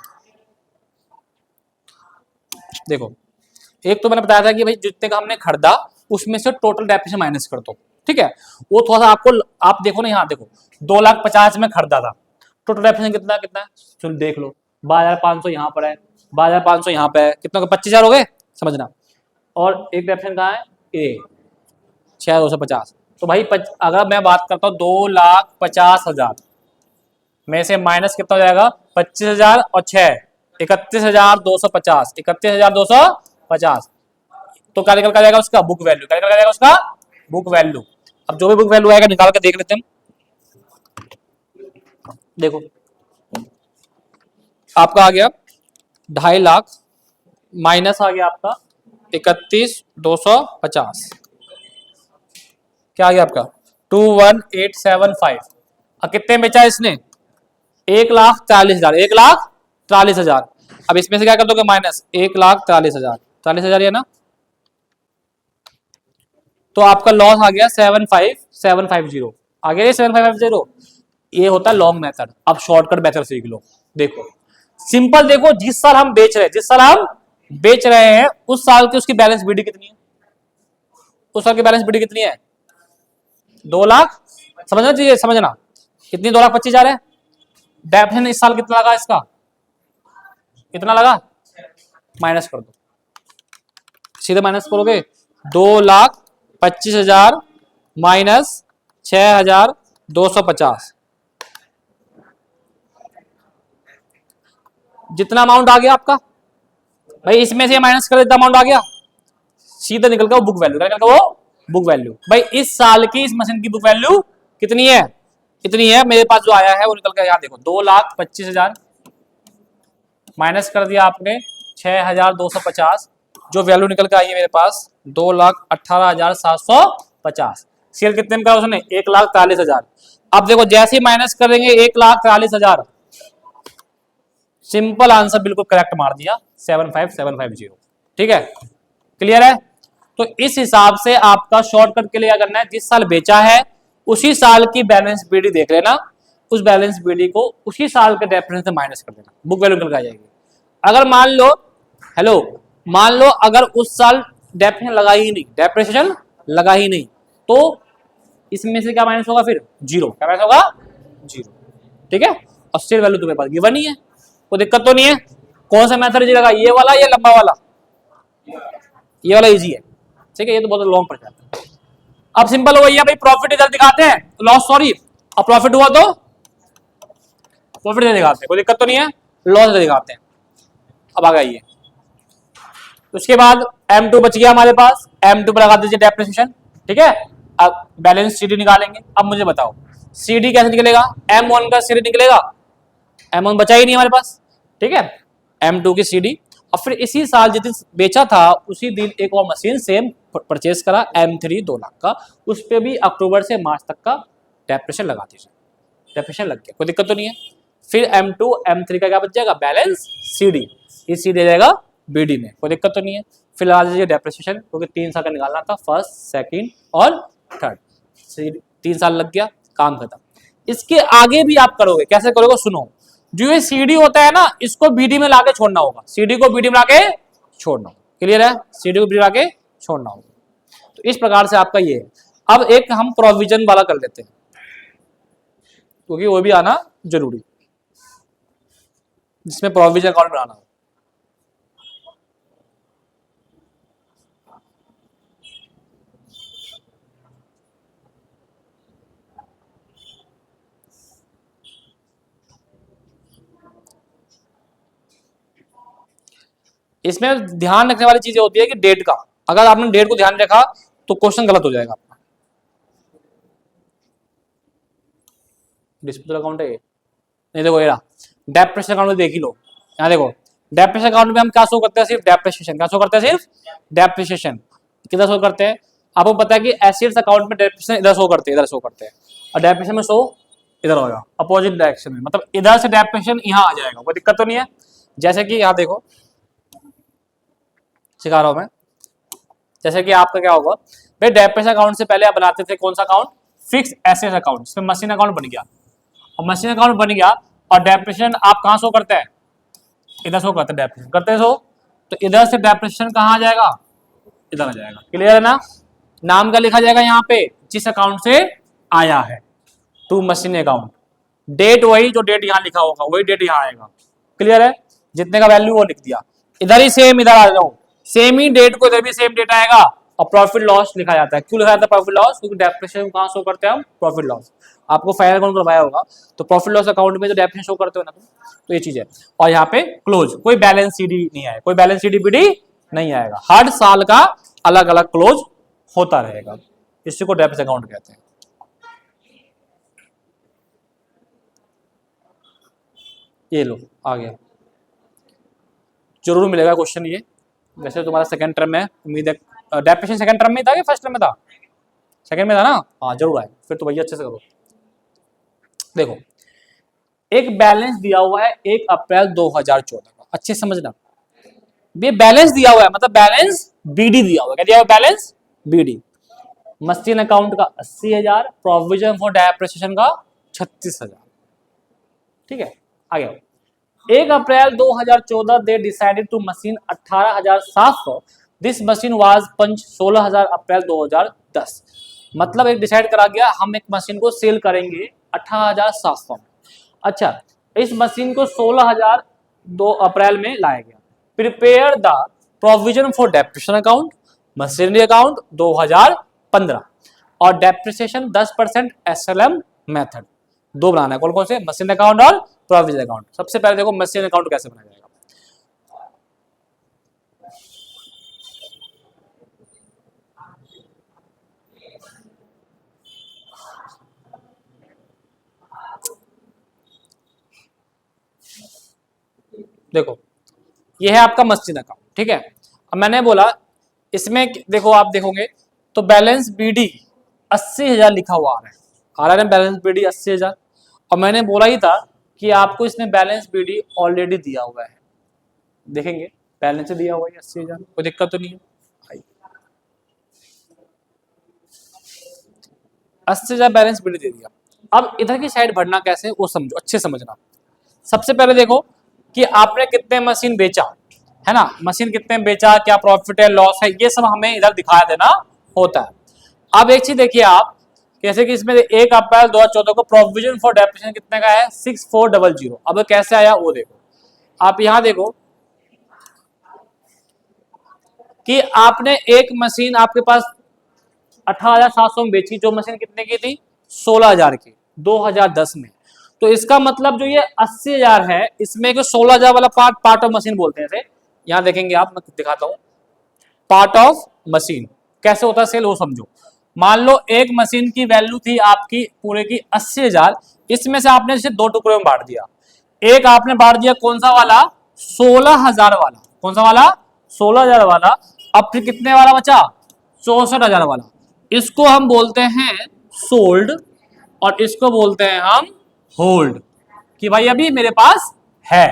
देखो, एक तो मैंने बताया था कि भाई जितने का हमने खरीदा उसमें से टोटल डेप्रिसिएशन माइनस कर दो, ठीक है। वो थोड़ा सा आपको, आप देखो ना, यहाँ देखो 2,50,000 में खरीदा था, टोटल डेप्रिसिएशन कितना कितना है, चलो देख लो, 12,500 यहाँ पर है, 12,500 यहाँ पे है, कितना का 25,000 हो गए, समझना। और एक डेप्रिसिएशन कहाँ है, ए 6,250। तो भाई अगर मैं बात करता हूँ 2,50,000 में से माइनस कितना हो जाएगा, 25,000 और 6, 31,250, 31,250। तो क्या निकल कर जाएगा उसका बुक वैल्यू, क्या निकल जाएगा उसका बुक वैल्यू। अब जो भी बुक वैल्यू आएगा निकाल कर देख लेते हैं। देखो आपका आ गया 2.5 लाख, माइनस आ गया आपका 31,250, क्या आ गया आपका 21,875। अब कितने बेचा इसने, 1,43,000, 1,43,000। अब इसमें से क्या कर दोगे माइनस, 1,43,000, 40,000 है ना, तो आपका लॉस आ गया 7,5,750 आ गया, 7,550। ये होता है लॉन्ग मेथड। अब शॉर्टकट मेथड सीख लो। देखो सिंपल, देखो जिस साल हम बेच रहे हैं उस साल की उसकी बैलेंस BD कितनी है, उस साल की बैलेंस BD कितनी है, 2 लाख, समझना चाहिए, समझना कितनी, 2,25,000 है। डेप्रिसिएशन इस साल कितना लगा, इसका कितना लगा, माइनस कर दो, सीधे माइनस करोगे, 2,25,000 माइनस 6,250, जितना अमाउंट आ गया आपका भाई, इसमें से माइनस कर इतना अमाउंट आ गया, सीधा निकल गया वो बुक वैल्यू, क्या निकल गया वो बुक वैल्यू। भाई इस साल की इस मशीन की बुक वैल्यू कितनी है, इतनी है, मेरे पास जो आया है वो निकल गया, यहाँ देखो 2,25,000 माइनस कर दिया आपने 6,250, जो वैल्यू निकल के आई है मेरे पास 2,18,750। सेल कितने में करा उसने, 1,43,000। अब देखो जैसे ही माइनस करेंगे 1,43,000, सिंपल आंसर बिल्कुल करेक्ट मार दिया, 7,5,750, ठीक है, क्लियर है। तो इस हिसाब से आपका शॉर्टकट के लिए क्या करना है, जिस साल बेचा है उसी साल की बैलेंस BD देख लेना, उस बैलेंस BD को उसी साल के डेप्रिसिएशन से माइनस कर देना, बुक वैल्यू निकल जाएगी। अगर मान लो, हेलो, मान लो अगर उस साल डेप्रिसिएशन लगा ही नहीं, तो इसमें से क्या माइनस होगा, फिर 0, क्या माइनस होगा, 0, ठीक है। और स्थिर वैल्यू तुम्हारे पास गिवन ही है, कोई दिक्कत तो नहीं है। कौन सा मेथड इजी लगा, ये वाला या लंबा वाला, ये वाला इजी है, ठीक है, ये तो बहुत लॉन्ग पड़ जाता है। अब सिंपल हो गया भाई, प्रॉफिट इधर दिखाते हैं, लॉस सॉरी, अब प्रॉफिट हुआ तो प्रॉफिट इधर दिखाते हैं, कोई दिक्कत तो नहीं है, लॉस इधर दिखाते हैं। अब आ गई, उसके बाद M2 बच गया हमारे पास, M2 पर लगा दीजिए डेप्रिसिएशन, ठीक है। अब बैलेंस CD निकालेंगे। अब मुझे बताओ CD कैसे निकलेगा, M1 का CD निकलेगा, M1 बचा ही नहीं हमारे पास, ठीक है, M2 की CD। और फिर इसी साल जिस दिन बेचा था उसी दिन एक और मशीन सेम परचेज करा, M3 2 लाख का, उस पर भी अक्टूबर से मार्च तक का डेप्रिसिएशन लगा दीजिए, डेप्रिसिएशन लग गया, कोई दिक्कत तो नहीं है। फिर M2 M3 का क्या बच जाएगा, बैलेंस CD, ये CD जाएगा BD में, कोई दिक्कत तो नहीं है। फिर लगा दीजिए डेप्रिसिएशन, क्योंकि 3 साल का निकालना था, फर्स्ट सेकंड और थर्ड, 3 साल लग गया, काम खत्म। इसके आगे भी आप करोगे, कैसे करोगे सुनो, जो ये CD होता है ना, इसको BD में लाके छोड़ना होगा, CD को BD में लाके छोड़ना होगा। क्लियर है? CD को BD में लाके छोड़ना होगा। तो इस प्रकार से आपका ये है। अब एक हम प्रोविजन वाला कर लेते हैं, क्योंकि वो भी आना जरूरी, जिसमें प्रोविजन अकाउंट बनाना हो। इसमें ध्यान रखने वाली चीजें होती है कि डेट का, अगर आपने डेट को ध्यान रखा तो क्वेश्चन गलत हो जाएगा आपका। डिस्पोजल अकाउंट है ये, नहीं देखो ये डेप्रिसिएशन अकाउंट में देख ही लो, यहाँ देखो डेप्रिसिएशन अकाउंट में हम क्या शो करते हैं, सिर्फ डेप्रिसिएशन। क्या शो करते हैं? सिर्फ डेप्रिसिएशन। किधर शो करते हैं? आपको पता है कि एसेट्स अकाउंट में डेप्रिसिएशन इधर शो करते हैं, इधर शो करते हैं, और डेप्रिसिएशन में शो इधर होगा, अपोजिट डायरेक्शन में, मतलब इधर से डेप्रिसिएशन यहाँ आ जाएगा, कोई दिक्कत तो नहीं है। जैसे कि यहाँ देखो सिखा रहा हूं मैं, जैसे कि आपका क्या होगा भाई, डेप्रिसिएशन अकाउंट से पहले आप बनाते थे कौन सा अकाउंट? Fix assets account. इसमें मशीन अकाउंट बन गया, और मशीन अकाउंट बन गया, और डेप्रिसिएशन आप कहाँ शो करते हैं? इधर शो करते हैं, डेप्रिसिएशन करते हैं। तो इधर से डेप्रिसिएशन कहाँ आ जाएगा? इधर आ जाएगा। क्लियर है ना? नाम का लिखा जाएगा यहाँ पे, जिस अकाउंट से आया है, टू मशीन अकाउंट। डेट वही, जो डेट यहाँ लिखा होगा वही डेट यहाँ आएगा। क्लियर है? जितने का वैल्यू वो लिख दिया, इधर ही सेम इधर आ जाओ, सेम ही डेट को इधर भी सेम डेट आएगा, और प्रॉफिट लॉस लिखा जाता है। क्यों लिखा जाता है प्रॉफिट लॉस? क्योंकि डेप्रिसिएशन कहाँ शो करते हैं हम? Profit loss. आपको फाइनल अकाउंट करवाया होगा तो प्रॉफिट लॉस अकाउंट में जो डेप्रिसिएशन शो करते हो ना तुम, तो ये चीज है। और यहाँ पे क्लोज, कोई बैलेंस CD नहीं आएगा, कोई बैलेंस CD BD नहीं आएगा, हर साल का अलग अलग क्लोज होता रहेगा, इसी को डेप्रिसिएशन अकाउंट कहते हैं। ये लो आ गया, जरूर मिलेगा क्वेश्चन ये। वैसे तुम्हारा सेकंड टर्म में उम्मीद है, डेप्रिसिएशन सेकंड टर्म में था कि फर्स्ट टर्म में था? सेकंड में था ना? हाँ जरूर आए, फिर तो भैया अच्छे से करो। देखो एक बैलेंस दिया हुआ है 1 अप्रैल 2014 का, अच्छे समझना, ये बैलेंस दिया हुआ है, मतलब बैलेंस BD दिया हुआ है। क्या दिया हुआ? Balance BD। मशीन अकाउंट का 80,000, प्रोविजन फॉर डेप्रिसिएशन का 36,000। ठीक है, आगे 1 April 2014 they decided to machine 18,700, this machine was purchased 16,000 April 2010। मतलब एक डिसाइड करा गया हम एक मशीन को सेल करेंगे 18,700 में। अच्छा, इस मशीन को 16,000 2 अप्रैल में लाया गया। Prepare the provision for depreciation account, machinery account 2015, और डेप्रिसिएशन 10% SLM मेथड। दो बनाना है, कौन कौन से? मशीन अकाउंट और प्रोविजन अकाउंट। सबसे पहले देखो मशीन अकाउंट कैसे बनाया जाएगा। देखो ये है आपका मशीन अकाउंट, ठीक है। अब मैंने बोला इसमें देखो, आप देखोगे तो बैलेंस BD 80,000 लिखा हुआ आ रहा है, बैलेंस BD 80,000, और मैंने बोला ही था कि आपको इसमें बैलेंस BD ऑलरेडी दिया हुआ है। देखेंगे बैलेंस दिया हुआ है 80,000, कोई दिक्कत तो नहीं है। 80,000 बैलेंस BD दे दिया। अब इधर की साइड बढ़ना कैसे वो समझो, अच्छे समझना। सबसे पहले देखो कि आपने कितने मशीन बेचा है ना, मशीन कितने बेचा, क्या प्रॉफिट है लॉस है, ये सब हमें इधर दिखा देना होता है। अब एक चीज देखिए आप, कैसे कि इसमें 1 अप्रैल 2014 को प्रोविजन फॉर डेप्रिसिएशन कितने का है? 6400। अब कैसे आया वो देखो, आप यहां देखो कि आपने एक मशीन आपके पास 18,700 में बेची, जो मशीन कितने की थी? 16,000 की, 2010 में। तो इसका मतलब जो ये 80,000 है, इसमें जो 16,000 वाला पार्ट ऑफ मशीन बोलते हैं इसे। यहां देखेंगे आप, मैं दिखाता हूं पार्ट ऑफ मशीन कैसे होता है सेल, वो समझो। मान लो एक मशीन की वैल्यू थी आपकी पूरे की 80,000, इसमें से आपने इसे 2 टुकड़ों में बांट दिया। एक आपने बांट दिया कौन सा वाला? 16,000 वाला। कौन सा वाला? 16,000 वाला। अब फिर कितने वाला बचा? 64,000 वाला। इसको हम बोलते हैं सोल्ड, और इसको बोलते हैं हम होल्ड, कि भाई अभी मेरे पास है।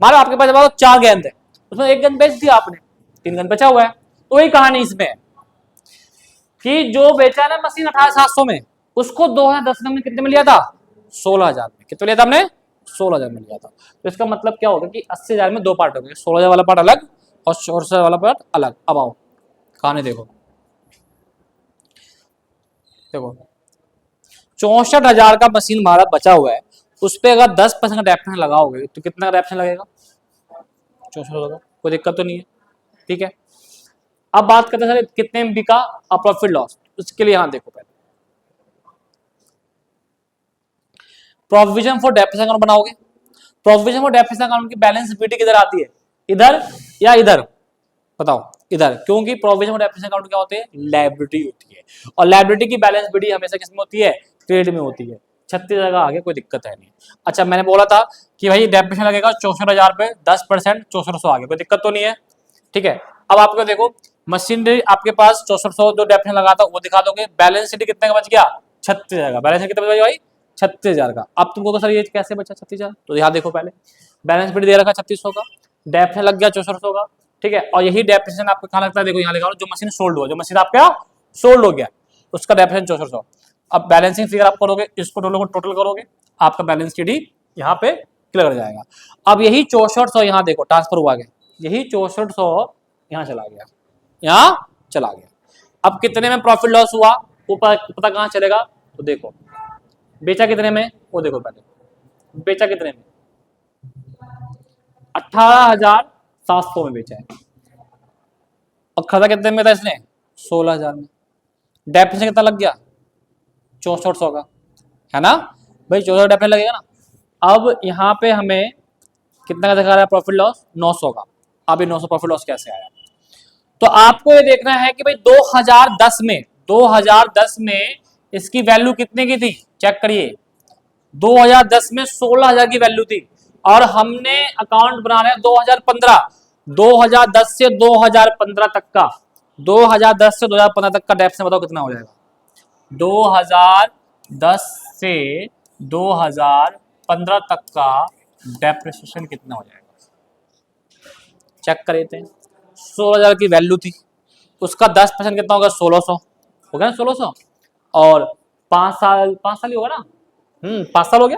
मान लो आपके पास 4 गेंद है, उसमें 1 गेंद बेच दिया आपने, 3 गेंद बचा हुआ है। तो वही कहानी इसमें है कि जो बेचा ना मशीन 18,700 में, उसको 2010 में कितने में लिया था? 16,000 में। कितने लिया था हमने? 16,000 मिल गया था। तो इसका मतलब क्या होगा कि 80,000 में दो पार्ट हो गए, 16,000 वाला पार्ट अलग और 64,000 वाला पार्ट अलग। अब आओ कहानी देखो, देखो 64,000 का मशीन हमारा बचा हुआ है, उस पर अगर 10% डेप्थ लगाओगे तो कितना डेप्थ लगेगा? 64,000 का। कोई दिक्कत तो नहीं है, ठीक है। अब बात करते हैं सर कितने एमबी का प्रॉफिट लॉस, उसके लिए यहां देखो, पहले प्रोविजन फॉर डेप्रिसिएशन अकाउंट बनाओगे। प्रोविजन फॉर डेप्रिसिएशन अकाउंट की बैलेंस शीट किधर आती है? इधर या इधर? बताओ इधर, क्योंकि प्रोविजन फॉर डेप्रिसिएशन अकाउंट क्या होते हैं? लायबिलिटी होती है, और लायबिलिटी की बैलेंस शीट हमेशा किसमें होती है? क्रेडिट में होती है। 36 जगह आगे कोई दिक्कत है नहीं। अच्छा मैंने बोला था कि भाई डेप्रिसिएशन लगेगा 64,000 पे 10%, 6400 आगे कोई दिक्कत तो नहीं है, ठीक है। अब आपको देखो मशीनरी आपके पास 6400 जो डेप्रिसिएशन लगा था वो दिखा दोगे, बैलेंस शीट कितने का बच गया? 36,000 का। बैलेंस शीट कितना बच भाई? 36,000 का। अब तुमको सर ये कैसे बचा 36,000? तो यहाँ देखो पहले बैलेंस शीट दे रखा 3600 का, डेप्रिसिएशन लग गया 6400 का, ठीक है। और यही डेप्रिसिएशन आपको कहाँ लगता है? देखो यहाँ लिखा जो मशीन सोल्ड हुआ, जो मशीन आपका सोल्ड हो गया उसका डेप्रिसिएशन 6400। अब बैलेंसिंग फिगर आप करोगे, इसको दोनों को टोटल करोगे, आपका बैलेंस शीट ही यहाँ पे क्लियर हो जाएगा। अब यही 6400 यहाँ देखो ट्रांसफर हुआ गया, यही 6400 यहाँ चला गया, यहाँ चला गया। अब कितने में प्रॉफिट लॉस हुआ वो पता कहाँ चलेगा? तो देखो बेचा कितने में, वो देखो पहले बेचा कितने में, 18,700 में बेचा है, और खरीदा कितने में था इसने? 16,000 में। डेप्रिसिएशन कितना लग गया? 6400 का, है ना भाई? 64 डेप्रिसिएशन लगेगा ना। अब यहाँ पे हमें कितना का दिखा रहा है प्रॉफिट लॉस? 900 का। अब ये 900 प्रॉफिट लॉस कैसे आया? तो आपको ये देखना है कि भाई 2010 में इसकी वैल्यू कितने की थी? चेक करिए, 2010 में 16,000 की वैल्यू थी, और हमने अकाउंट बना रहे हैं 2015, 2010 से 2015 तक का, 2010 से 2015 तक का डेप्रिसिएशन बताओ कितना हो जाएगा? 2010 से 2015 तक का डेप्रिसिएशन कितना हो जाएगा? चेक कर लेते हैं। 16,000 की वैल्यू थी, उसका 10% कितना होगा? 1600 हो गया ना, 1600, और 5 साल ही होगा ना, 5 साल हो गया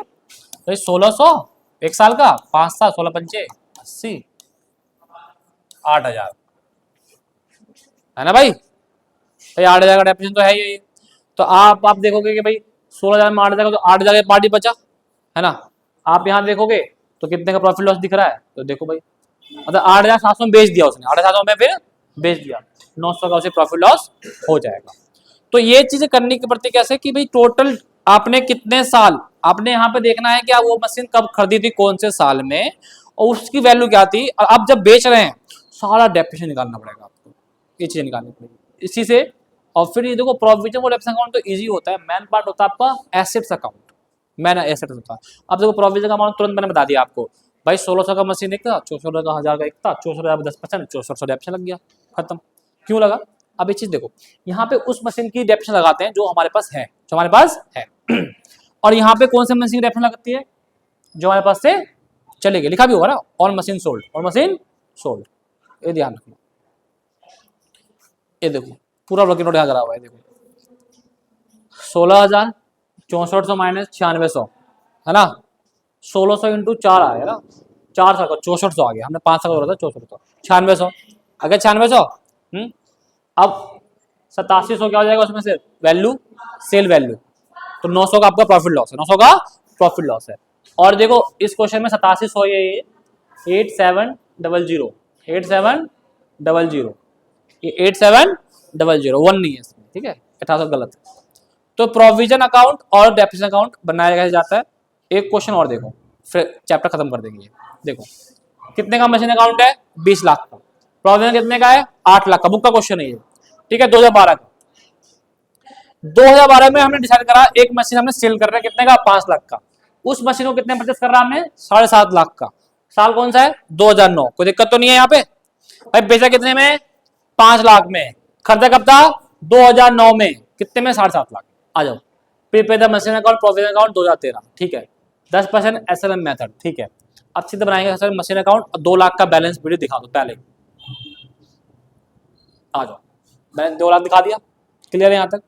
तो 1600 एक साल का, 5 साल 16 पंचे 80, 8,000 है ना भाई? 8,000 का डेप्रिसिएशन तो है ही। तो आप देखोगे कि भाई 16,000 में 8,000 तो 8,000 का पार्टी बचा, है ना? आप यहाँ देखोगे तो कितने का प्रॉफिट लॉस दिख रहा है? तो देखो भाई मतलब 8,700 में बेच दिया उसने, 8,700 में फिर बेच दिया, 900 का उसे प्रॉफिट लॉस हो जाएगा। तो ये चीजें करने के प्रति कैसे कि भाई टोटल आपने कितने साल, आपने यहाँ पे देखना है कि आप वो मशीन कब खरीदी थी, कौन से साल में, और उसकी वैल्यू क्या थी, और आप जब बेच रहे हैं सारा डेप्रिसिएशन निकालना पड़ेगा आपको, ये चीज निकालनी पड़ेगी इसी से। और फिर ये देखो प्रोविजन और डेप्रिसिएशन अकाउंट तो इजी होता है, मेन पार्ट होता है आपका एसेट्स अकाउंट, मैन एसेट्स होता है। अब देखो प्रोविजन का अमाउंट तुरंत मैंने बता दिया आपको, भाई 1600 का मशीन एक था, 64 का 1000 का एक था, 64,000 10%, 6400 डेप्रिसिएशन लग गया, खत्म। क्यों लगा? अब एक चीज देखो, यहाँ पे उस मशीन की डेप्रिसिएशन लगाते हैं जो हमारे पास है, जो हमारे पास है और यहाँ पे कौन सी मशीन की डेप्रिसिएशन लगती है? जो हमारे पास से चलेगी, लिखा भी होगा ना, ऑन मशीन सोल्ड, और मशीन सोल्ड, ये ध्यान रखना। ये देखो पूरा वर्किंग नोट यहाँ करा हुआ है, देखो 16,000, 6400 माइनस 9600 है ना, 1600 इंटू 4 आ गया ना, 4 साल का 6400 आ गया, हमने 5 साल का बोला था 6400, 9600 आ गया, 9600। अब 8700 क्या हो जाएगा उसमें से? वैल्यू, सेल वैल्यू, तो 900 का आपका प्रॉफिट लॉस है, 900 का प्रॉफिट लॉस है। और देखो इस क्वेश्चन में 8700 ये 8700, 8700, ये 8700 1 नहीं है इसमें, ठीक है, 1800 गलत है। तो प्रोविजन अकाउंट और डेप्रिसिएशन अकाउंट बनाया कैसे जाता है? एक क्वेश्चन और देखो फिर चैप्टर खत्म कर देंगे। देखो कितने का मशीन अकाउंट है? 20 लाख का। प्रोविजन कितने का है? 8 लाख का, बुक का क्वेश्चन है ये, ठीक है, 2012 का। 2012 में हमने डिसाइड करा एक मशीन हमने सेल कर रहे हैं कितने का? 5 लाख का। उस मशीन को कितने परचेस कर रहा हमने? 7.5 लाख का। साल कौन सा है? 2009। कोई दिक्कत तो नहीं है यहाँ पे? भाई बेचा कितने में? 5 लाख में। खर्चा कब था? 2009 में। कितने में? 7.5 लाख। आ जाओ, prepaid machine account provision account 2013, ठीक है, 10% SLM मेथड, ठीक है। अब सीधे बनाएंगे सर मशीन अकाउंट और 2 लाख का बैलेंस वीडियो दिखा दो पहले, आ जाओ, मैंने 2 लाख दिखा दिया, क्लियर है यहाँ तक?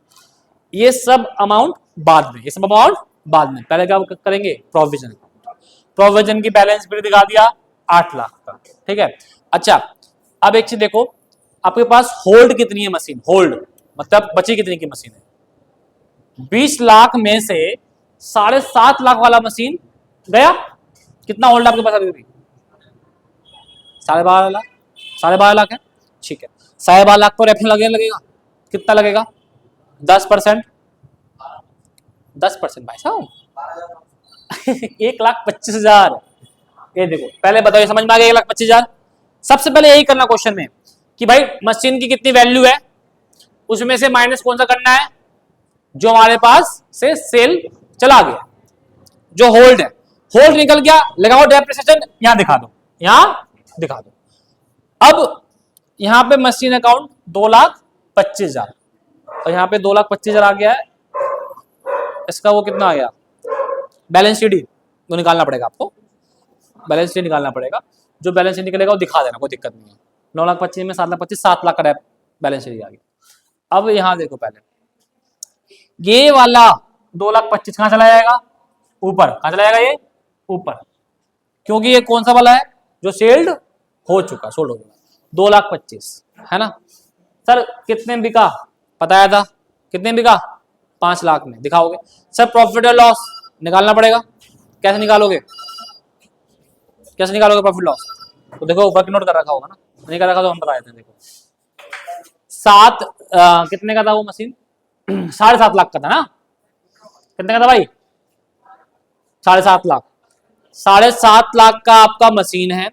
ये सब अमाउंट बाद में, ये सब अमाउंट बाद में, पहले क्या करेंगे? Provision account. प्रोविजन की बैलेंस भी दिखा दिया 8 लाख का, ठीक है। अच्छा, अब एक चीज देखो, आपके पास होल्ड कितनी है मशीन, होल्ड मतलब बची कितनी की मशीन है। 20 लाख में से 7.5 लाख वाला मशीन गया, कितना होल्ड आपके पास अभी भी? 12.5 लाख, 12.5 लाख है, ठीक है। 12.5 लाख पर एफ लगेगा, कितना लगेगा? 10%, 10% भाई साहब 1,25,000। ये देखो, पहले बताओ, ये समझ में आ गया 1,25,000? सबसे पहले यही करना क्वेश्चन में कि भाई मशीन की कितनी वैल्यू है, उसमें से माइनस कौन सा करना है, जो हमारे पास से सेल चला गया, जो होल्ड है। होल्ड निकल गया, लगाओ डेप्रिसिएशन, यहां दिखा दो, यहां दिखा दो। अब यहां पे मशीन अकाउंट 2,25,000, और यहां पे 2,25,000 आ गया है, इसका वो कितना आ गया, बैलेंस शीट ही वो निकालना पड़ेगा आपको, बैलेंस शीट निकालना पड़ेगा। जो बैलेंस शीट निकलेगा वो दिखा देना, कोई दिक्कत नहीं है। 9,25,000 में 7,25,000, 7 लाख का बैलेंस शीट आ गया। अब यहां देखो, पहले ये वाला 2,25,000 कहां चला जाएगा, ऊपर, कहां चला जाएगा ये, ऊपर, क्योंकि ये कौन सा वाला है, जो सेल्ड हो चुका, सोल्ड हो चुका, 2,25,000 है ना। सर कितने में बिका, बताया था, कितने में बिका, 5 लाख में, दिखाओगे। सर प्रॉफिट और लॉस निकालना पड़ेगा, कैसे निकालोगे, कैसे निकालोगे प्रॉफिट लॉस? तो देखो ऊपर नोट कर रखा होगा ना, नहीं कर रखा तो हम बता देते हैं। देखो 7 कितने का था वो मशीन 7.5 लाख का था ना, कितने का था भाई, 7.5 लाख। 7.5 लाख का आपका मशीन है,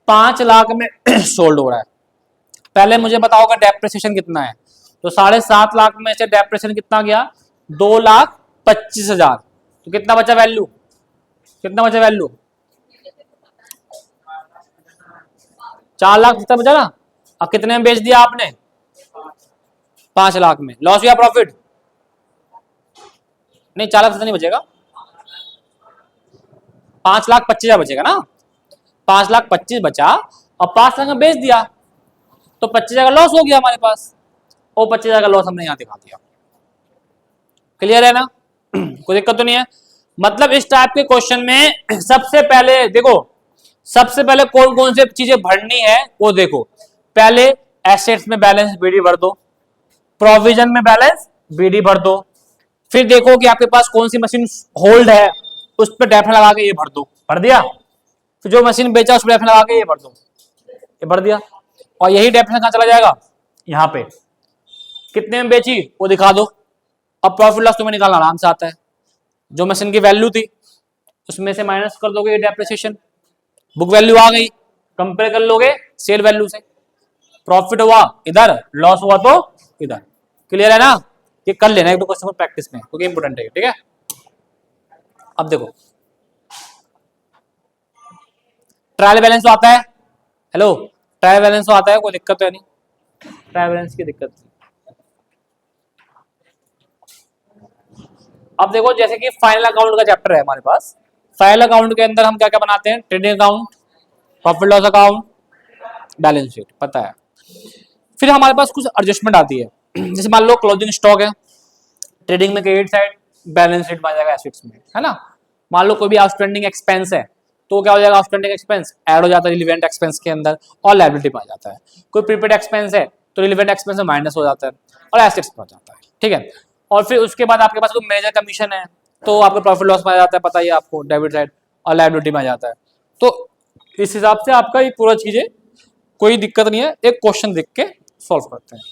5 लाख में सोल्ड हो रहा है। पहले मुझे बताओगा डेप्रिसिएशन कितना है, तो 7.5 लाख में से डेप्रिसिएशन कितना गया, 2,25,000, तो कितना बचा वैल्यू, कितना बचा वैल्यू, 4 लाख कितना बचा ना। अब कितने में बेच दिया आपने, 5 लाख में, लॉस या प्रॉफिट, नहीं 4 लाख से नहीं बचेगा, 5,25,000 बचेगा ना, 5,25,000 बचा, और 5 लाख में बेच दिया, तो 25,000 का लॉस हो गया हमारे पास, और 25,000 का लॉस हमने यहां दिखा दिया। क्लियर है ना कोई दिक्कत तो नहीं है। मतलब इस टाइप के क्वेश्चन में सबसे पहले देखो, सबसे पहले कौन कौन से चीजें भरनी है वो देखो। पहले एसेट्स में बैलेंस बीडी भर दो, प्रोविजन में बैलेंस बीडी भर दो, फिर देखो कि आपके पास कौन सी मशीन होल्ड है, उस पर डेफिनेट लगा के ये भर दो, भर दिया। फिर जो मशीन बेचा उस पर डेफिनेट लगा के ये भर दो, ये भर दिया। और यही डेफिनेट कहां चला जाएगा, यहां पे कितने में बेची वो दिखा दो। अब प्रॉफिट लॉस तुम्हें निकालना आराम से आता है, जो मशीन की वैल्यू थी उसमें से माइनस कर दोगे ये डेप्रिसिएशन, बुक वैल्यू आ गई, कंपेयर कर लोगे सेल वैल्यू से, प्रॉफिट हुआ इधर, लॉस हुआ तो इधर। क्लियर है ना, ये कर लेना एक दो क्वेश्चन प्रैक्टिस में, क्योंकि इंपोर्टेंट है, ठीक है। अब देखो ट्रायल बैलेंस तो आता है, हेलो ट्रायल बैलेंस तो आता है, कोई दिक्कत तो है नहीं, ट्रायल बैलेंस की दिक्कत नहीं। अब देखो जैसे कि फाइनल अकाउंट का चैप्टर है हमारे पास, फाइनल अकाउंट के अंदर हम क्या क्या बनाते हैं, trading account, profit loss account, balance sheet, पता है। फिर हमारे पास कुछ एडजस्टमेंट आती है, जैसे मान लो क्लोजिंग स्टॉक है, ट्रेडिंग में क्रेडिट साइड, बैलेंस शीट में आ जाएगा एसेट्स में, है ना। मान लो कोई भी आउटस्टैंडिंग एक्सपेंस है, तो क्या हो जाएगा, आउटस्टैंडिंग एक्सपेंस ऐड हो जाता है रिलेवेंट एक्सपेंस के अंदर, और लायबिलिटी में आ जाता है। कोई प्रीपेड एक्सपेंस है तो रिलेवेंट एक्सपेंस में माइनस हो जाता है, और एसेट्स में आ जाता है, ठीक है। और फिर उसके बाद आपके पास कोई मेजर कमीशन है, तो आपका प्रॉफिट लॉस में आ जाता है, पता ही आपको, डेबिट साइड, और लायबिलिटी में आ जाता है। तो इस हिसाब से आपका ये पूरा चीजें, कोई दिक्कत नहीं है, एक क्वेश्चन देख के सॉल्व करते हैं।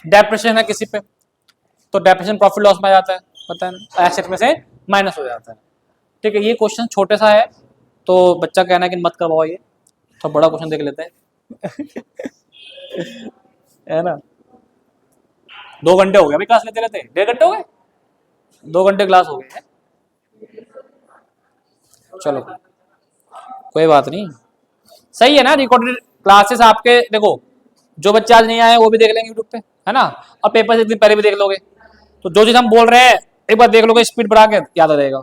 डेप्रिसिएशन है किसी पे, तो डेप्रिसिएशन प्रॉफिट लॉस में आ जाता है, पता है ना, एसेट में से माइनस हो जाता है, ठीक है। ये क्वेश्चन छोटे सा है, तो बच्चा कहना है कि मत करवाओ ये, तो बड़ा क्वेश्चन देख लेते हैं है ना। 2 घंटे हो गए अभी क्लास लेते लेते, 1.5 घंटे हो गए, 2 घंटे क्लास हो गए हैं, चलो कोई बात नहीं, सही है ना। रिकॉर्डेड क्लासेस आपके, देखो जो बच्चे आज नहीं आए वो भी देख लेंगे यूट्यूब पे, है ना, और पेपर से एक दिन पहले भी देख लोगे, तो जो चीज हम बोल रहे हैं एक बार देख लोगे, स्पीड बढ़ा के याद आ जाएगा।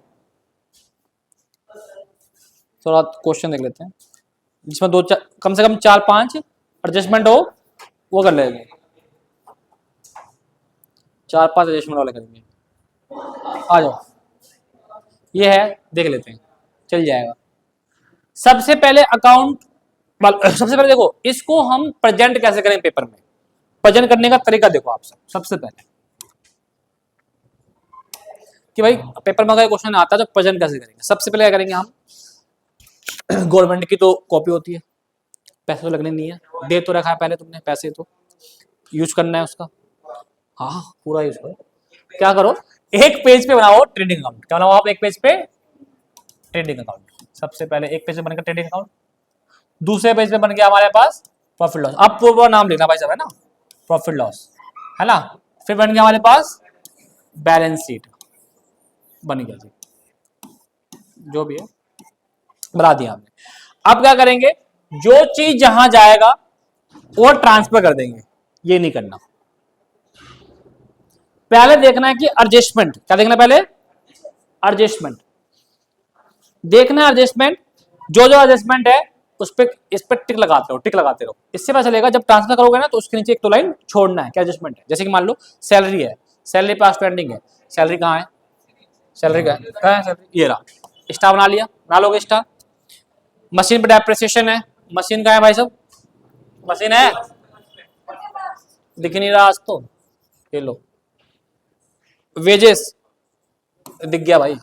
थोड़ा क्वेश्चन देख लेते हैं जिसमें कम से कम 4-5 एडजस्टमेंट हो, वो कर लेंगे, 4-5 एडजस्टमेंट वाले करेंगे। आ जाओ, ये है, देख लेते हैं। चल जाएगा। सबसे पहले अकाउंट, सबसे पहले देखो इसको हम प्रेजेंट कैसे करें पेपर में, प्रेजेंट करने का तरीका देखो आप सब। सबसे पहले कि भाई पेपर में अगर क्वेश्चन आता है तो प्रेजेंट कैसे करेंगे, सबसे पहले क्या करेंगे हम, गवर्नमेंट की तो कॉपी होती है, पैसे तो लगने नहीं है, दे तो रखा है पहले तुमने, पैसे तो यूज करना है उसका, हाँ पूरा यूज करो। क्या करो, एक पेज पे बनाओ ट्रेडिंग अकाउंट। क्या बनाओ आप एक पेज पे, ट्रेडिंग अकाउंट। सबसे पहले एक पेज पे बनेगा ट्रेडिंग अकाउंट, दूसरे पेज पे बन गया हमारे पास प्रॉफिट लॉस। अब पूरा नाम लिखना भाई साहब, है ना, प्रॉफिट लॉस, है ना। फिर बन गया हमारे पास बैलेंस शीट, बन गया जी, जो भी है बना दिया हमने। अब क्या करेंगे, जो चीज जहां जाएगा वो ट्रांसफर कर देंगे, ये नहीं करना। पहले देखना है कि एडजस्टमेंट, क्या देखना पहले, एडजस्टमेंट देखना है। एडजस्टमेंट, जो जो एडजस्टमेंट है उस पे, इस पे टिक लगाते रहो, टिक लगाते रहो। इससे पता चलेगा जब ट्रांसफर करोगे ना तो उसके नीचे एक तो लाइन छोड़ना है, क्या एडजस्टमेंट है। जैसे कि मान लो सैलरी है, सैलरी पे आउटस्टैंडिंग है, सैलरी कहाँ है, सैलरी कहाँ है सैलरी, ये रहा, स्टार बना लिया, बना लोगे स्टार। मशीन पे डेप्रिसिएशन है, मशीन कहाँ है भाई साहब, मशीन है, दिख नहीं रहा आज तो, ये लो। वेजेस दिख गया भाई,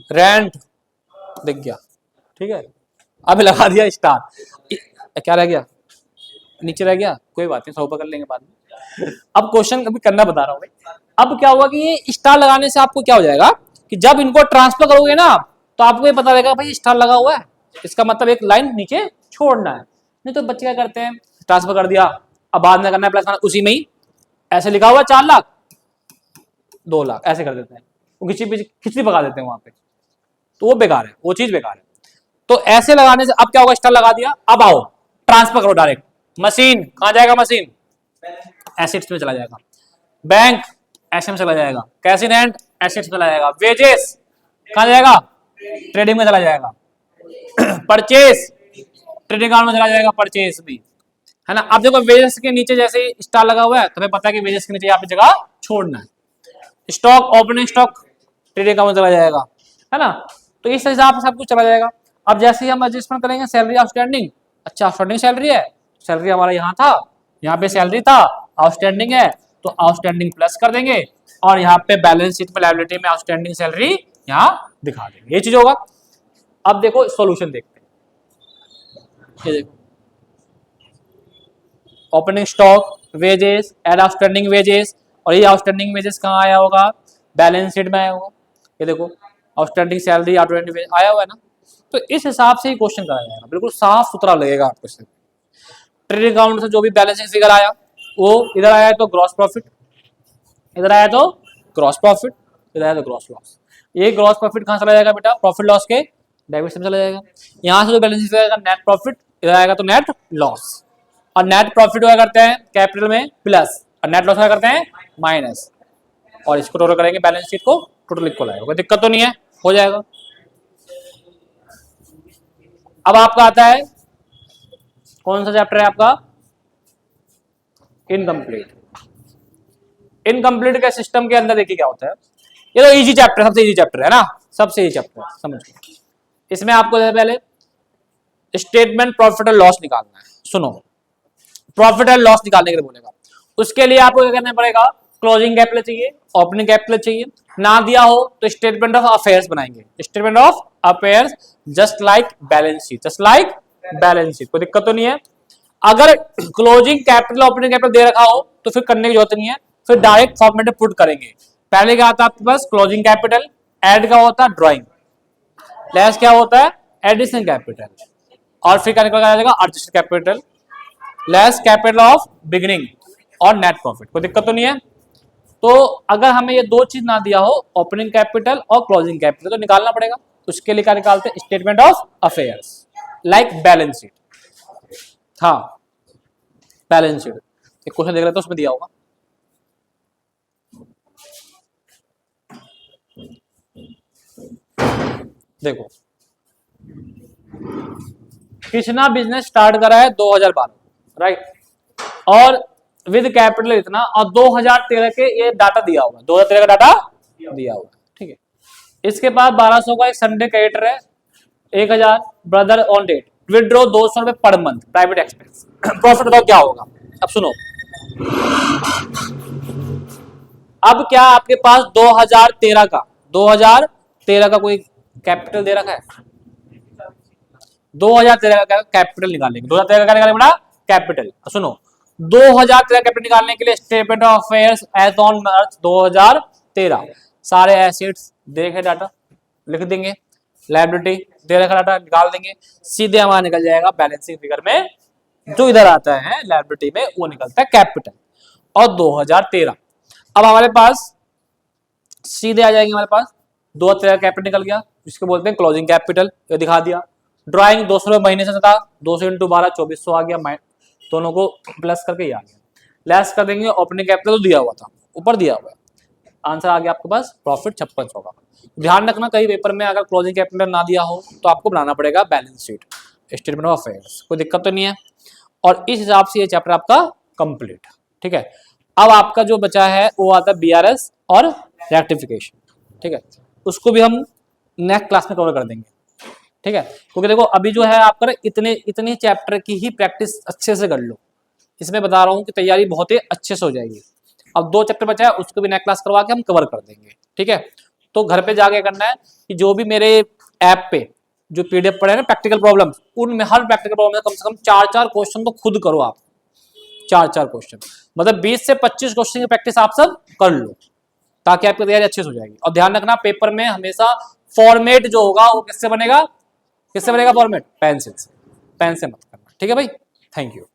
रेंट दिख गया, ठीक है। अब लगा दिया स्टार, क्या रह गया, नीचे रह गया, कोई बात नहीं, ऊपर कर लेंगे बाद में। अब क्वेश्चन अभी करना बता रहा हूं भाई। अब क्या हुआ कि ये स्टार लगाने से आपको क्या हो जाएगा कि जब इनको ट्रांसफर करोगे ना तो आपको ये पता रहेगा भाई स्टार लगा हुआ है, इसका मतलब एक लाइन नीचे छोड़ना है। नहीं तो बच्चे क्या करते हैं, ट्रांसफर कर दिया, अब बाद में करना है प्लस उसी में ही, ऐसे लिखा हुआ 4 लाख 2 लाख ऐसे कर देते हैं, वो खिचड़ी पका देते हैं वहां पे, तो वो बेकार है, वो चीज बेकार है। तो ऐसे लगाने से अब क्या होगा, स्टार लगा दिया, अब आओ ट्रांसफर करो डायरेक्ट। मशीन कहां जाएगा, मशीन एसेट्स में चला जाएगा, बैंक एसेट में चला जाएगा, कैश इन हैंड एसेट्स में चला जाएगा, वेजेस कहां जाएगा, ट्रेडिंग में चला जाएगा, परचेस ट्रेडिंग अकाउंट में चला जाएगा, परचेस भी, है ना। अब देखो वेजेस के नीचे जैसे स्टार लगा हुआ है, तुम्हें पता है कि वेजेस के नीचे यहाँ पे जगह छोड़ना है। Stock, opening stock trading account में चला जाएगा, है ना। तो इस हिसाब से सब कुछ चला जाएगा। अब जैसे ही हम एडजस्टमेंट करेंगे, सैलरी आउटस्टैंडिंग, अच्छा आउटस्टैंडिंग सैलरी है, सैलरी हमारा यहाँ था, यहाँ पे सैलरी था, आउटस्टैंडिंग है तो आउटस्टैंडिंग प्लस कर देंगे, और यहाँ पे बैलेंस शीट में लायबिलिटी में आउटस्टैंडिंग सैलरी यहाँ दिखा देंगे, ये चीज होगा। अब देखो सॉल्यूशन देखते हैं, ये देखो opening stock, wages, add outstanding wages, और ये आउटस्टैंडिंग वेजेस कहाँ आया होगा, बैलेंस शीट में आया होगा। ये देखो आउटस्टैंडिंग सैलरी, आउटस्टैंडिंग वेज आया हुआ है ना। तो इस हिसाब से ही क्वेश्चन कराया जाएगा, बिल्कुल साफ सुथरा लगेगा आपको। ट्रेडिंग अकाउंट से जो भी बैलेंसिंग फिगर आया वो इधर आया तो ग्रॉस प्रॉफिट, इधर आया तो ग्रॉस प्रॉफिट, इधर आया तो ग्रॉस लॉस। ये ग्रॉस प्रॉफिट कहाँ चला जाएगा बेटा, प्रॉफिट लॉस के डेबिट में चला जाएगा। यहाँ से जो बैलेंसिंग फिगर आएगा नेट प्रॉफिट, इधर आएगा तो नेट लॉस, और नेट प्रॉफिट हुआ करते हैं कैपिटल में प्लस, और नेट लॉस हुआ करते हैं माइनस, और इसको टोटल करेंगे, बैलेंस शीट को टोटल इक्वल आएगा, कोई दिक्कत तो नहीं है, हो जाएगा। अब आपका आता है कौन सा चैप्टर है आपका, इनकम्प्लीट। इनकम्प्लीट के सिस्टम के अंदर देखिए क्या होता है, ये तो इजी चैप्टर, सबसे इजी चैप्टर है ना, सबसे इजी चैप्टर है, समझ लो। इसमें आपको पहले स्टेटमेंट प्रॉफिट और लॉस निकालना है। सुनो, प्रॉफिट एंड लॉस निकालने के लिए बोलेगा, उसके लिए आपको क्या करना पड़ेगा, क्लोजिंग कैपिटल चाहिए, ओपनिंग कैपिटल चाहिए, ना दिया हो तो स्टेटमेंट ऑफ अफेयर्स बनाएंगे, statement of affairs just like balance sheet, just like balance sheet, कोई दिक्कत तो नहीं है। अगर क्लोजिंग कैपिटल ओपनिंग कैपिटल दे रखा हो तो फिर करने की जरूरत नहीं है, फिर डायरेक्ट फॉर्मेट में पुट करेंगे। पहले क्या आता है आपके पास, क्लोजिंग कैपिटल, एड क्या होता है ड्राइंग, लेस क्या होता है एडिशन कैपिटल, और फिर क्या निकल जाएगा adjusted capital, less capital of beginning और नेट प्रॉफिट, कोई दिक्कत तो नहीं है। तो अगर हमें ये दो चीज ना दिया हो, ओपनिंग कैपिटल और क्लोजिंग कैपिटल, तो निकालना पड़ेगा। उसके लिए क्या निकालते हैं, statement of affairs like balance sheet, हाँ बैलेंस शीट। एक क्वेश्चन देख रहे थे उसमें दिया होगा, देखो किसना बिजनेस स्टार्ट करा है 2012, राइट, और विद कैपिटल इतना, और 2013 के ये डाटा दिया हुआ है, 2013 का डाटा दिया हुआ है, ठीक है। इसके बाद 1200 का एक संडे क्रेडिटर है, 1000 ब्रदर ऑन डेट, विड्रॉ 200 रुपए per month, private expense. Profit बताओ क्या होगा। अब सुनो, अब क्या आपके पास 2013 का कोई कैपिटल दे रखा है? 2013 का कैपिटल निकालेंगे, 2013 का निकालेंगे बेटा कैपिटल। सुनो, 2013 कैपिटल निकालने के लिए statement of affairs as on March 2013, सारे एसेट्स दे रखे डाटा लिख देंगे, लायबिलिटी दे रखा डाटा निकाल देंगे, सीधे हमारा निकल जाएगा बैलेंसिंग फिगर में, जो इधर आता है लायबिलिटी में वो निकलता है कैपिटल और 2013। अब हमारे पास सीधे आ जाएंगे, हमारे पास 2013 कैपिटल निकल गया, जिसको बोलते हैं क्लोजिंग कैपिटल, ये दिखा दिया। ड्राइंग 200 रुपए महीने से था, 200 इंटू 12 2400 आ गया, दोनों को प्लस करके ही आ गया। लेस कर देंगे, ओपनिंग कैपिटल तो दिया हुआ था, ऊपर दिया हुआ है, आंसर आ गया आपके पास प्रॉफिट 5600 का। ध्यान रखना कई पेपर में अगर क्लोजिंग कैपिटल ना दिया हो तो आपको बनाना पड़ेगा balance sheet, statement of affairs, कोई दिक्कत तो नहीं है। और इस हिसाब से ये चैप्टर आपका कंप्लीट, ठीक है। अब आपका जो बचा है वो आता है बीआरएस और रेक्टिफिकेशन, ठीक है, उसको भी हम नेक्स्ट क्लास में कवर कर देंगे, ठीक है। क्योंकि देखो अभी जो है आपका इतने चैप्टर की ही प्रैक्टिस अच्छे से कर लो, इसमें बता रहा हूँ कि तैयारी बहुत ही अच्छे से हो जाएगी। अब 2 चैप्टर बचा है, उसको भी नेक्स्ट क्लास करवा के हम कवर कर देंगे, ठीक है। तो घर पे जाके करना है कि जो भी मेरे ऐप पे जो पीडीएफ पड़े हैं ना प्रैक्टिकल प्रॉब्लम, उनमें हर प्रैक्टिकल प्रॉब्लम में कम से कम 4-4 क्वेश्चन तो खुद करो आप, 4-4 क्वेश्चन, मतलब 20 से 25 क्वेश्चन की प्रैक्टिस आप सब कर लो, ताकि आपकी तैयारी अच्छे से हो जाएगी। और ध्यान रखना पेपर में हमेशा फॉर्मेट जो होगा वो किससे बनेगा, किससे बनेगा फॉर्मेट, पेन से मत करना, ठीक है भाई। Thank you.